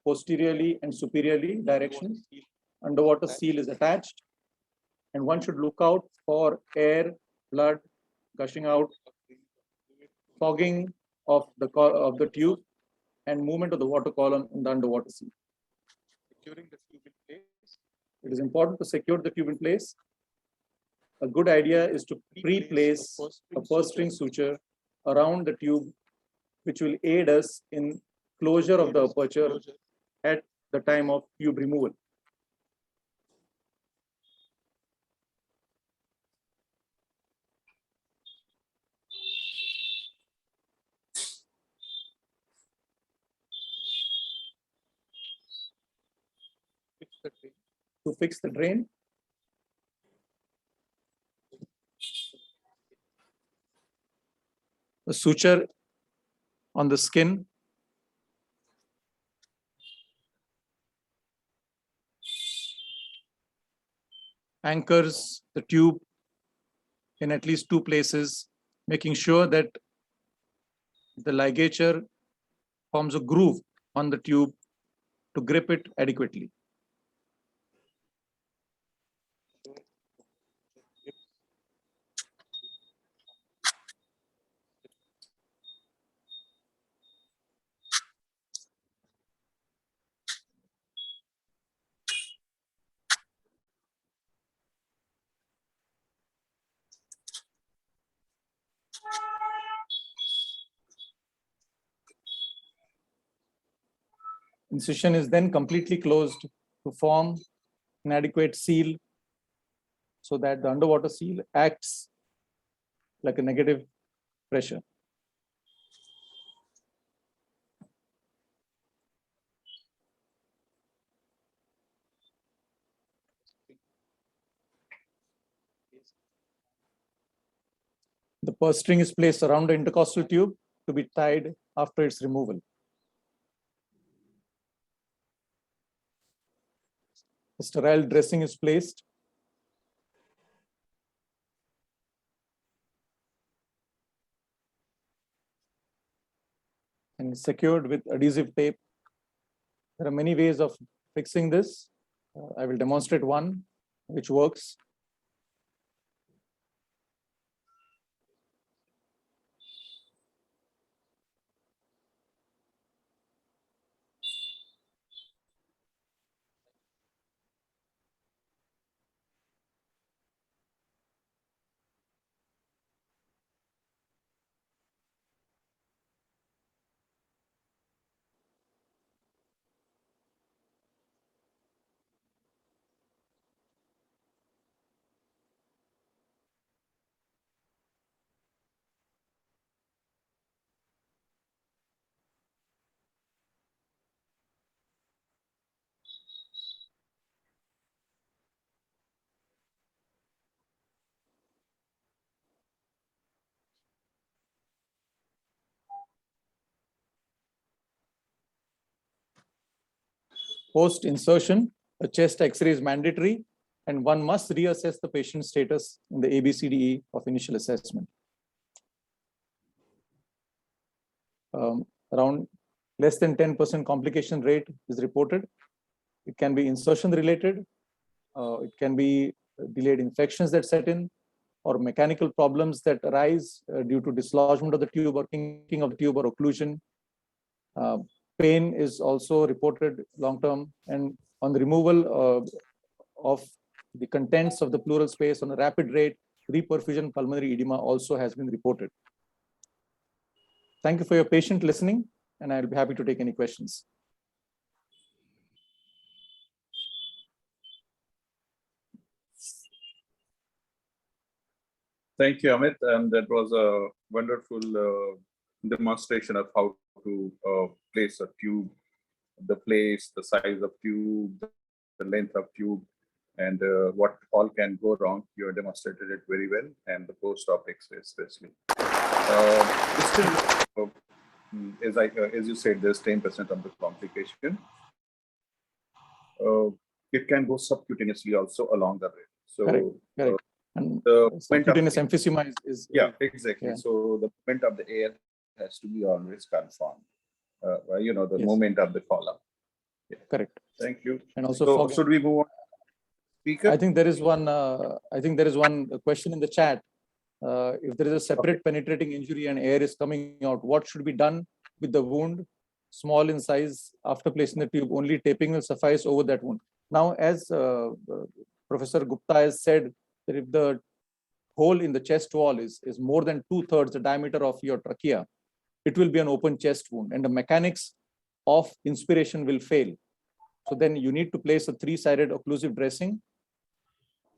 posteriorly and superiorly directions, underwater seal is attached, and one should look out for air, blood gushing out, fogging of the tube, and movement of the water column in the underwater seal. Securing the tube in place. It is important to secure the tube in place. A good idea is to pre-place a purse string suture around the tube, which will aid us in closure of the aperture at the time of tube removal. To fix the drain, the suture on the skin anchors the tube in at least 2 places, making sure that the ligature forms a groove on the tube to grip it adequately. Incision is then completely closed to form an adequate seal so that the underwater seal acts like a negative pressure. The purse string is placed around the intercostal tube to be tied after its removal. A sterile dressing is placed. And secured with adhesive tape. There are many ways of fixing this. I will demonstrate one which works. Post insertion, a chest X-ray is mandatory, and one must reassess the patient's status in the ABCDE of initial assessment. Around less than 10% complication rate is reported. It can be insertion related. It can be delayed infections that set in, or mechanical problems that arise due to dislodgement of the tube or kinking of the tube or occlusion. Pain is also reported long-term, and on the removal of the contents of the pleural space on a rapid rate, reperfusion pulmonary edema also has been reported. Thank you for your patient listening, and I'll be happy to take any questions. Thank you, Amit. And that was a wonderful demonstration of how to place a tube, the place, the size of tube, the length of tube, and what all can go wrong. You have demonstrated it very well, and the post-op X-ray especially. Still, as you said, there's 10% of the complication. It can go subcutaneously also along the rib. So correct. And the subcutaneous emphysema is exactly. Yeah. So the movement of the air has to be always confirmed. The Yes. movement of the column. Yeah. Correct. Thank you. And also, So should we move on? Speaker? I think there is one. I think there is one question in the chat. If there is a separate penetrating injury and air is coming out, what should be done with the wound? Small in size, after placing the tube, only taping will suffice over that wound. Now, as Professor Gupta has said, that if the hole in the chest wall is more than 2/3 the diameter of your trachea, it will be an open chest wound, and the mechanics of inspiration will fail. So then you need to place a 3-sided occlusive dressing.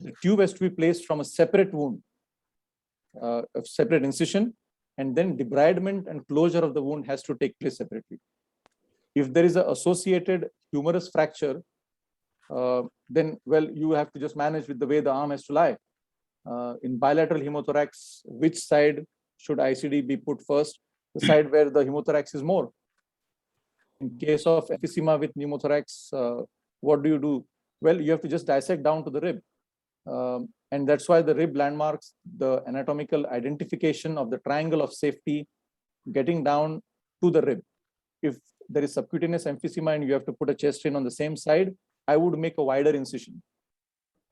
The tube has to be placed from a separate wound, a separate incision, and then debridement and closure of the wound has to take place separately. If there is an associated humerus fracture, then, well, you have to just manage with the way the arm has to lie. In bilateral hemothorax, which side should ICD be put first? The side where the hemothorax is more. In case of emphysema with pneumothorax, what do you do? Well, you have to just dissect down to the rib. And that's why the rib landmarks, the anatomical identification of the triangle of safety, getting down to the rib. If there is subcutaneous emphysema and you have to put a chest in on the same side, I would make a wider incision.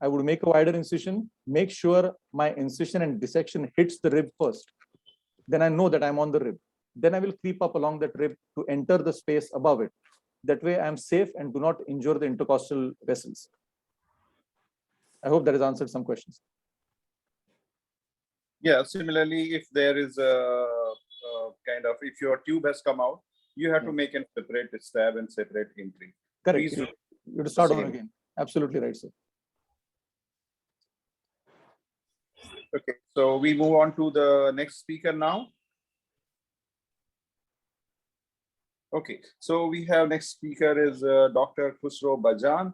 I would make a wider incision, make sure my incision and dissection hits the rib first. Then I know that I'm on the rib. Then I will creep up along that rib to enter the space above it. That way I'm safe and do not injure the intercostal vessels. I hope that has answered some questions. Yeah, similarly, if there is a if your tube has come out, you have to make a separate stab and separate entry. Correct. Please You have to start over again. Absolutely right, sir. Okay, so we move on to the next speaker now. Okay, so we have next speaker is Dr. Khusro Bajan.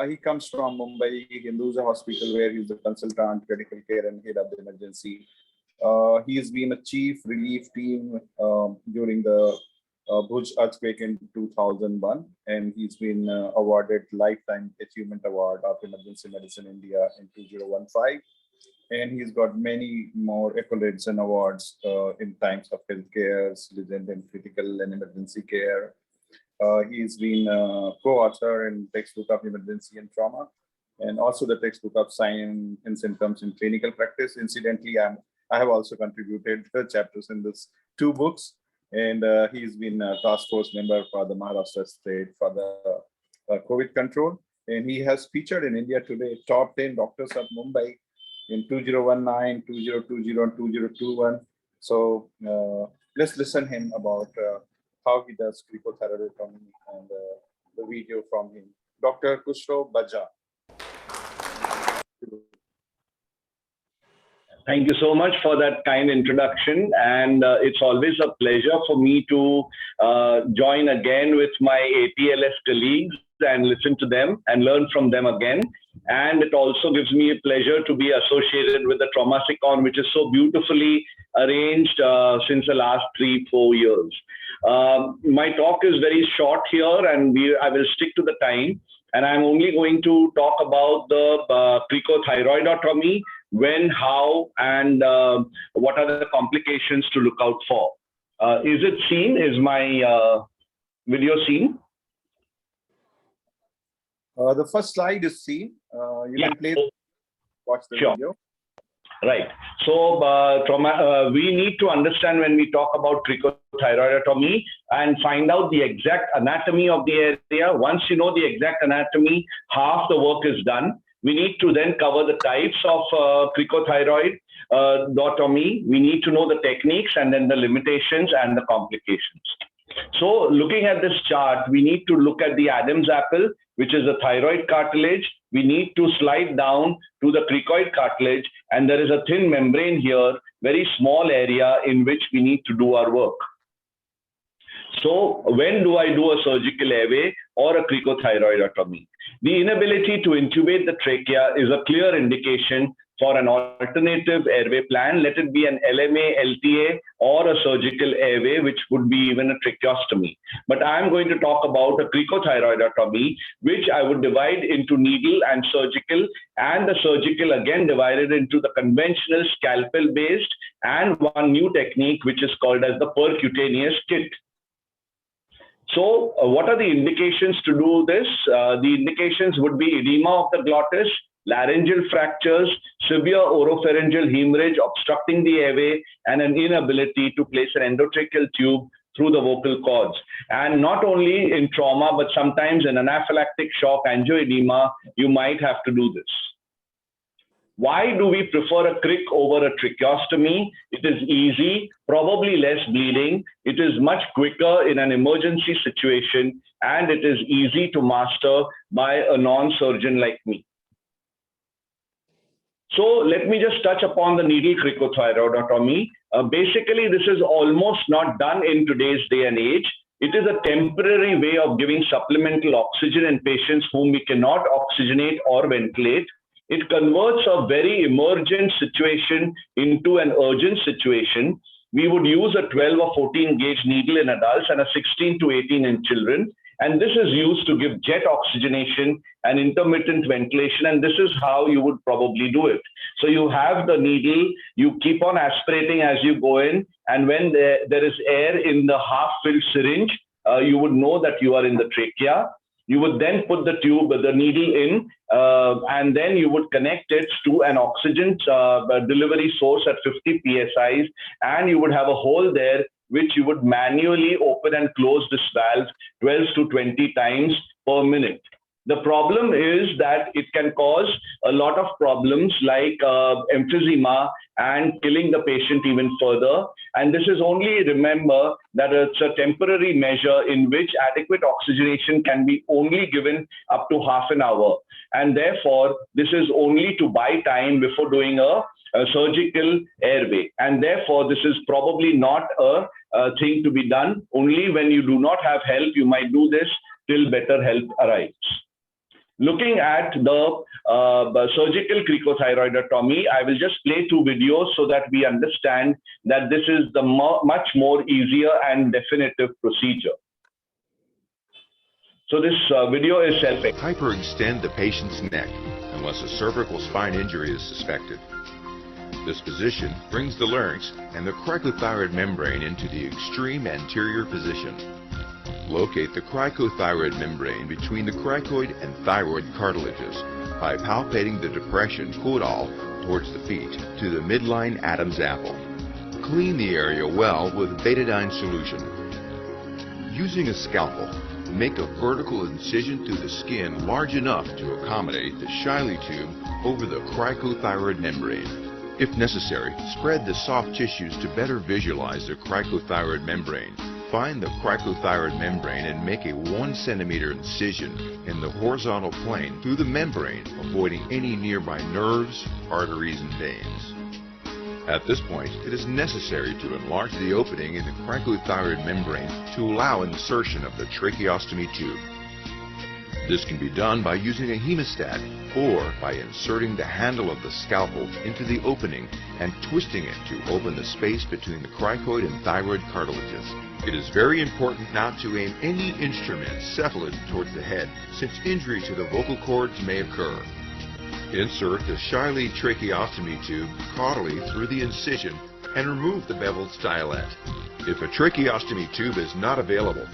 He comes from Mumbai Hinduja Hospital, where he's the consultant, critical care, and head of the emergency. He has been a chief relief team during the Bhuj earthquake in 2001, and he's been awarded Lifetime Achievement Award of Emergency Medicine India in 2015. And he's got many more accolades and awards in times of healthcare, legend in critical and emergency care. He's been co-author in textbook of emergency and trauma, and also the textbook of signs and symptoms in clinical practice. Incidentally, I have also contributed chapters in these 2 books, and he's been a task force member for the Maharashtra state for the COVID control. And he has featured in India Today top 10 doctors of Mumbai in 2019, 2020, and 2021. So let's listen him about how he does cricothyroidotomy and the video from him. Dr. Khusro Bajan. Thank you so much for that kind introduction. And it's always a pleasure for me to join again with my ATLS colleagues and listen to them and learn from them again. And it also gives me a pleasure to be associated with the Traumasicon, which is so beautifully arranged since the last 3-4 years. My talk is very short here, and I will stick to the time. And I'm only going to talk about the cricothyroidotomy, when, how, and what are the complications to look out for. Is it seen? Is my video seen? The first slide is seen. You can play, watch the video. Right. So we need to understand when we talk about cricothyroidotomy and find out the exact anatomy of the area. Once you know the exact anatomy, half the work is done. We need to then cover the types of cricothyroidotomy. We need to know the techniques and then the limitations and the complications. So looking at this chart, we need to look at the Adam's apple, which is the thyroid cartilage. We need to slide down to the cricoid cartilage, and there is a thin membrane here, very small area in which we need to do our work. So when do I do a surgical airway or a cricothyroidotomy? The inability to intubate the trachea is a clear indication for an alternative airway plan. Let it be an LMA, LTA, or a surgical airway, which would be even a tracheostomy. But I'm going to talk about a cricothyroidotomy, which I would divide into needle and surgical, and the surgical again divided into the conventional scalpel-based and one new technique, which is called as the percutaneous kit. So what are the indications to do this? The indications would be edema of the glottis, laryngeal fractures, severe oropharyngeal hemorrhage obstructing the airway, and an inability to place an endotracheal tube through the vocal cords. And not only in trauma, but sometimes in anaphylactic shock angioedema, you might have to do this. Why do we prefer a cric over a tracheostomy? It is easy, probably less bleeding. It is much quicker in an emergency situation, and it is easy to master by a non-surgeon like me. So let me just touch upon the needle cricothyroidotomy. Basically, this is almost not done in today's day and age. It is a temporary way of giving supplemental oxygen in patients whom we cannot oxygenate or ventilate. It converts a very emergent situation into an urgent situation. We would use a 12 or 14 gauge needle in adults and a 16 to 18 in children. And this is used to give jet oxygenation and intermittent ventilation. And this is how you would probably do it. So you have the needle, you keep on aspirating as you go in. And when there is air in the half-filled syringe, you would know that you are in the trachea. You would then put the tube, the needle in, and then you would connect it to an oxygen delivery source at 50 psi, and you would have a hole there which you would manually open and close this valve 12 to 20 times per minute. The problem is that it can cause a lot of problems like emphysema and killing the patient even further. And this is only, remember, that it's a temporary measure in which adequate oxygenation can be only given up to half an hour. And therefore, this is only to buy time before doing a surgical airway. And therefore, this is probably not a thing to be done. Only when you do not have help, you might do this till better help arrives. Looking at the surgical cricothyroidotomy, I will just play 2 videos so that we understand that this is the much more easier and definitive procedure. So this video is self-explanatory. Hyperextend the patient's neck unless a cervical spine injury is suspected. This position brings the larynx and the cricothyroid membrane into the extreme anterior position. Locate the cricothyroid membrane between the cricoid and thyroid cartilages by palpating the depression caudal towards the feet to the midline Adam's apple. Clean the area well with betadine solution. Using a scalpel, make a vertical incision through the skin large enough to accommodate the Shiley tube over the cricothyroid membrane. If necessary, spread the soft tissues to better visualize the cricothyroid membrane. Find the cricothyroid membrane and make a 1 centimeter incision in the horizontal plane through the membrane, avoiding any nearby nerves, arteries, and veins. At this point, it is necessary to enlarge the opening in the cricothyroid membrane to allow insertion of the tracheostomy tube. This can be done by using a hemostat or by inserting the handle of the scalpel into the opening and twisting it to open the space between the cricoid and thyroid cartilages. It is very important not to aim any instrument cephalad towards the head, since injury to the vocal cords may occur. Insert the Shiley tracheostomy tube caudally through the incision and remove the beveled stylet. If a tracheostomy tube is not available,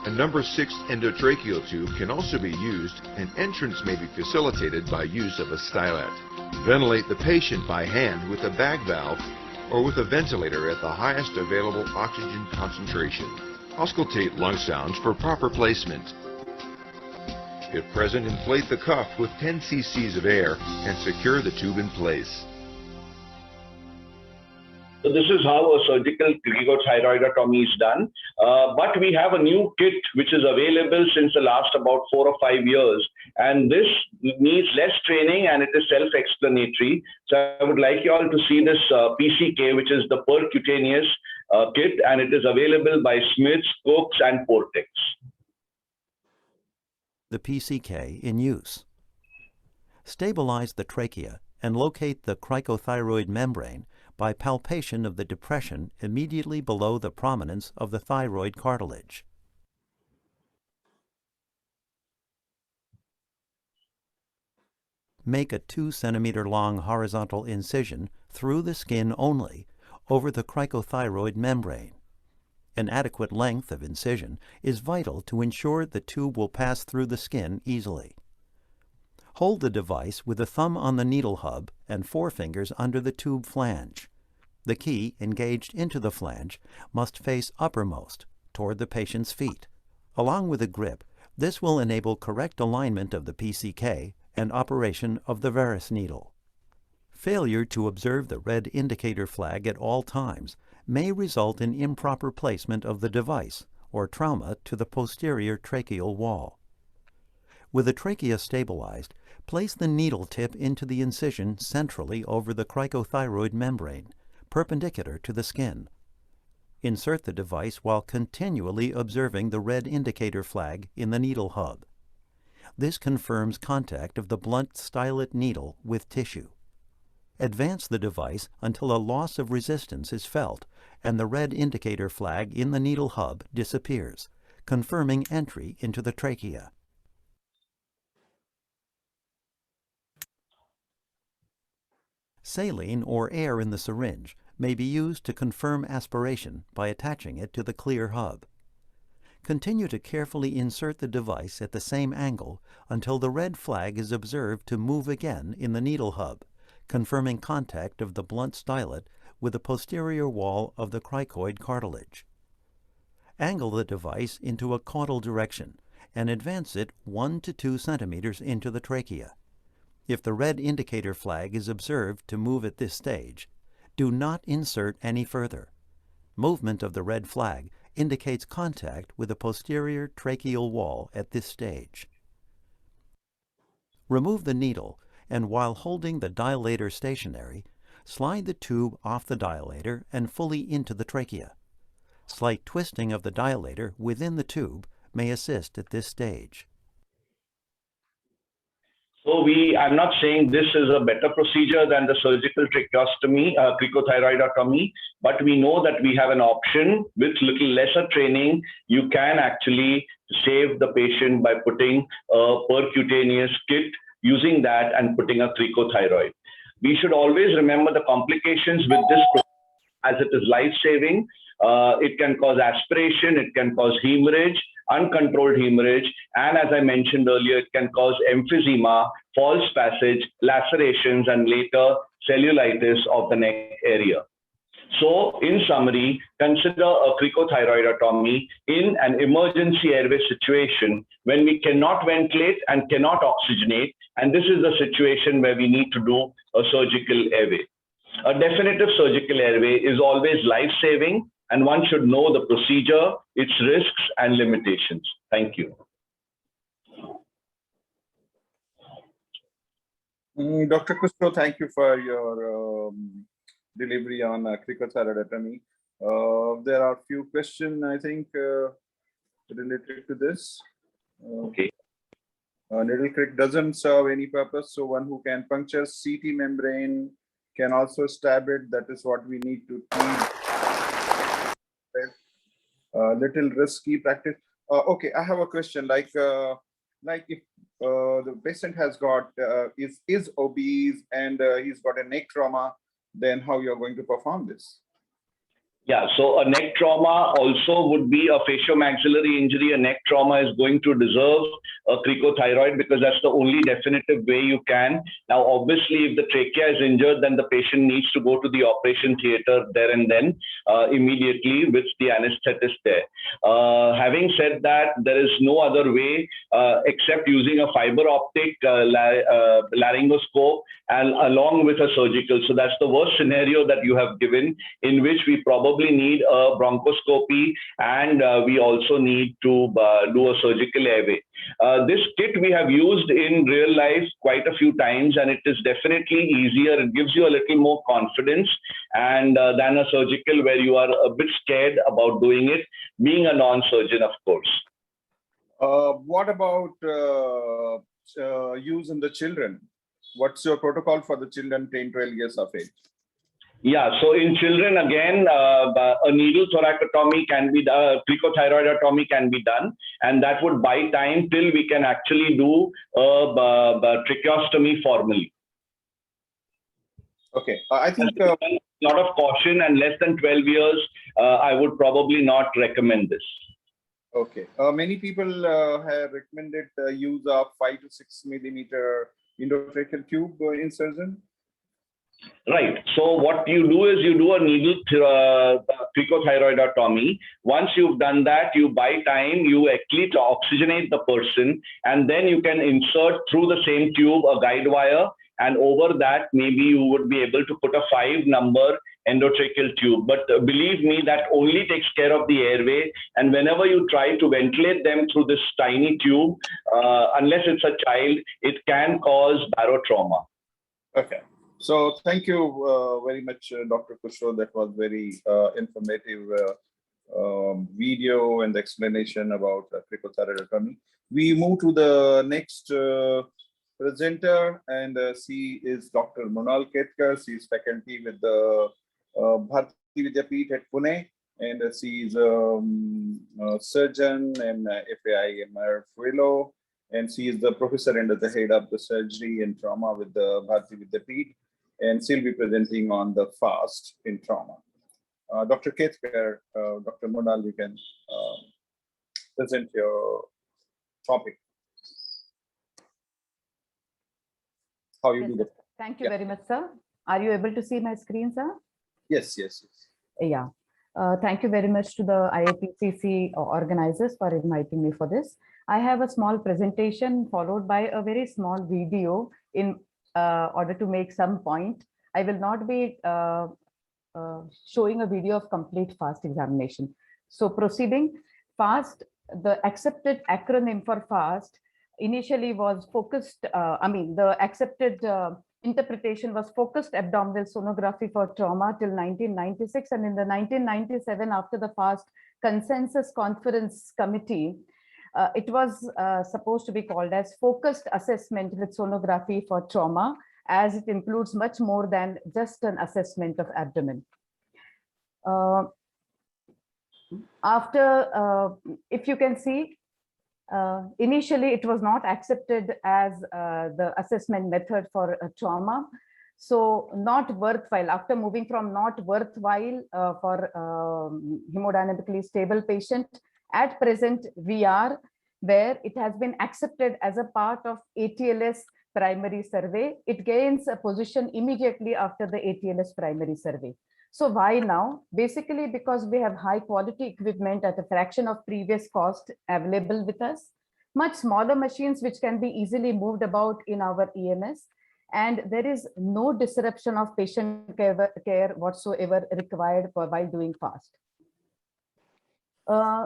a number 6 endotracheal tube can also be used, and entrance may be facilitated by use of a stylet. Ventilate the patient by hand with a bag valve or with a ventilator at the highest available oxygen concentration. Auscultate lung sounds for proper placement. If present, inflate the cuff with 10 cc's of air and secure the tube in place. So this is how a surgical cricothyroidotomy is done. But we have a new kit which is available since the last about 4 or 5 years. And this needs less training and it is self-explanatory. So I would like you all to see this PCK, which is the percutaneous kit, and it is available by Smiths, Cooks, and Portex. The PCK in use. Stabilize the trachea and locate the cricothyroid membrane by palpation of the depression immediately below the prominence of the thyroid cartilage. Make a 2 centimeter long horizontal incision through the skin only over the cricothyroid membrane. An adequate length of incision is vital to ensure the tube will pass through the skin easily. Hold the device with the thumb on the needle hub and forefingers under the tube flange. The key engaged into the flange must face uppermost toward the patient's feet. Along with a grip, this will enable correct alignment of the PCK and operation of the Verus needle. Failure to observe the red indicator flag at all times may result in improper placement of the device or trauma to the posterior tracheal wall. With the trachea stabilized, place the needle tip into the incision centrally over the cricothyroid membrane, perpendicular to the skin. Insert the device while continually observing the red indicator flag in the needle hub. This confirms contact of the blunt stylet needle with tissue. Advance the device until a loss of resistance is felt and the red indicator flag in the needle hub disappears, confirming entry into the trachea. Saline or air in the syringe may be used to confirm aspiration by attaching it to the clear hub. Continue to carefully insert the device at the same angle until the red flag is observed to move again in the needle hub, confirming contact of the blunt stylet with the posterior wall of the cricoid cartilage. Angle the device into a caudal direction and advance it 1 to 2 centimeters into the trachea. If the red indicator flag is observed to move at this stage, do not insert any further. Movement of the red flag indicates contact with the posterior tracheal wall at this stage. Remove the needle and while holding the dilator stationary, slide the tube off the dilator and fully into the trachea. Slight twisting of the dilator within the tube may assist at this stage. So I'm not saying this is a better procedure than the surgical tracheostomy, cricothyroidotomy, but we know that we have an option with little lesser training. You can actually save the patient by putting a percutaneous kit, using that and putting a cricothyroid. We should always remember the complications with this as it is life-saving. It can cause aspiration, it can cause hemorrhage, uncontrolled hemorrhage, and as I mentioned earlier, it can cause emphysema, false passage, lacerations, and later cellulitis of the neck area. So in summary, consider a cricothyroidotomy in an emergency airway situation when we cannot ventilate and cannot oxygenate, and this is the situation where we need to do a surgical airway. A definitive surgical airway is always life-saving, and one should know the procedure, its risks and limitations. Thank you. Dr. Kusto, thank you for your delivery on cricothyroidotomy. There are a few questions, I think, related to this. Okay. Needle crick doesn't serve any purpose, so one who can puncture CT membrane can also stab it. That is what we need to teach. Little risky practice. Okay, I have a question. Like if the patient has got is obese and he's got a neck trauma, then how you're going to perform this? Yeah, so a neck trauma also would be a faciomaxillary injury. A neck trauma is going to deserve a cricothyroid because that's the only definitive way you can. Now, obviously, if the trachea is injured, then the patient needs to go to the operation theater there and then immediately with the anesthetist there. Having said that, there is no other way except using a fiber optic laryngoscope and along with a surgical. So that's the worst scenario that you have given, in which we probably need a bronchoscopy and we also need to do a surgical airway. This kit we have used in real life quite a few times, and it is definitely easier. It gives you a little more confidence and than a surgical where you are a bit scared about doing it, being a non-surgeon, of course. What about use in the children? What's your protocol for the children 10, 12 years of age? Yeah, so in children, again, a needle thoracotomy can be done, cricothyroidotomy can be done, and that would buy time till we can actually do a tracheostomy formally. Okay, I think a lot of caution, and less than 12 years, I would probably not recommend this. Okay, many people have recommended use of 5 to 6 millimeter endotracheal tube insertion. Right. So what you do is you do a needle cricothyroidotomy. Once you've done that, you buy time, you actually oxygenate the person, and then you can insert through the same tube a guide wire, and over that, maybe you would be able to put a 5-number endotracheal tube. But believe me, that only takes care of the airway. And whenever you try to ventilate them through this tiny tube, unless it's a child, it can cause barotrauma. Okay. So thank you very much, Dr. Kushro. That was very informative video and explanation about cricothyroidotomy. We move to the next presenter, and she is Dr. Mronal Ketkar. She is faculty with the Bharati Vidyapeeth at Pune, and she is a surgeon and FAIMR fellow, and she is the professor and the head of the surgery and trauma with the Bharati Vidyapeeth. And she'll be presenting on the fast in trauma. Dr. Ketkar, Dr. Mronal, you can present your topic. How you do that? Thank you very much, sir. Are you able to see my screen, sir? Yes, yes, yes. Yeah. Thank you very much to the IAPCC organizers for inviting me for this. I have a small presentation followed by a very small video in order to make some point. I will not be showing a video of complete FAST examination. So proceeding, FAST, the accepted acronym for FAST initially was focused, the accepted interpretation was focused abdominal sonography for trauma till 1996. And in the 1997, after the FAST consensus conference committee, it was supposed to be called as focused assessment with sonography for trauma, as it includes much more than just an assessment of abdomen. If you can see, initially it was not accepted as the assessment method for trauma. So not worthwhile, after moving from not worthwhile for hemodynamically stable patient, at present we are where it has been accepted as a part of ATLS primary survey. It gains a position immediately after the ATLS primary survey. So why now? Basically because we have high quality equipment at a fraction of previous cost available with us, much smaller machines which can be easily moved about in our EMS, and there is no disruption of patient care whatsoever required while doing FAST.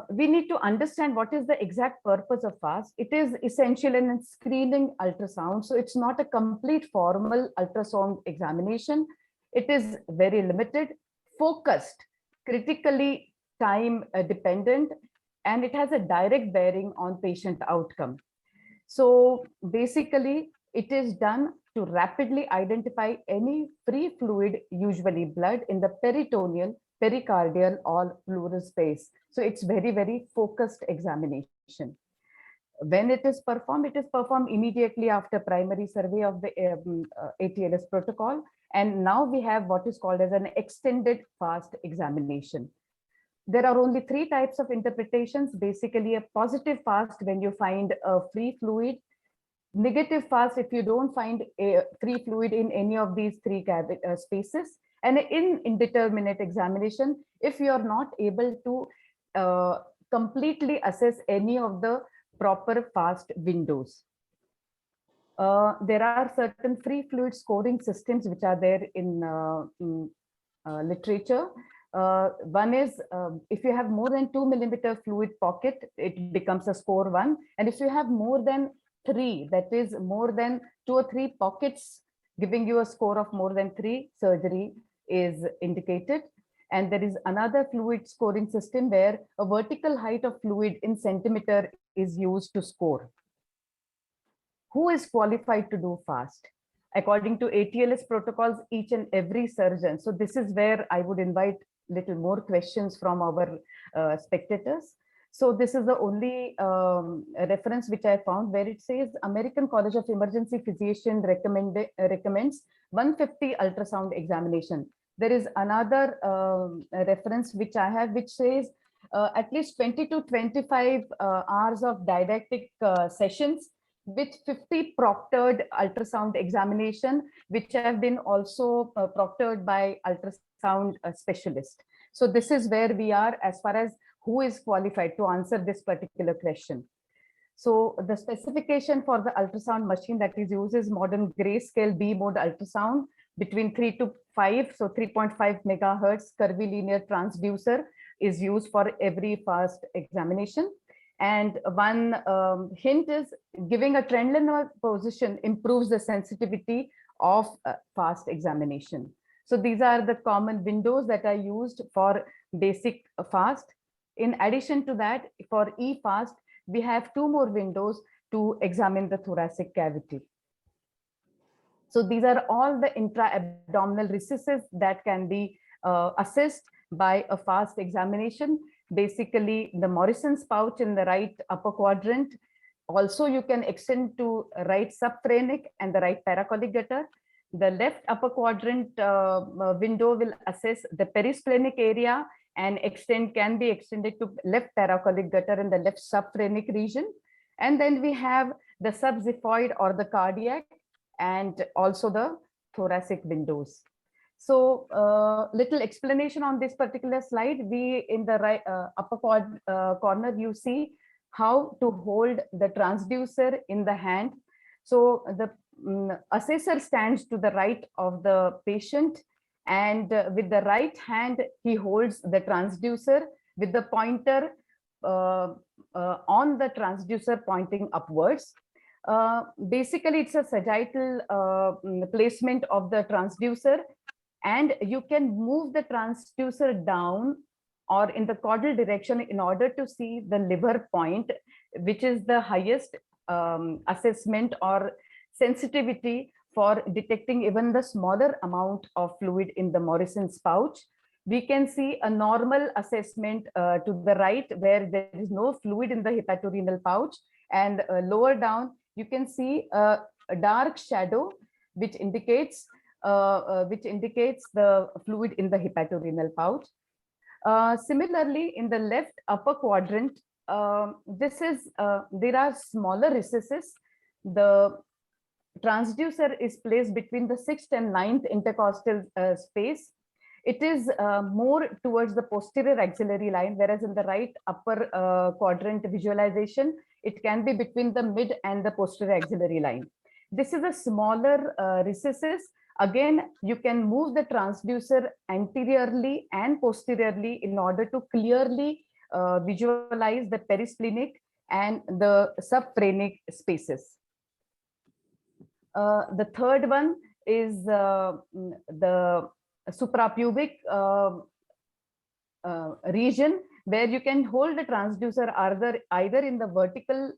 We need to understand what is the exact purpose of FAST. It is essential in screening ultrasound. So it's not a complete formal ultrasound examination. It is very limited, focused, critically time dependent, and it has a direct bearing on patient outcome. So basically, it is done to rapidly identify any free fluid, usually blood, in the peritoneal, pericardial, or pleural space. So it's very, very focused examination. When it is performed immediately after primary survey of the ATLS protocol, And now we have what is called as an extended fast examination. There are only 3 types of interpretations. Basically, a positive fast when you find a free fluid, negative fast if you don't find a free fluid in any of these 3 spaces, and in indeterminate examination if you are not able to completely assess any of the proper fast windows. There are certain free fluid scoring systems which are there in literature. One is if you have more than 2 millimeter fluid pocket, it becomes a score 1. And if you have more than 3, that is more than 2 or 3 pockets giving you a score of more than 3, surgery is indicated. And there is another fluid scoring system where a vertical height of fluid in centimeter is used to score. Who is qualified to do fast? According to ATLS protocols, each and every surgeon. So this is where I would invite little more questions from our spectators. So this is the only reference which I found where it says American College of Emergency Physicians recommends 150 ultrasound examination. There is another reference which I have which says at least 20 to 25 hours of didactic sessions with 50 proctored ultrasound examination, which have been also proctored by ultrasound specialists. So this is where we are as far as who is qualified to answer this particular question. So the specification for the ultrasound machine that is used is modern grayscale B mode ultrasound between 3 to 5. So 3.5 megahertz curvilinear transducer is used for every fast examination. And one hint is giving a trend line position improves the sensitivity of fast examination. So these are the common windows that are used for basic fast. In addition to that, for e-fast, we have 2 more windows to examine the thoracic cavity. So these are all the intra-abdominal recesses that can be assessed by a fast examination. Basically, the Morrison's pouch in the right upper quadrant. Also, you can extend to right subphrenic and the right paracolic gutter. The left upper quadrant window will assess the perisplenic area and can be extended to left paracolic gutter in the left subphrenic region. And then we have the subxiphoid or the cardiac and also the thoracic windows. So little explanation on this particular slide. We in the right upper corner, you see how to hold the transducer in the hand. So the assessor stands to the right of the patient, and with the right hand, he holds the transducer with the pointer on the transducer pointing upwards. Basically, it's a sagittal placement of the transducer, and you can move the transducer down or in the caudal direction in order to see the liver point, which is the highest assessment or sensitivity for detecting even the smaller amount of fluid in the Morrison's pouch. We can see a normal assessment to the right where there is no fluid in the hepatorenal pouch, and lower down you can see a dark shadow which indicates the fluid in the hepatorenal pouch. Similarly, in the left upper quadrant, there are smaller recesses. The transducer is placed between the 6th and 9th intercostal space. It is more towards the posterior axillary line, whereas in the right upper quadrant visualization, it can be between the mid and the posterior axillary line. This is a smaller recesses. Again, you can move the transducer anteriorly and posteriorly in order to clearly visualize the perisplenic and the subphrenic spaces. The third one is the suprapubic region, where you can hold the transducer either in the vertical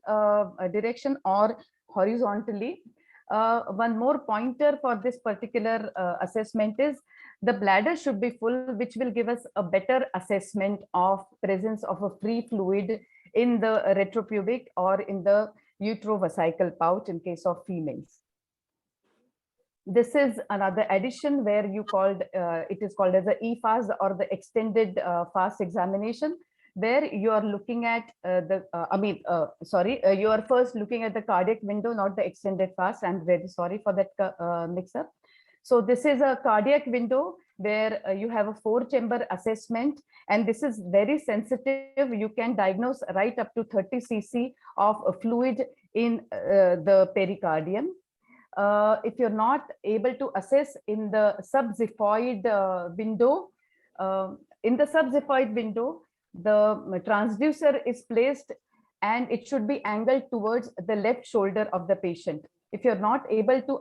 direction or horizontally. One more pointer for this particular assessment is the bladder should be full, which will give us a better assessment of presence of a free fluid in the retropubic or in the utrovesical pouch in case of females. This is another addition where you called, it is called as the e-fast or the extended fast examination, where you are looking at you are first looking at the cardiac window, not the extended fast. I'm very sorry for that mix-up. So this is a cardiac window where you have a 4-chamber assessment, and this is very sensitive. You can diagnose right up to 30 cc of fluid in the pericardium. If you're not able to assess in the subxiphoid window, the transducer is placed and it should be angled towards the left shoulder of the patient. If you're not able to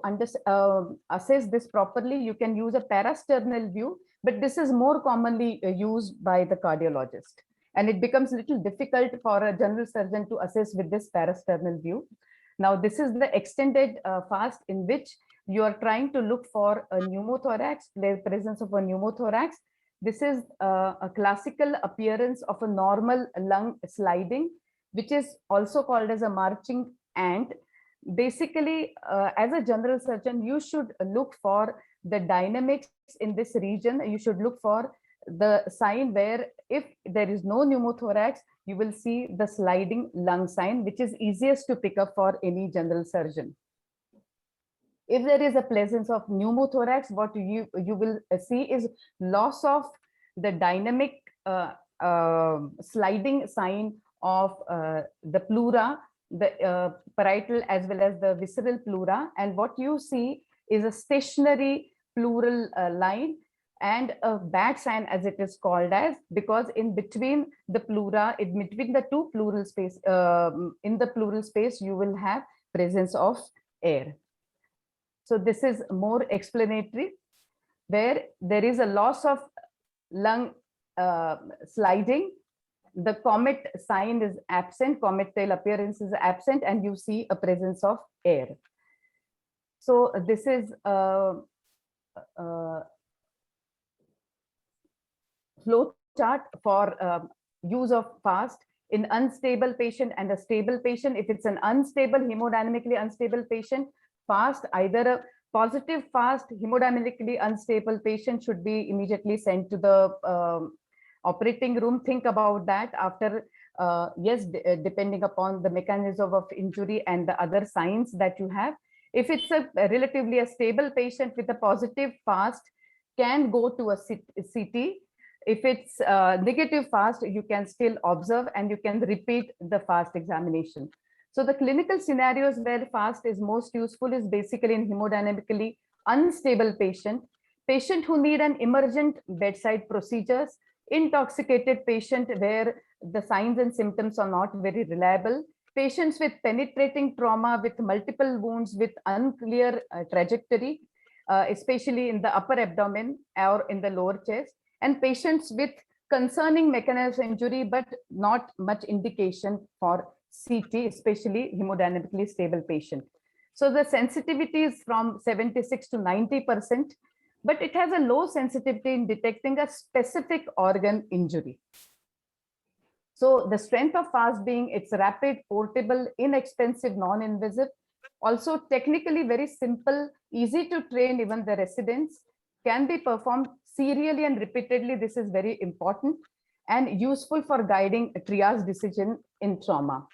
assess this properly, you can use a parasternal view, but this is more commonly used by the cardiologist. And it becomes a little difficult for a general surgeon to assess with this parasternal view. Now, this is the extended fast in which you are trying to look for a pneumothorax, the presence of a pneumothorax. This is a classical appearance of a normal lung sliding, which is also called as a marching ant. Basically, as a general surgeon, you should look for the dynamics in this region. You should look for the sign where if there is no pneumothorax, you will see the sliding lung sign, which is easiest to pick up for any general surgeon. If there is a presence of pneumothorax, what you will see is loss of the dynamic sliding sign of the pleura, the parietal as well as the visceral pleura. And what you see is a stationary pleural line and a bad sign, as it is called as, because in between the pleura, in between the two pleural space, in the pleural space, you will have presence of air. So this is more explanatory, where there is a loss of lung sliding. The comet sign is absent, comet tail appearance is absent, and you see a presence of air. So this is flow chart for use of fast in unstable patient and a stable patient. If it's an unstable, hemodynamically unstable patient, fast, either a positive fast hemodynamically unstable patient should be immediately sent to the operating room. Think about that after, yes, depending upon the mechanism of injury and the other signs that you have. If it's a relatively a stable patient with a positive fast, can go to a CT. If it's negative fast, you can still observe and you can repeat the fast examination. So the clinical scenarios where fast is most useful is basically in hemodynamically unstable patient, patient who need an emergent bedside procedures, intoxicated patient where the signs and symptoms are not very reliable, patients with penetrating trauma with multiple wounds with unclear trajectory, especially in the upper abdomen or in the lower chest, and patients with concerning mechanism of injury but not much indication for CT, especially hemodynamically stable patient. So the sensitivity is from 76 to 90%, but it has a low sensitivity in detecting a specific organ injury. So the strength of fast being it's rapid, portable, inexpensive, non-invasive, also technically very simple, easy to train even the residents, can be performed serially and repeatedly. This is very important and useful for guiding a triage decision in trauma.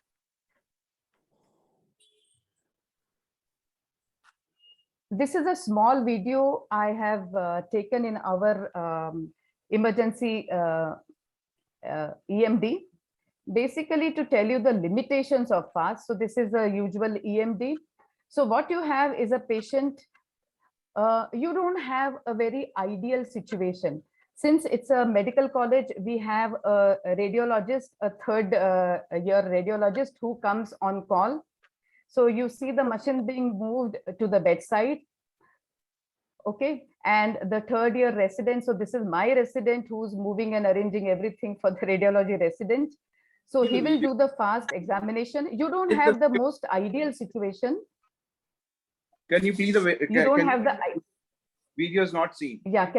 This is a small video I have taken in our emergency EMD, basically to tell you the limitations of fast. So this is a usual EMD. So what you have is a patient, you don't have a very ideal situation. Since it's a medical college, we have a radiologist, a third year radiologist who comes on call. So you see the machine being moved to the bedside. Okay, and the third year resident, so this is my resident who's moving and arranging everything for the radiology resident. So he will do the fast examination. You don't have the most ideal situation. Can you please, you don't have the video is not seen. Yeah,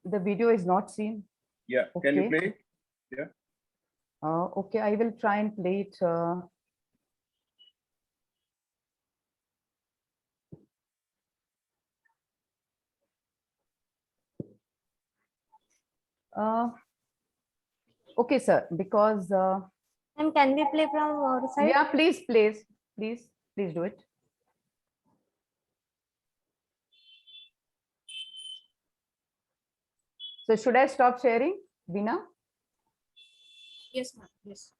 the video is not seen. Yeah, okay. Can you play? Yeah. Okay, I will try and play it. Okay, sir, because And can we play from our side? yeah, please do it. So should I stop sharing, Veena? Yes, ma'am. Yes.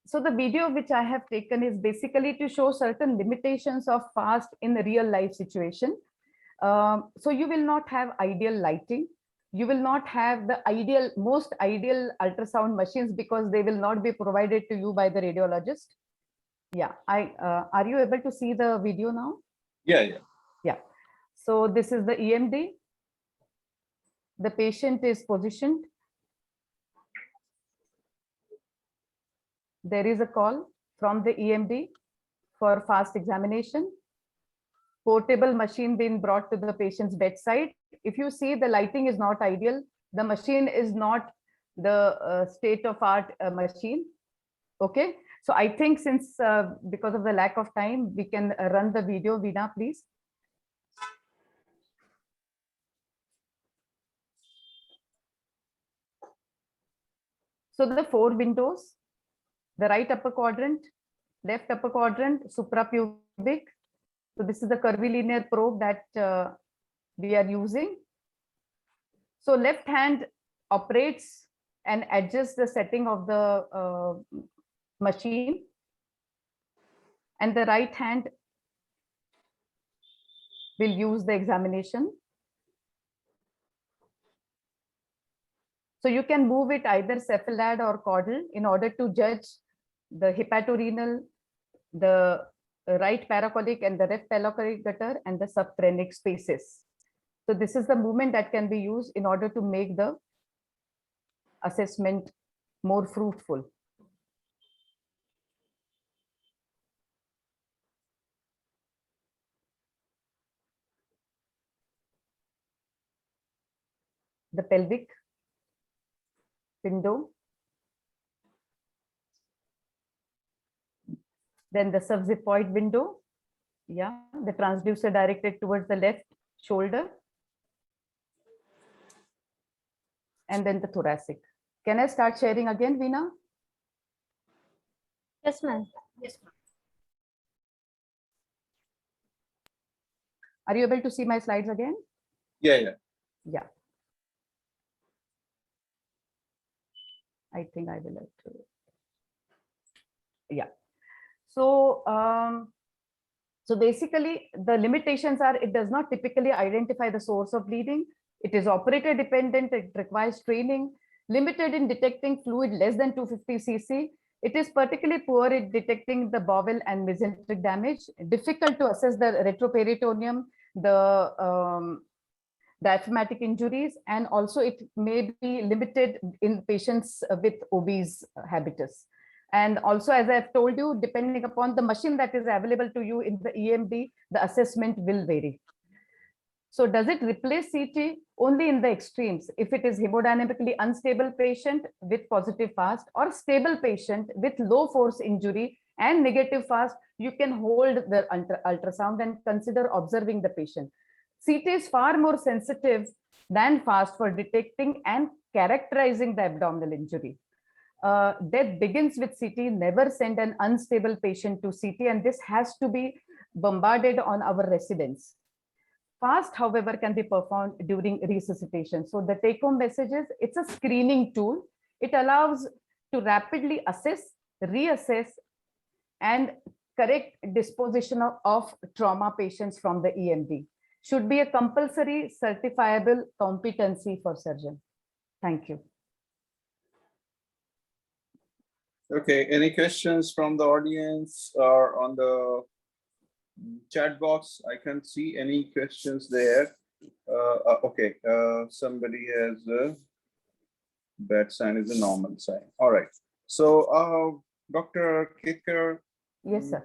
So the video which I have taken is basically to show certain limitations of FAST in the real life situation. So you will not have ideal lighting. You will not have the most ideal ultrasound machines because they will not be provided to you by the radiologist. Yeah, are you able to see the video now? Yeah. Yeah. So this is the EMD. The patient is positioned. There is a call from the EMD for fast examination. Portable machine being brought to the patient's bedside. If you see, the lighting is not ideal. The machine is not the state-of-art machine. Okay. So I think since because of the lack of time, we can run the video. Veena, please. So the 4 windows, the right upper quadrant, left upper quadrant, suprapubic. So this is the curvilinear probe that we are using. So left hand operates and adjusts the setting of the machine, and the right hand will use the examination. So you can move it either cephalad or caudal in order to judge the hepatorenal, the right paracolic and the left paracolic gutter and the subphrenic spaces. So this is the movement that can be used in order to make the assessment more fruitful. The pelvic window, then the subxipoid window, yeah, the transducer directed towards the left shoulder, and then the thoracic. Can I start sharing again, Veena? Yes, ma'am. Yes, ma'am. Are you able to see my slides again? Yeah. Yeah. I think I will have to. Yeah. So, so basically the limitations are, it does not typically identify the source of bleeding. It is operator dependent. It requires training, limited in detecting fluid less than 250 cc. It is particularly poor in detecting the bowel and mesenteric damage, difficult to assess the retroperitoneum, the diaphragmatic injuries, and also it may be limited in patients with obese habitus. And also, as I've told you, depending upon the machine that is available to you in the EMD, the assessment will vary. So does it replace CT? Only in the extremes. If it is hemodynamically unstable patient with positive FAST or stable patient with low force injury and negative FAST, you can hold the ultrasound and consider observing the patient. CT is far more sensitive than FAST for detecting and characterizing the abdominal injury. Death begins with CT. Never send an unstable patient to CT, and this has to be bombarded on our residents. FAST, however, can be performed during resuscitation. So the take-home message is, it's a screening tool. It allows to rapidly assess, reassess, and correct disposition of trauma patients from the EMD. Should be a compulsory certifiable competency for surgeon. Thank you. Okay, any questions from the audience or on the chat box? I can't see any questions there. Okay, somebody has a bad sign is a normal sign. All right. So, Dr. Ketkar. Yes, sir.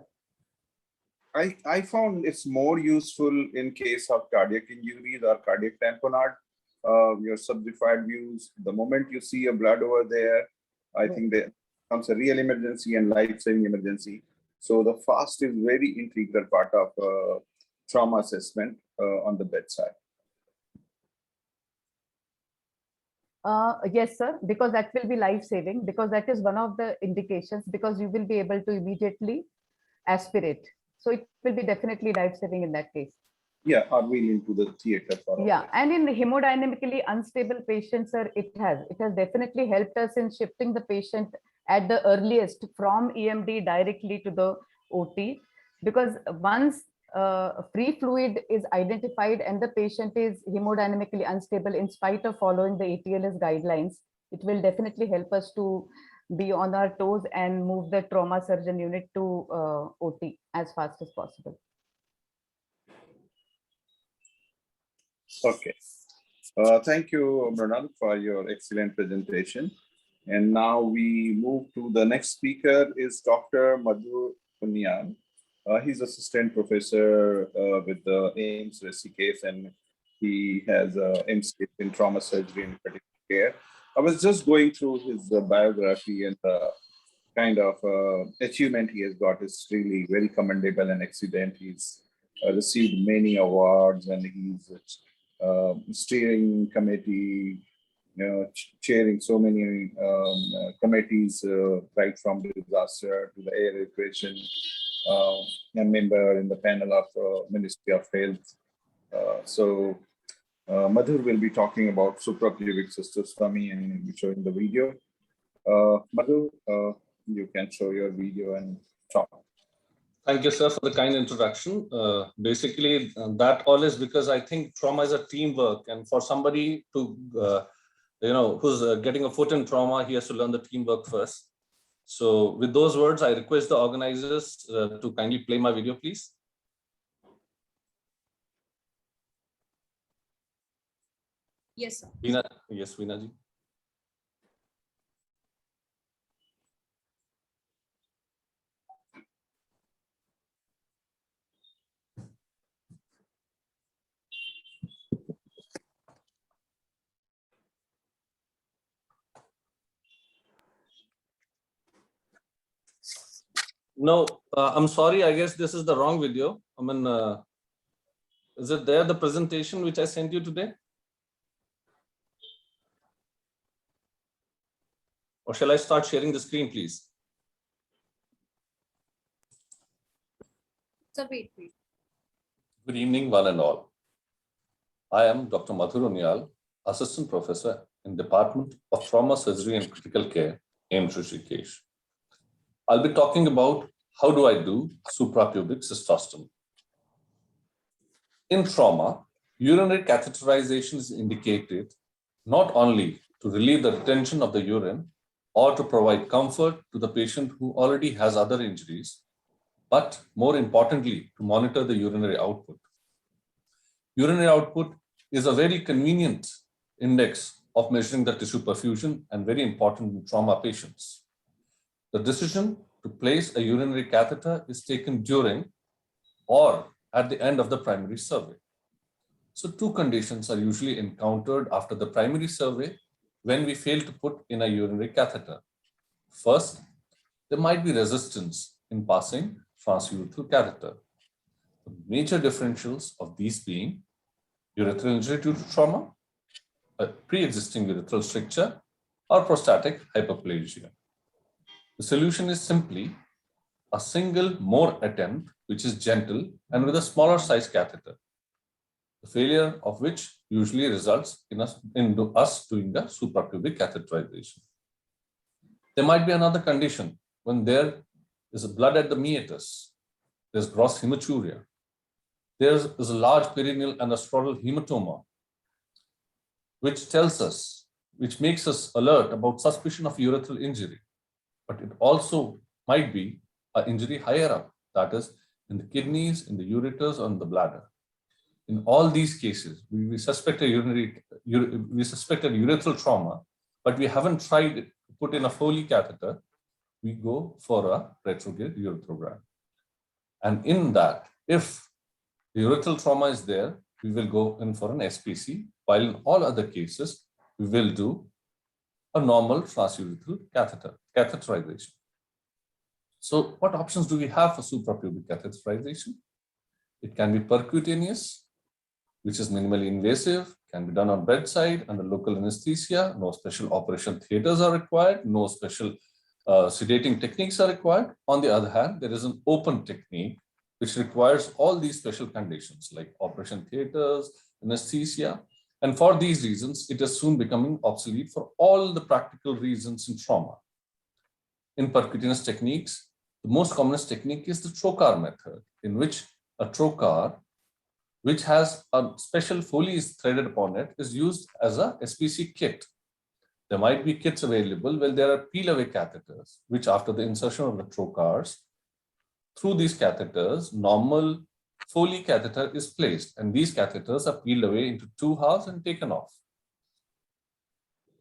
I found it's more useful in case of cardiac injuries or cardiac tamponade your subdivided views. The moment you see a blood over there, I think that comes a real emergency and life-saving emergency. So the fast is very integral part of trauma assessment on the bedside. Yes, sir, because that will be life-saving, because that is one of the indications, because you will be able to immediately aspirate. So it will be definitely life-saving in that case. Yeah, are we into the theater for Yeah, and in hemodynamically unstable patients, sir, it has definitely helped us in shifting the patient at the earliest from EMD directly to the OT, because once free fluid is identified and the patient is hemodynamically unstable, in spite of following the ATLS guidelines, it will definitely help us to be on our toes and move the trauma surgeon unit to OT as fast as possible. Okay. Thank you, Mrinal, for your excellent presentation. And now we move to the next speaker is Dr. Madhur Punyan. He's assistant professor with the AIMS Rishikesh, and he has MCA in trauma surgery and critical care. I was just going through his biography, and the kind of achievement he has got is really very commendable and excellent. He's received many awards, and he's steering committee, chairing so many committees, right from disaster to the air evacuation, a member in the panel of Ministry of Health. So Madhur will be talking about suprapubic cystoscopy and will be showing the video. Madhur, you can show your video and talk. Thank you, sir, for the kind introduction. Basically, that all is because I think trauma is a teamwork, and for somebody to, who's getting a foot in trauma, he has to learn the teamwork first. So with those words, I request the organizers to kindly play my video, please. Yes, sir. Yes, Veena ji. No, I'm sorry. I guess this is the wrong video. I mean, is it there, the presentation which I sent you today? Or shall I start sharing the screen, please? So wait. Good evening, one and all. I am Dr. Madhur Unyal, Assistant Professor in Department of Trauma Surgery and Critical Care, AIMS Rishikesh. I'll be talking about how do I do suprapubic cystostomy. In trauma, urinary catheterization is indicated not only to relieve the retention of the urine or to provide comfort to the patient who already has other injuries, but more importantly, to monitor the urinary output. Urinary output is a very convenient index of measuring the tissue perfusion and very important in trauma patients. The decision to place a urinary catheter is taken during or at the end of the primary survey. So two conditions are usually encountered after the primary survey when we fail to put in a urinary catheter. First, there might be resistance in passing transurethral catheter. The major differentials of these being urethral injury due to trauma, a pre-existing urethral stricture, or prostatic hyperplasia. The solution is simply a single more attempt, which is gentle and with a smaller size catheter, the failure of which usually results in us doing the suprapubic catheterization. There might be another condition when there is blood at the meatus, there's gross hematuria, there is a large perineal and a scrotal hematoma, which makes us alert about suspicion of urethral injury. But it also might be an injury higher up, that is in the kidneys, in the ureters, or in the bladder. In all these cases, we suspect a urethral trauma, but we haven't tried to put in a Foley catheter. We go for a retrograde urethrogram. And in that, if the urethral trauma is there, we will go in for an SPC, while in all other cases, we will do a normal transurethral catheterization. So what options do we have for suprapubic catheterization? It can be percutaneous, which is minimally invasive, can be done on bedside under local anesthesia. No special operation theaters are required. No special sedating techniques are required. On the other hand, there is an open technique which requires all these special conditions like operation theaters, anesthesia. And for these reasons, it is soon becoming obsolete for all the practical reasons in trauma. In percutaneous techniques, the most commonest technique is the trocar method, in which a trocar, which has a special Foley threaded upon it, is used as a SPC kit. There might be kits available where there are peel-away catheters, which after the insertion of the trocars, through these catheters, normal Foley catheter is placed, and these catheters are peeled away into 2 halves and taken off.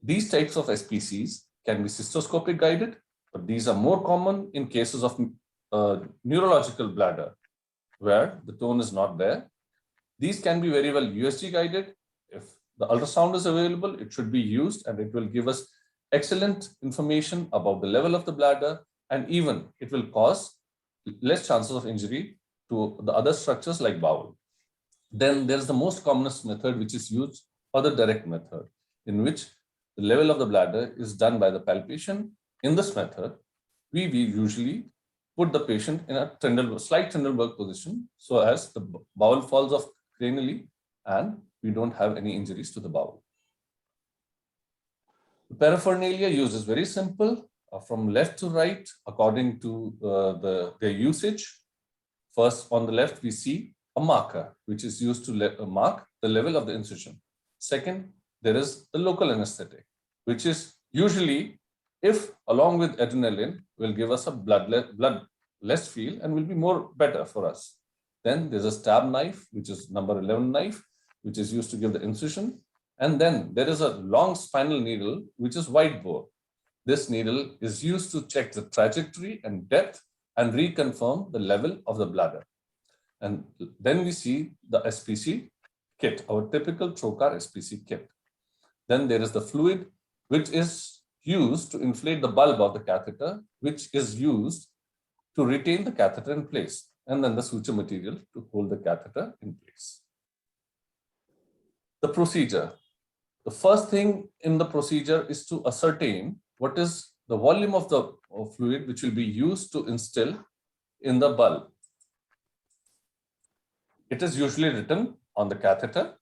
These types of SPCs can be cystoscopic guided, but these are more common in cases of neurological bladder, where the tone is not there. These can be very well USG guided. If the ultrasound is available, it should be used, and it will give us excellent information about the level of the bladder, and even it will cause less chances of injury to the other structures like bowel. Then there's the most commonest method, which is used for the direct method, in which the level of the bladder is done by the palpation. In this method, we usually put the patient in a slight Trendelenburg position so as the bowel falls off cranially and we don't have any injuries to the bowel. The paraphernalia use is very simple, from left to right according to their usage. First, on the left, we see a marker, which is used to mark the level of the incision. Second, there is the local anesthetic, which is usually, if along with adrenaline, will give us a bloodless feel and will be better for us. Then there's a stab knife, which is number 11 knife, which is used to give the incision. And then there is a long spinal needle, which is wide bore. This needle is used to check the trajectory and depth and reconfirm the level of the bladder. And then we see the SPC kit, our typical trocar SPC kit. Then there is the fluid, which is used to inflate the bulb of the catheter, which is used to retain the catheter in place, and then the suture material to hold the catheter in place. The procedure. The first thing in the procedure is to ascertain what is the volume of the fluid which will be used to instill in the bulb. It is usually written on the catheter.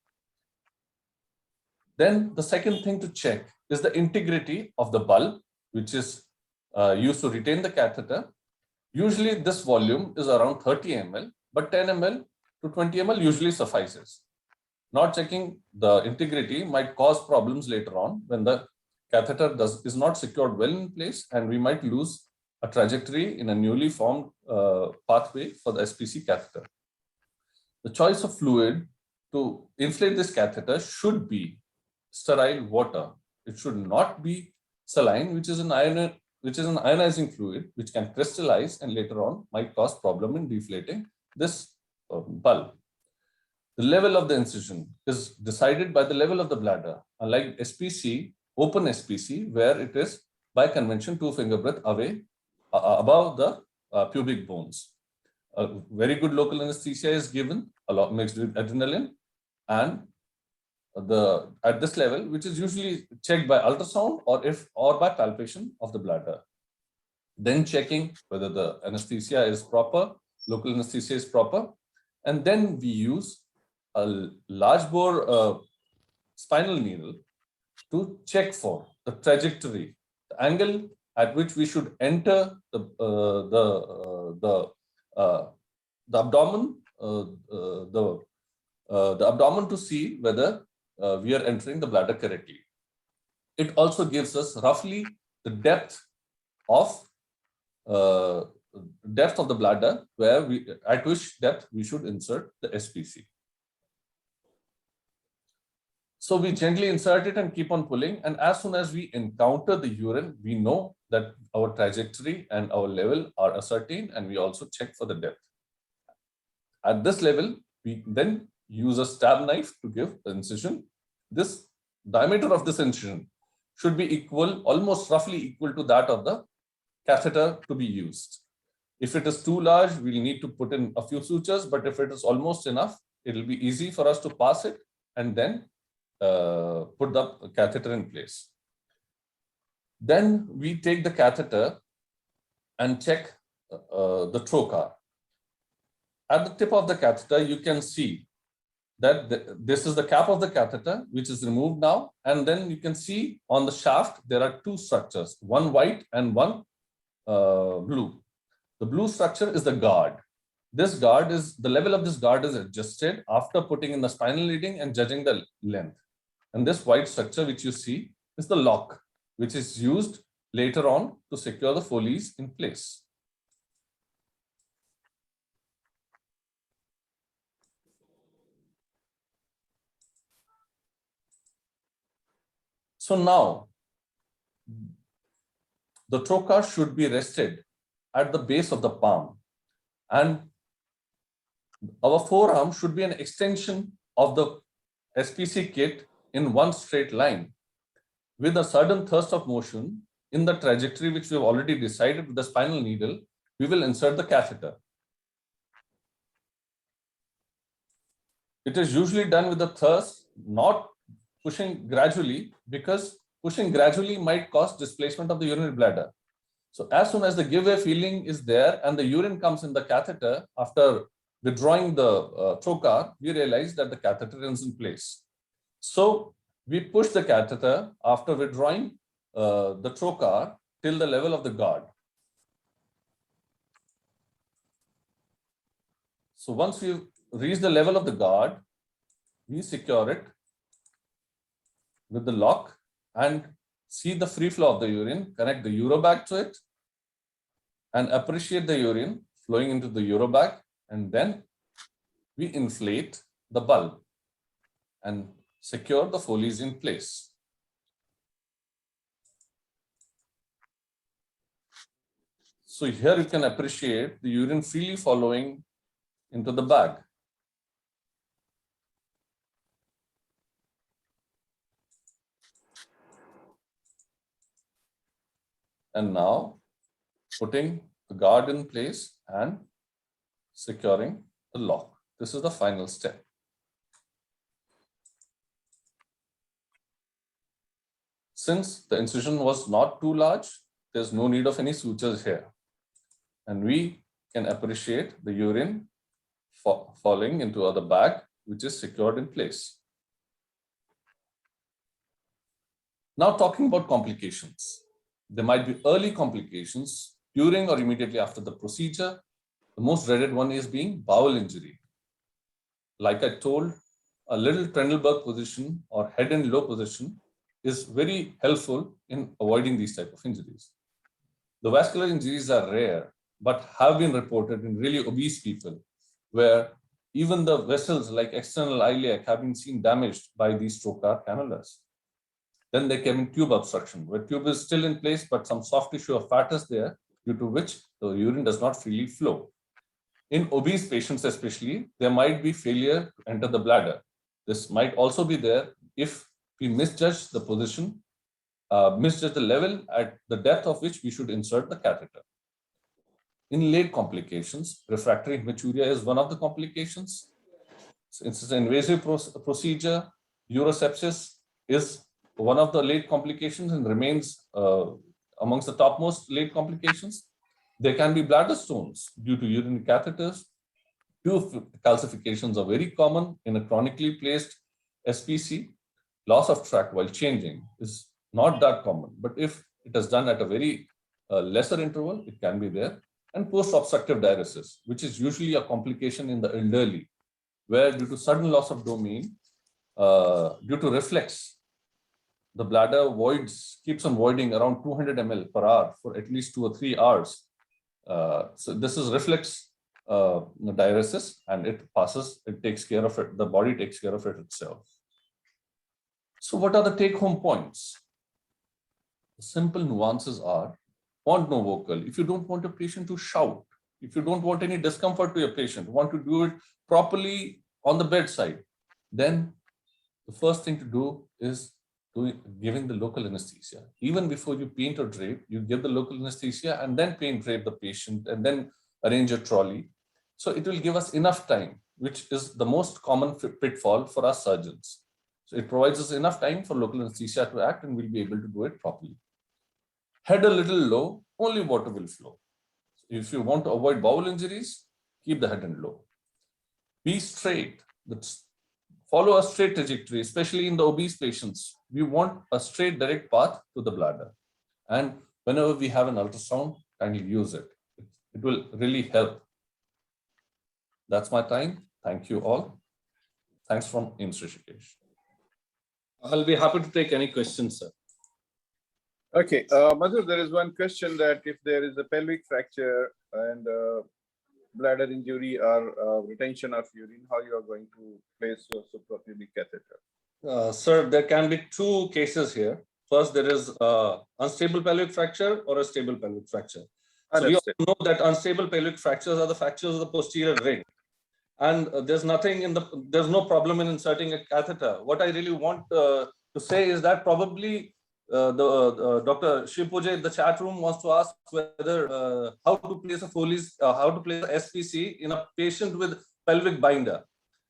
Then the second thing to check is the integrity of the bulb, which is used to retain the catheter. Usually this volume is around 30 ml, but 10 ml to 20 ml usually suffices. Not checking the integrity might cause problems later on when the catheter is not secured well in place, and we might lose a trajectory in a newly formed pathway for the SPC catheter. The choice of fluid to inflate this catheter should be sterile water. It should not be saline, which is an ionizing fluid, which can crystallize and later on might cause problem in deflating this bulb. The level of the incision is decided by the level of the bladder, unlike SPC, open SPC, where it is by convention 2 finger breadth away above the pubic bones. A very good local anesthesia is given, mixed with adrenaline, and at this level, which is usually checked by ultrasound or by palpation of the bladder. Then checking whether the anesthesia is proper, local anesthesia is proper, and then we use a large bore spinal needle to check for the trajectory, the angle at which we should enter the abdomen, the abdomen to see whether we are entering the bladder correctly. It also gives us roughly the depth of the bladder, at which depth we should insert the SPC. So we gently insert it and keep on pulling, and as soon as we encounter the urine, we know that our trajectory and our level are ascertained, and we also check for the depth. At this level, we then use a stab knife to give the incision. This diameter of this incision should be equal, almost roughly equal to that of the catheter to be used. If it is too large, we'll need to put in a few sutures, but if it is almost enough, it'll be easy for us to pass it and then put the catheter in place. Then we take the catheter and check the trocar. At the tip of the catheter, you can see that this is the cap of the catheter, which is removed now. And then you can see on the shaft, there are two structures, one white and one blue. The blue structure is the guard. This guard is, the level of this guard is adjusted after putting in the spinal leading and judging the length. And this white structure, which you see, is the lock, which is used later on to secure the Foley's in place. So now, the trocar should be rested at the base of the palm, and our forearm should be an extension of the SPC kit in one straight line. With a sudden thrust of motion in the trajectory which we have already decided with the spinal needle, we will insert the catheter. It is usually done with the thrust, not pushing gradually, because pushing gradually might cause displacement of the urinary bladder. So as soon as the give way feeling is there and the urine comes in the catheter, after withdrawing the trocar, we realize that the catheter is in place. So we push the catheter after withdrawing the trocar till the level of the guard. So once we reach the level of the guard, we secure it with the lock and see the free flow of the urine, connect the urobag to it, and appreciate the urine flowing into the urobag, and then we inflate the bulb and secure the Foley's in place. So here you can appreciate the urine freely following into the bag. And now putting the guard in place and securing the lock. This is the final step. Since the incision was not too large, there's no need of any sutures here. And we can appreciate the urine falling into the bag, which is secured in place. Now talking about complications. There might be early complications during or immediately after the procedure. The most dreaded one is being bowel injury. Like I told, a little Trendelberg position or head and low position is very helpful in avoiding these type of injuries. The vascular injuries are rare, but have been reported in really obese people, where even the vessels like external iliac have been seen damaged by these trocar cannulas. Then there came in tube obstruction, where tube is still in place, but some soft tissue or fat is there, due to which the urine does not freely flow. In obese patients especially, there might be failure to enter the bladder. This might also be there if we misjudge the position, misjudge the level at the depth of which we should insert the catheter. In late complications, refractory hematuria is one of the complications. Since it's an invasive procedure, urosepsis is one of the late complications and remains amongst the topmost late complications. There can be bladder stones due to urinary catheters. Tube calcifications are very common in a chronically placed SPC. Loss of tract while changing is not that common, but if it is done at a very lesser interval, it can be there. And post-obstructive diuresis, which is usually a complication in the elderly, where due to sudden loss of domain, due to reflex, the bladder keeps on voiding around 200 ml per hour for at least 2 or 3 hours. So this is reflex diuresis, and it takes care of it, the body takes care of it itself. So what are the take-home points? The simple nuances are, want no vocal. If you don't want a patient to shout, if you don't want any discomfort to your patient, want to do it properly on the bedside, then the first thing to do is giving the local anesthesia. Even before you paint or drape, you give the local anesthesia and then paint drape the patient and then arrange a trolley. So it will give us enough time, which is the most common pitfall for us surgeons. So it provides us enough time for local anesthesia to act and we'll be able to do it properly. Head a little low, only water will flow. If you want to avoid bowel injuries, keep the head end low. Be straight. Follow a straight trajectory, especially in the obese patients. We want a straight direct path to the bladder. And whenever we have an ultrasound, kindly use it. It will really help. That's my time. Thank you all. Thanks from AIIMS Rishikesh. I'll be happy to take any questions, sir. Okay, Madhu, there is one question that if there is a pelvic fracture and bladder injury or retention of urine, how you are going to place your suprapubic catheter? Sir, there can be two cases here. First, there is unstable pelvic fracture or a stable pelvic fracture. So we all know that unstable pelvic fractures are the fractures of the posterior ring. And there's no problem in inserting a catheter. What I really want to say is that probably Dr. Shivpujay in the chat room wants to ask whether how to place a Foley's, how to place a SPC in a patient with pelvic binder,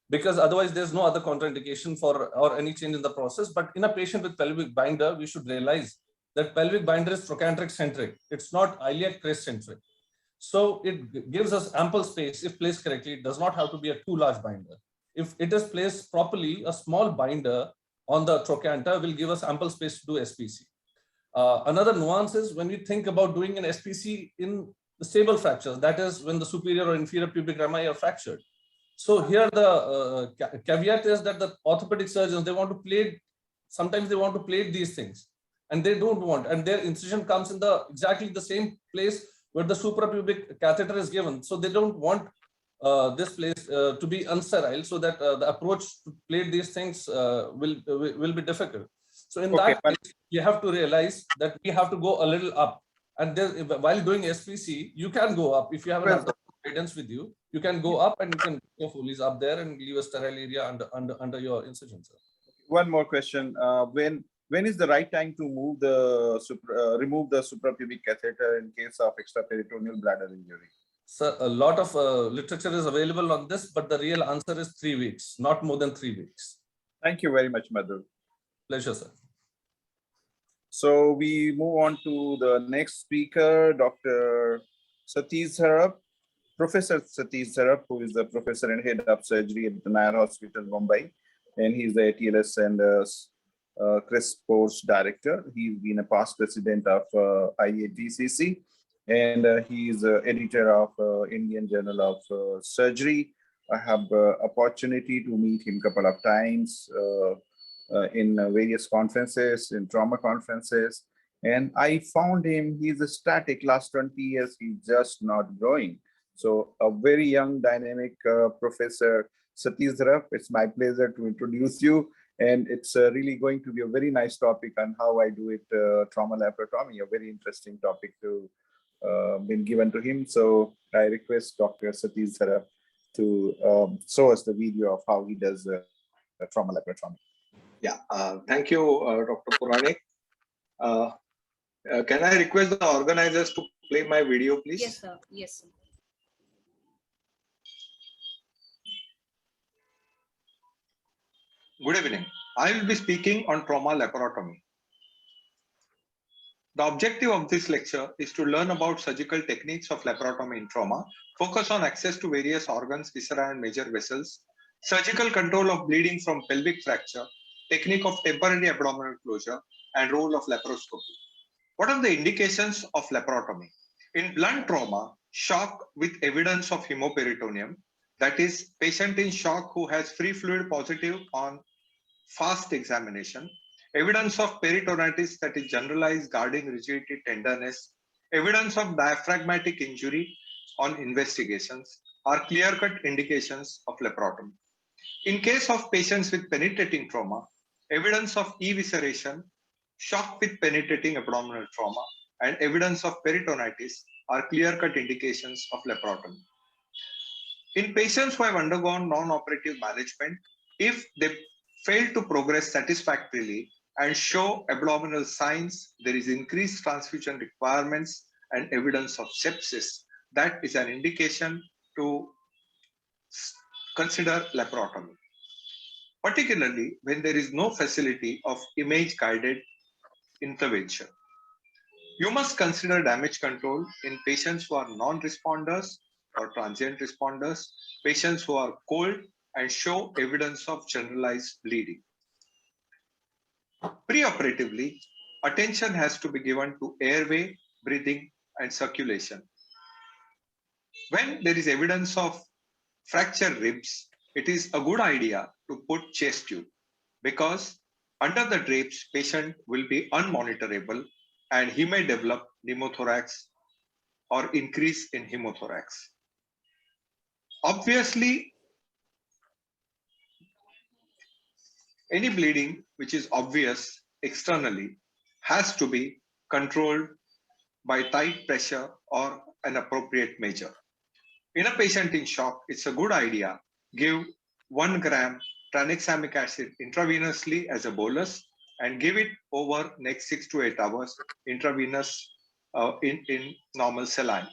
because otherwise there's no other contraindication for or any change in the process. But in a patient with pelvic binder, we should realize that pelvic binder is trochanteric centric. It's not iliac crest centric. So it gives us ample space if placed correctly. It does not have to be a too large binder. If it is placed properly, a small binder on the trochanter will give us ample space to do SPC. Another nuance is when we think about doing an SPC in the stable fractures, that is when the superior or inferior pubic rami are fractured. So here the caveat is that the orthopedic surgeons, they want to plate, sometimes they want to plate these things and they don't want, and their incision comes in exactly the same place where the suprapubic catheter is given. So they don't want this place to be unsterile, so that the approach to plate these things will be difficult. So in that case, you have to realize that we have to go a little up. And while doing SPC, you can go up. If you have an guidance with you, you can go up and you can go Foley's up there and leave a sterile area under your incision. Sir. One more question. When is the right time to remove the suprapubic catheter in case of extraperitoneal bladder injury? Sir, a lot of literature is available on this, but the real answer is 3 weeks, not more than 3 weeks. Thank you very much, Madhu. Pleasure, sir. So we move on to the next speaker, Dr. Satish Saraf, Professor Satish Saraf, who is the professor and head of surgery at the Nair Hospital, Mumbai, and he's the ATLS and CRISP course director. He's been a past president of IATCC, and he's editor of Indian Journal of Surgery. I have opportunity to meet him a couple of times in various conferences, in trauma conferences, and I found him, he's a static. Last 20 years, he's just not growing. So a very young, dynamic Professor Satish Saraf, it's my pleasure to introduce you. And it's really going to be a very nice topic on how I do it, trauma laparotomy, a very interesting topic to been given to him. So I request Dr. Satish Saraf to show us the video of how he does trauma laparotomy. Yeah, thank you, Dr. Puranik. Can I request the organizers to play my video, please? Yes, sir. Yes, sir. Good evening. I will be speaking on trauma laparotomy. The objective of this lecture is to learn about surgical techniques of laparotomy in trauma, focus on access to various organs, viscera, and major vessels, surgical control of bleeding from pelvic fracture, technique of temporary abdominal closure, and role of laparoscopy. What are the indications of laparotomy? In blunt trauma, shock with evidence of hemoperitoneum, that is, patient in shock who has free fluid positive on fast examination, evidence of peritonitis, that is generalized guarding rigidity, tenderness, evidence of diaphragmatic injury on investigations are clear-cut indications of laparotomy. In case of patients with penetrating trauma, evidence of evisceration, shock with penetrating abdominal trauma, and evidence of peritonitis are clear-cut indications of laparotomy. In patients who have undergone non-operative management, if they fail to progress satisfactorily and show abdominal signs, there is increased transfusion requirements and evidence of sepsis, that is an indication to consider laparotomy, particularly when there is no facility of image-guided intervention. You must consider damage control in patients who are non-responders or transient responders, patients who are cold and show evidence of generalized bleeding. Preoperatively, attention has to be given to airway, breathing, and circulation. When there is evidence of fractured ribs, it is a good idea to put chest tube because under the drapes, patient will be unmonitorable and he may develop pneumothorax or increase in hemothorax. Obviously, any bleeding which is obvious externally has to be controlled by tight pressure or an appropriate measure. In a patient in shock, it's a good idea, give 1 gram tranexamic acid intravenously as a bolus and give it over next 6 to 8 hours intravenous in normal saline.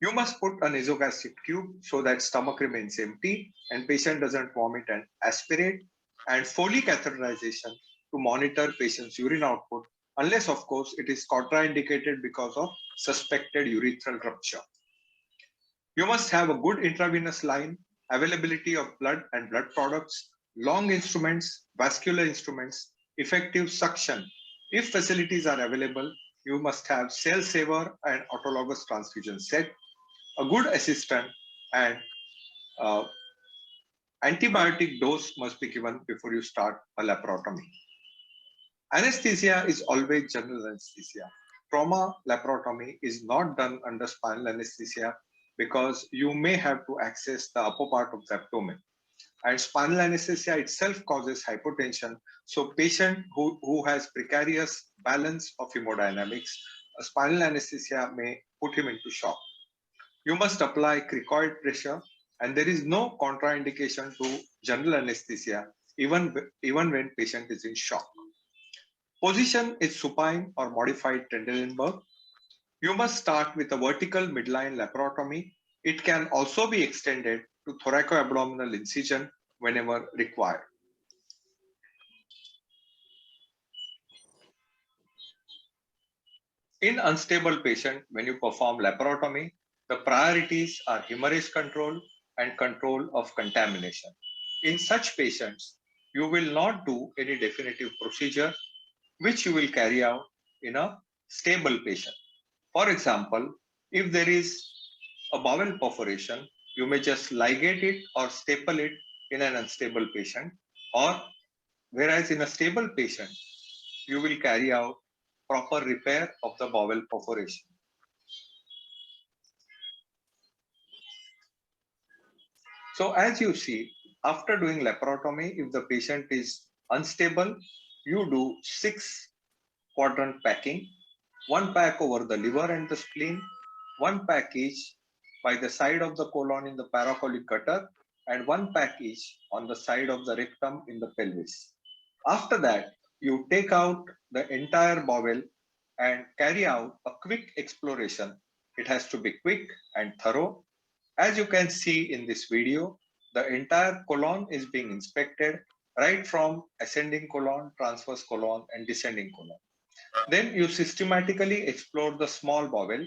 You must put a nasogastric tube so that stomach remains empty and patient doesn't vomit and aspirate, and Foley catheterization to monitor patient's urine output, unless of course it is contraindicated because of suspected urethral rupture. You must have a good intravenous line, availability of blood and blood products, long instruments, vascular instruments, effective suction. If facilities are available, you must have cell saver and autologous transfusion set, a good assistant, and antibiotic dose must be given before you start a laparotomy. Anesthesia is always general anesthesia. Trauma laparotomy is not done under spinal anesthesia because you may have to access the upper part of the abdomen. And spinal anesthesia itself causes hypotension. So patient who has precarious balance of hemodynamics, a spinal anesthesia may put him into shock. You must apply cricoid pressure, and there is no contraindication to general anesthesia, even when patient is in shock. Position is supine or modified Trendelenburg. You must start with a vertical midline laparotomy. It can also be extended to thoracoabdominal incision whenever required. In unstable patient, when you perform laparotomy, the priorities are hemorrhage control and control of contamination. In such patients, you will not do any definitive procedure, which you will carry out in a stable patient. For example, if there is a bowel perforation, you may just ligate it or staple it in an unstable patient, or whereas in a stable patient, you will carry out proper repair of the bowel perforation. So as you see, after doing laparotomy, if the patient is unstable, you do 6 quadrant packing, 1 pack over the liver and the spleen, 1 pack each by the side of the colon in the paracolic gutter, and 1 pack each on the side of the rectum in the pelvis. After that, you take out the entire bowel and carry out a quick exploration. It has to be quick and thorough. As you can see in this video, the entire colon is being inspected, right from ascending colon, transverse colon, and descending colon. Then you systematically explore the small bowel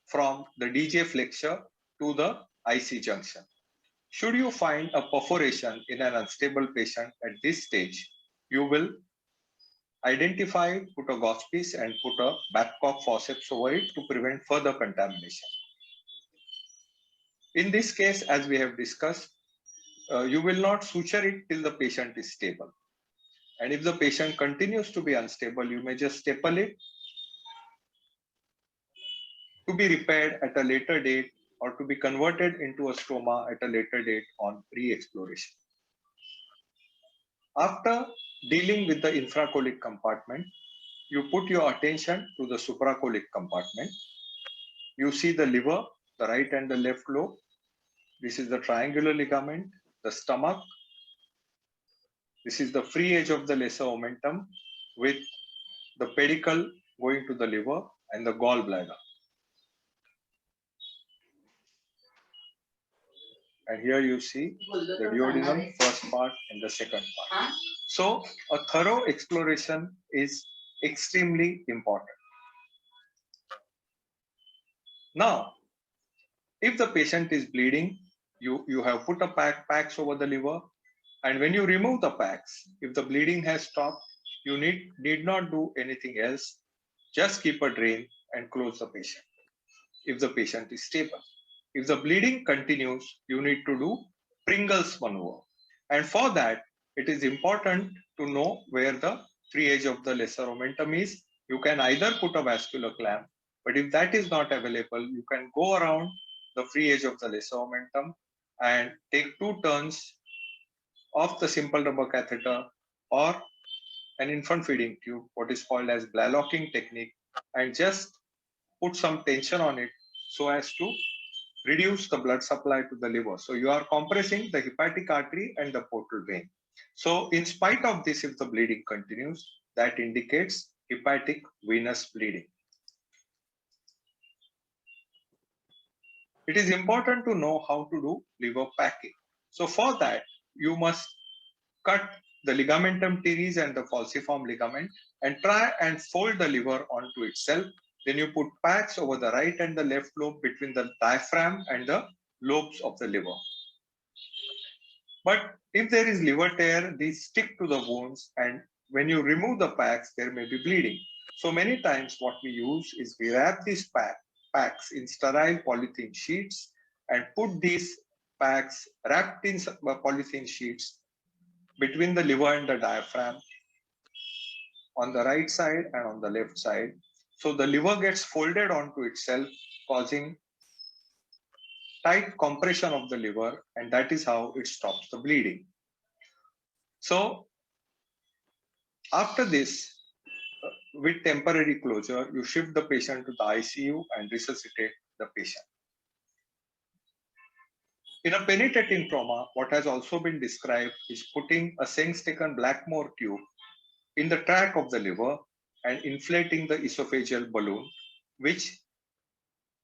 from the DJ flexure to the IC junction. Should you find a perforation in an unstable patient at this stage, you will identify, put a gauze piece and put a Babcock forceps over it to prevent further contamination. In this case, as we have discussed, you will not suture it till the patient is stable. And if the patient continues to be unstable, you may just staple it to be repaired at a later date or to be converted into a stoma at a later date on re-exploration. After dealing with the infracolic compartment, you put your attention to the supracolic compartment. You see the liver, the right and the left lobe. This is the triangular ligament, the stomach. This is the free edge of the lesser omentum with the pedicle going to the liver and the gallbladder. And here you see the duodenum, first part and the second part. So a thorough exploration is extremely important. Now, if the patient is bleeding, you have put a packs over the liver, and when you remove the packs, if the bleeding has stopped, you need not do anything else. Just keep a drain and close the patient if the patient is stable. If the bleeding continues, you need to do Pringle's maneuver. And for that, it is important to know where the free edge of the lesser omentum is. You can either put a vascular clamp, but if that is not available, you can go around the free edge of the lesser omentum and take 2 turns of the simple rubber catheter or an infant feeding tube, what is called as Blalocking technique, and just put some tension on it so as to reduce the blood supply to the liver. So you are compressing the hepatic artery and the portal vein. So in spite of this, if the bleeding continues, that indicates hepatic venous bleeding. It is important to know how to do liver packing. So for that, you must cut the ligamentum teres and the falciform ligament and try and fold the liver onto itself. Then you put packs over the right and the left lobe between the diaphragm and the lobes of the liver. But if there is liver tear, these stick to the wounds, and when you remove the packs, there may be bleeding. So many times what we use is we wrap these packs in sterile polythene sheets and put these packs wrapped in polythene sheets between the liver and the diaphragm on the right side and on the left side. So the liver gets folded onto itself, causing tight compression of the liver, and that is how it stops the bleeding. So after this, with temporary closure, you shift the patient to the ICU and resuscitate the patient. In a penetrating trauma, what has also been described is putting a Sengstaken Blackmore tube in the track of the liver and inflating the esophageal balloon, which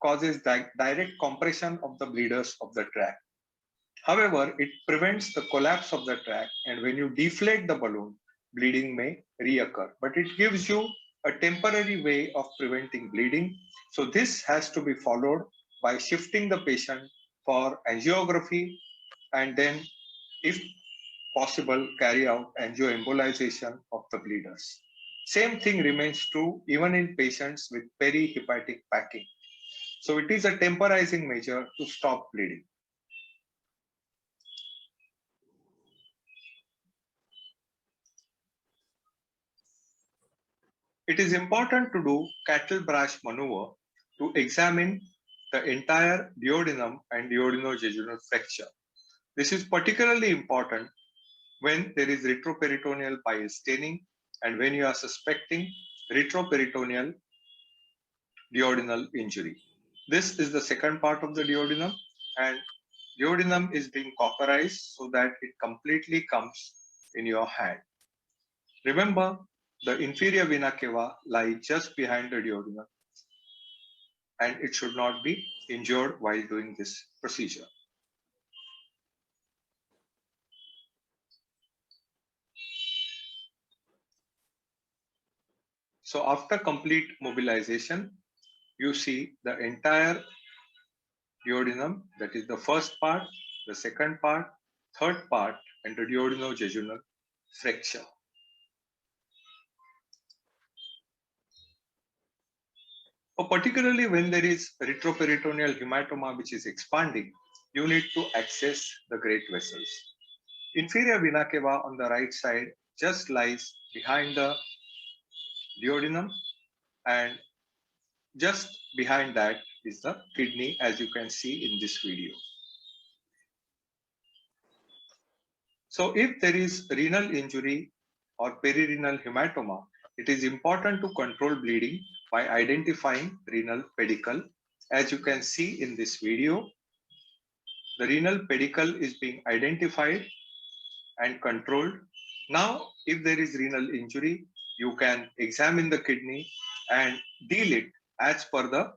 causes direct compression of the bleeders of the tract. However, it prevents the collapse of the tract, and when you deflate the balloon, bleeding may reoccur. But it gives you a temporary way of preventing bleeding. So this has to be followed by shifting the patient for angiography, and then, if possible, carry out angioembolization of the bleeders. Same thing remains true even in patients with perihepatic packing. So it is a temporizing measure to stop bleeding. It is important to do cattle brush maneuver to examine the entire duodenum and duodenojejunal fracture. This is particularly important when there is retroperitoneal bile staining and when you are suspecting retroperitoneal duodenal injury. This is the second part of the duodenum, and duodenum is being cauterized so that it completely comes in your hand. Remember, the inferior vena cava lies just behind the duodenum, and it should not be injured while doing this procedure. So after complete mobilization, you see the entire duodenum, that is the first part, the second part, third part, and the duodenojejunal fracture. Particularly when there is retroperitoneal hematoma which is expanding, you need to access the great vessels. Inferior vena cava on the right side just lies behind the duodenum, and just behind that is the kidney, as you can see in this video. So if there is renal injury or perirenal hematoma, it is important to control bleeding by identifying renal pedicle. As you can see in this video, The renal pedicle is being identified and controlled. Now, if there is renal injury, you can examine the kidney and deal it as per the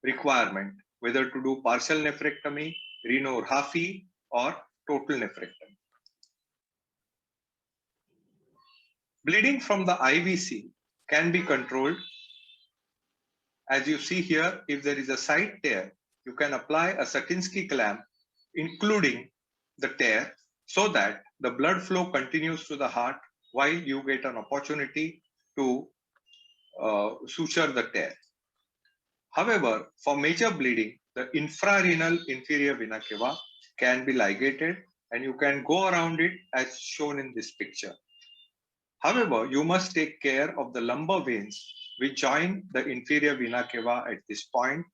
requirement, whether to do partial nephrectomy, rhinorrhaphy, or total nephrectomy. Bleeding from the IVC can be controlled. As you see here, if there is a side tear, you can apply a Satinsky clamp, including the tear, so that the blood flow continues to the heart while you get an opportunity to suture the tear. However, for major bleeding, the infrarenal inferior vena cava can be ligated and you can go around it as shown in this picture. However, you must take care of the lumbar veins which join the inferior vena cava at this point.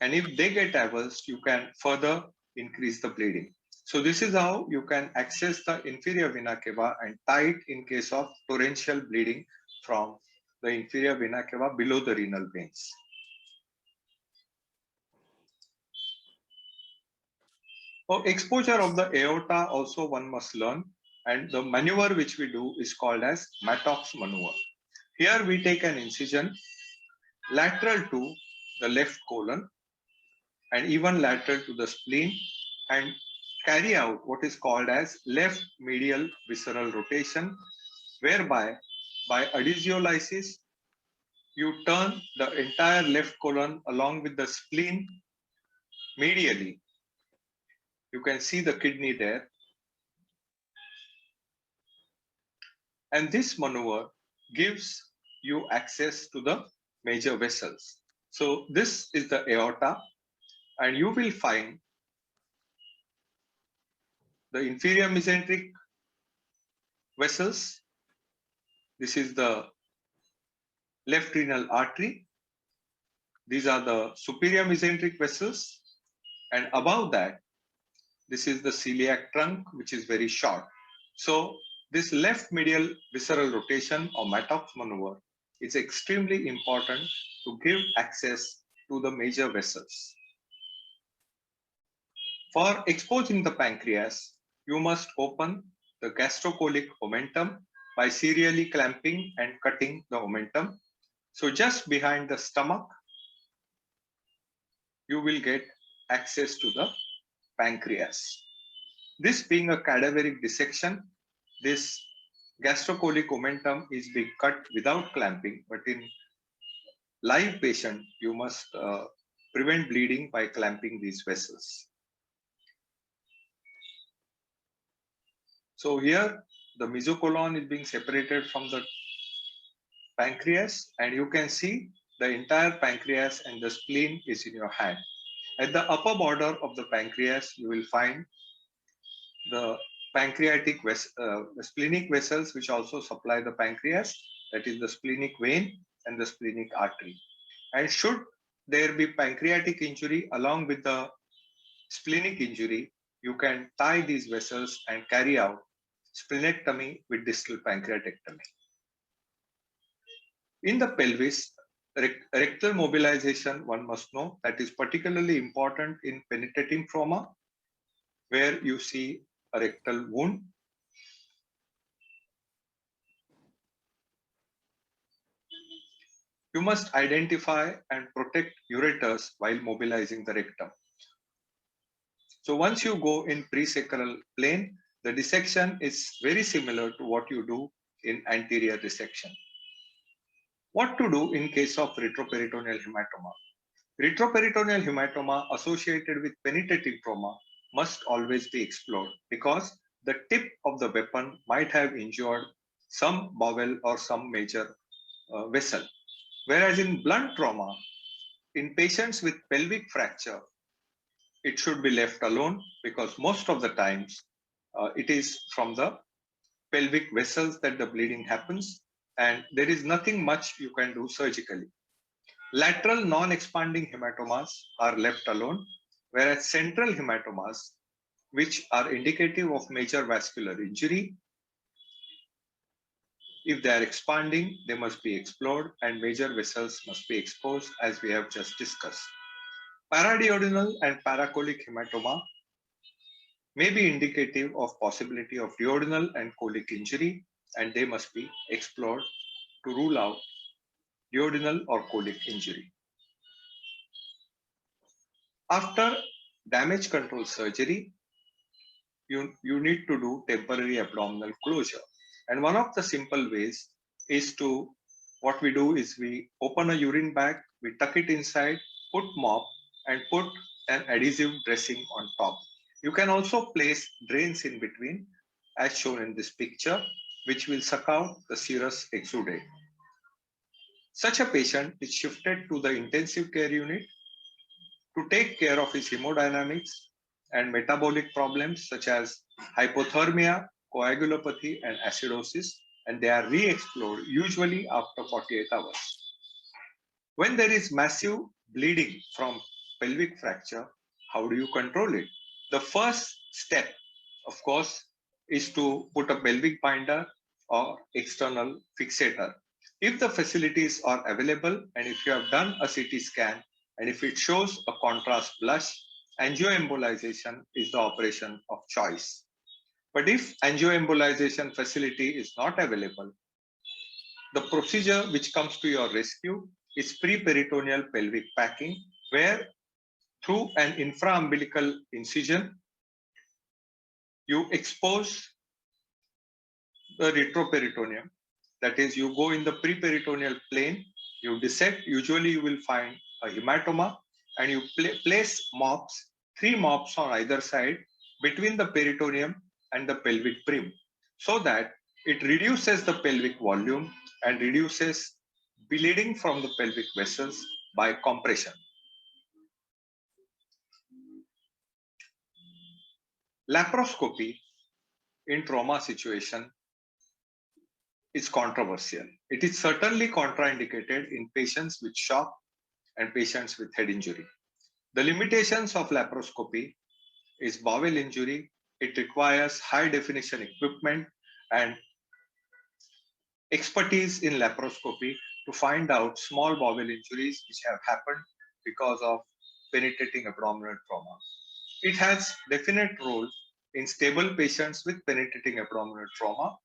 And if they get avulsed, you can further increase the bleeding. So this is how you can access the inferior vena cava and tie it in case of torrential bleeding from the inferior vena cava below the renal veins. For exposure of the aorta also one must learn, and the maneuver which we do is called as Mattox maneuver. Here we take an incision lateral to the left colon and even lateral to the spleen and carry out what is called as left medial visceral rotation, whereby by adhesiolysis you turn the entire left colon along with the spleen medially. You can see the kidney there. And this maneuver gives you access to the major vessels. So this is the aorta, and you will find the inferior mesenteric vessels. This is the left renal artery. These are the superior mesenteric vessels. And above that, this is the celiac trunk, which is very short. So this left medial visceral rotation or Mattox maneuver is extremely important to give access to the major vessels. For exposing the pancreas, you must open the gastrocolic omentum by serially clamping and cutting the omentum. So just behind the stomach, you will get access to the pancreas. This being a cadaveric dissection, this gastrocolic omentum is being cut without clamping, but in live patient, you must prevent bleeding by clamping these vessels. So here, the mesocolon is being separated from the pancreas, and you can see the entire pancreas and the spleen is in your hand. At the upper border of the pancreas, you will find the pancreatic splenic vessels which also supply the pancreas, that is the splenic vein and the splenic artery. And should there be pancreatic injury along with the splenic injury, you can tie these vessels and carry out splenectomy with distal pancreatectomy. In the pelvis, rectal mobilization, one must know, that is particularly important in penetrating trauma, where you see a rectal wound. You must identify and protect ureters while mobilizing the rectum. So once you go in presacral plane, the dissection is very similar to what you do in anterior dissection. What to do in case of retroperitoneal hematoma? Retroperitoneal hematoma associated with penetrating trauma must always be explored because the tip of the weapon might have injured some bowel or some major vessel. Whereas in blunt trauma, in patients with pelvic fracture, it should be left alone because most of the times it is from the pelvic vessels that the bleeding happens, and there is nothing much you can do surgically. Lateral non-expanding hematomas are left alone, whereas central hematomas, which are indicative of major vascular injury, if they are expanding, they must be explored and major vessels must be exposed as we have just discussed. Paraduodenal and paracolic hematoma may be indicative of possibility of duodenal and colic injury, and they must be explored to rule out duodenal or colic injury. After damage control surgery, you need to do temporary abdominal closure. And one of the simple ways is to, what we do is we open a urine bag, we tuck it inside, put mop, and put an adhesive dressing on top. You can also place drains in between, as shown in this picture, which will suck out the serous exudate. Such a patient is shifted to the intensive care unit to take care of his hemodynamics and metabolic problems such as hypothermia, coagulopathy, and acidosis, and they are re-explored usually after 48 hours. When there is massive bleeding from pelvic fracture, how do you control it? The first step, of course, is to put a pelvic binder or external fixator. If the facilities are available and if you have done a CT scan and if it shows a contrast blush, angioembolization is the operation of choice. But if angioembolization facility is not available, the procedure which comes to your rescue is preperitoneal pelvic packing, where through an infraumbilical incision, you expose the retroperitoneum. That is, you go in the preperitoneal plane, you dissect, usually you will find a hematoma, and you place mops, 3 mops on either side between the peritoneum and the pelvic brim, so that it reduces the pelvic volume and reduces bleeding from the pelvic vessels by compression. Laparoscopy in trauma situation is controversial. It is certainly contraindicated in patients with shock and patients with head injury. The limitations of laparoscopy is bowel injury. It requires high definition equipment and expertise in laparoscopy to find out small bowel injuries which have happened because of penetrating abdominal trauma. It has definite role in stable patients with penetrating abdominal trauma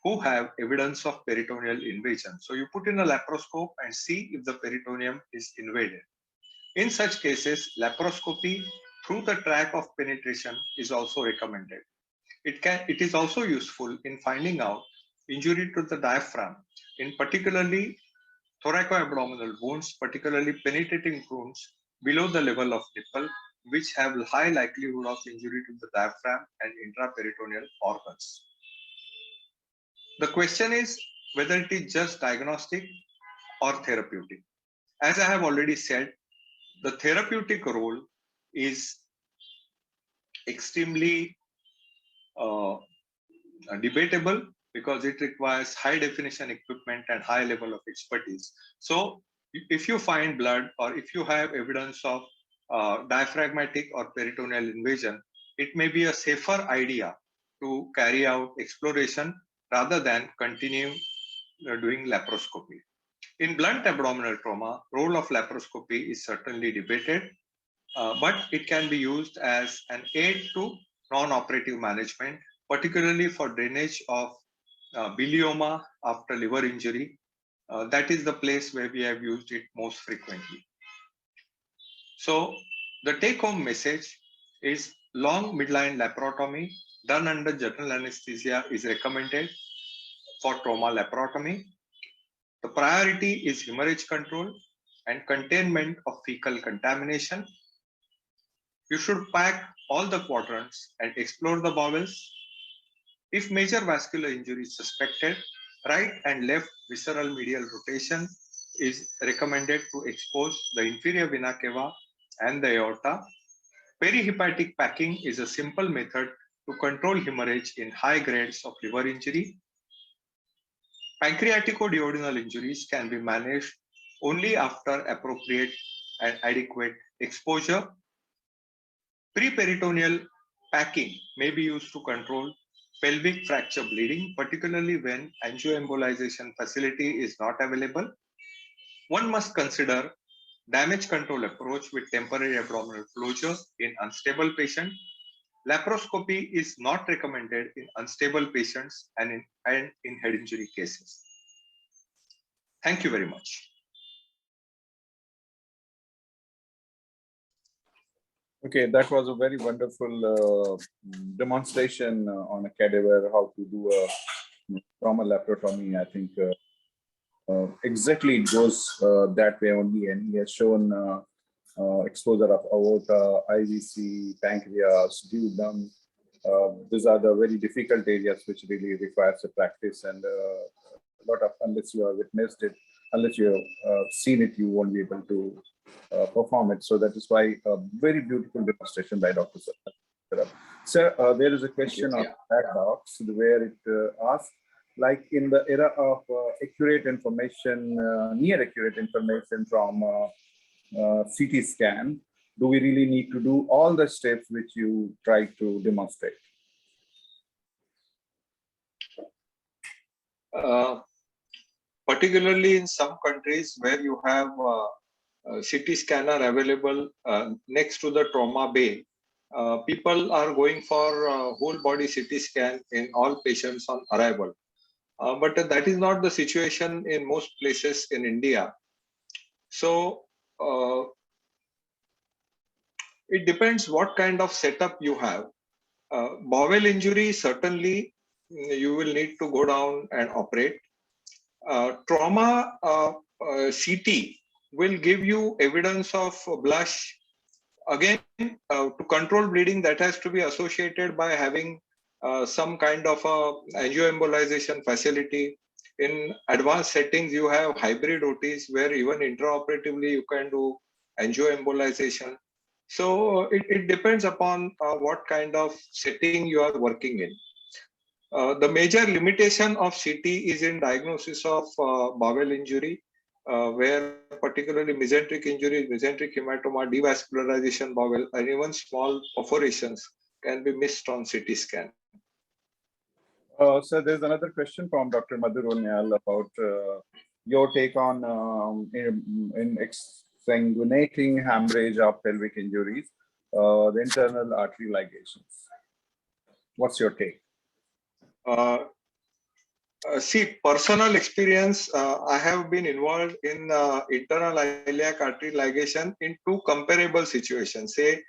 who have evidence of peritoneal invasion. So you put in a laparoscope and see if the peritoneum is invaded. In such cases, laparoscopy through the track of penetration is also recommended. It is also useful in finding out injury to the diaphragm, in particularly thoracoabdominal wounds, particularly penetrating wounds below the level of nipple, which have high likelihood of injury to the diaphragm and intraperitoneal organs. The question is whether it is just diagnostic or therapeutic. As I have already said, the therapeutic role is extremely debatable because it requires high definition equipment and high level of expertise. So if you find blood or if you have evidence of diaphragmatic or peritoneal invasion, it may be a safer idea to carry out exploration rather than continue doing laparoscopy. In blunt abdominal trauma, role of laparoscopy is certainly debated, but it can be used as an aid to non-operative management, particularly for drainage of bilioma after liver injury. That is the place where we have used it most frequently. So the take-home message is long midline laparotomy done under general anesthesia is recommended for trauma laparotomy. The priority is hemorrhage control and containment of fecal contamination. You should pack all the quadrants and explore the bowels. If major vascular injury is suspected, right and left visceral medial rotation is recommended to expose the inferior vena cava and the aorta. Perihepatic packing is a simple method to control hemorrhage in high grades of liver injury. Pancreaticoduodenal injuries can be managed only after appropriate and adequate exposure. Preperitoneal packing may be used to control pelvic fracture bleeding, particularly when angioembolization facility is not available. One must consider damage control approach with temporary abdominal closure in unstable patient. Laparoscopy is not recommended in unstable patients and in head injury cases. Thank you very much. Okay, that was a very wonderful demonstration on a cadaver, how to do a trauma laparotomy. I think exactly it goes that way only, and he has shown exposure of aorta, IVC, pancreas, duodenum. These are the very difficult areas which really requires a practice, and a lot of, unless you have witnessed it, unless you have seen it, you won't be able to perform it. So that is why a very beautiful demonstration by Dr. Saraf. Sir, there is a question on that box where it asks, like in the era of accurate information, near accurate information from CT scan, do we really need to do all the steps which you try to demonstrate? Particularly in some countries where you have CT scanner available next to the trauma bay, people are going for whole body CT scan in all patients on arrival. But that is not the situation in most places in India. So it depends what kind of setup you have. Bowel injury, certainly you will need to go down and operate. Trauma CT will give you evidence of blush. Again, to control bleeding, that has to be associated by having some kind of a angioembolization facility. In advanced settings, you have hybrid OTs where even intraoperatively you can do angioembolization. So it depends upon what kind of setting you are working in. The major limitation of CT is in diagnosis of bowel injury, where particularly mesenteric injury, mesenteric hematoma, devascularization bowel, and even small perforations can be missed on CT scan. So there's another question from Dr. Madhur Onyal about your take on in exsanguinating hemorrhage of pelvic injuries, the internal artery ligations. What's your take? See, personal experience, I have been involved in internal iliac artery ligation in two comparable situations. Say,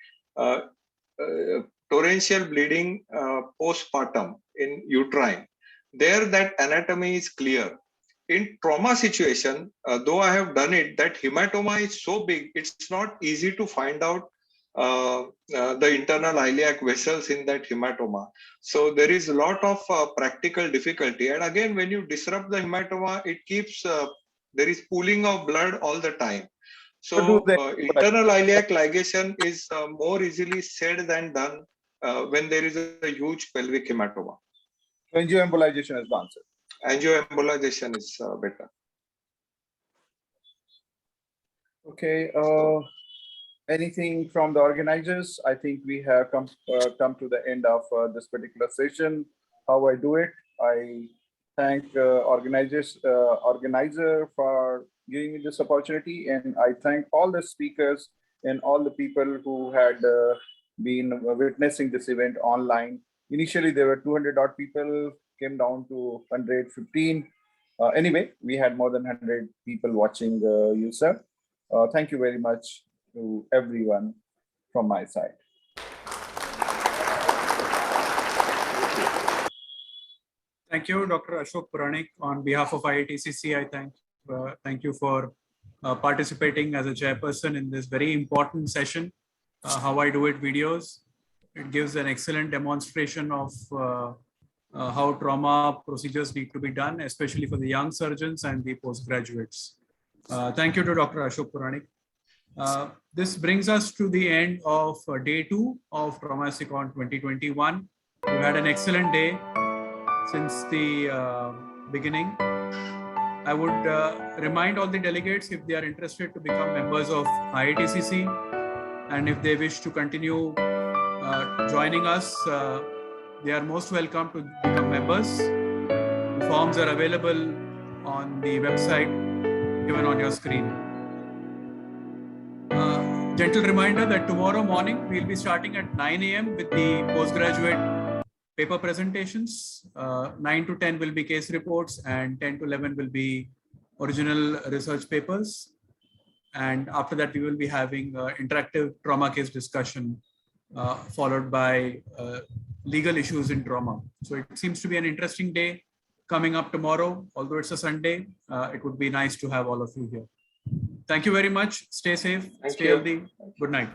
torrential bleeding postpartum in uterine. There, that anatomy is clear. In trauma situation, though I have done it, that hematoma is so big, it's not easy to find out the internal iliac vessels in that hematoma. So there is a lot of practical difficulty. And again, when you disrupt the hematoma, it keeps, there is pooling of blood all the time. So internal iliac ligation is more easily said than done when there is a huge pelvic hematoma. Angioembolization is the answer. Angioembolization is better. Okay. Anything from the organizers? I think we have come to the end of this particular session. How I do it? I thank organizer for giving me this opportunity, and I thank all the speakers and all the people who had been witnessing this event online. Initially, there were 200 odd people, came down to 115. Anyway, we had more than 100 people watching you, sir. Thank you very much to everyone from my side. Thank you, Dr. Ashok Puranik. On behalf of IITCC, I thank you for participating as a chairperson in this very important session, How I Do It videos. It gives an excellent demonstration of how trauma procedures need to be done, especially for the young surgeons and the postgraduates. Thank you to Dr. Ashok Puranik. This brings us to the end of day 2 of Traumasicon 2021. We've had an excellent day since the beginning. I would remind all the delegates, if they are interested to become members of IITCC, and if they wish to continue joining us, they are most welcome to become members. The forms are available on the website given on your screen. Gentle reminder that tomorrow morning we'll be starting at 9 a.m. with the postgraduate paper presentations. 9 to 10 will be case reports and 10 to 11 will be original research papers. And after that, we will be having interactive trauma case discussion followed by legal issues in trauma. So it seems to be an interesting day coming up tomorrow. Although it's a Sunday, it would be nice to have all of you here. Thank you very much. Stay safe, stay healthy. Good night.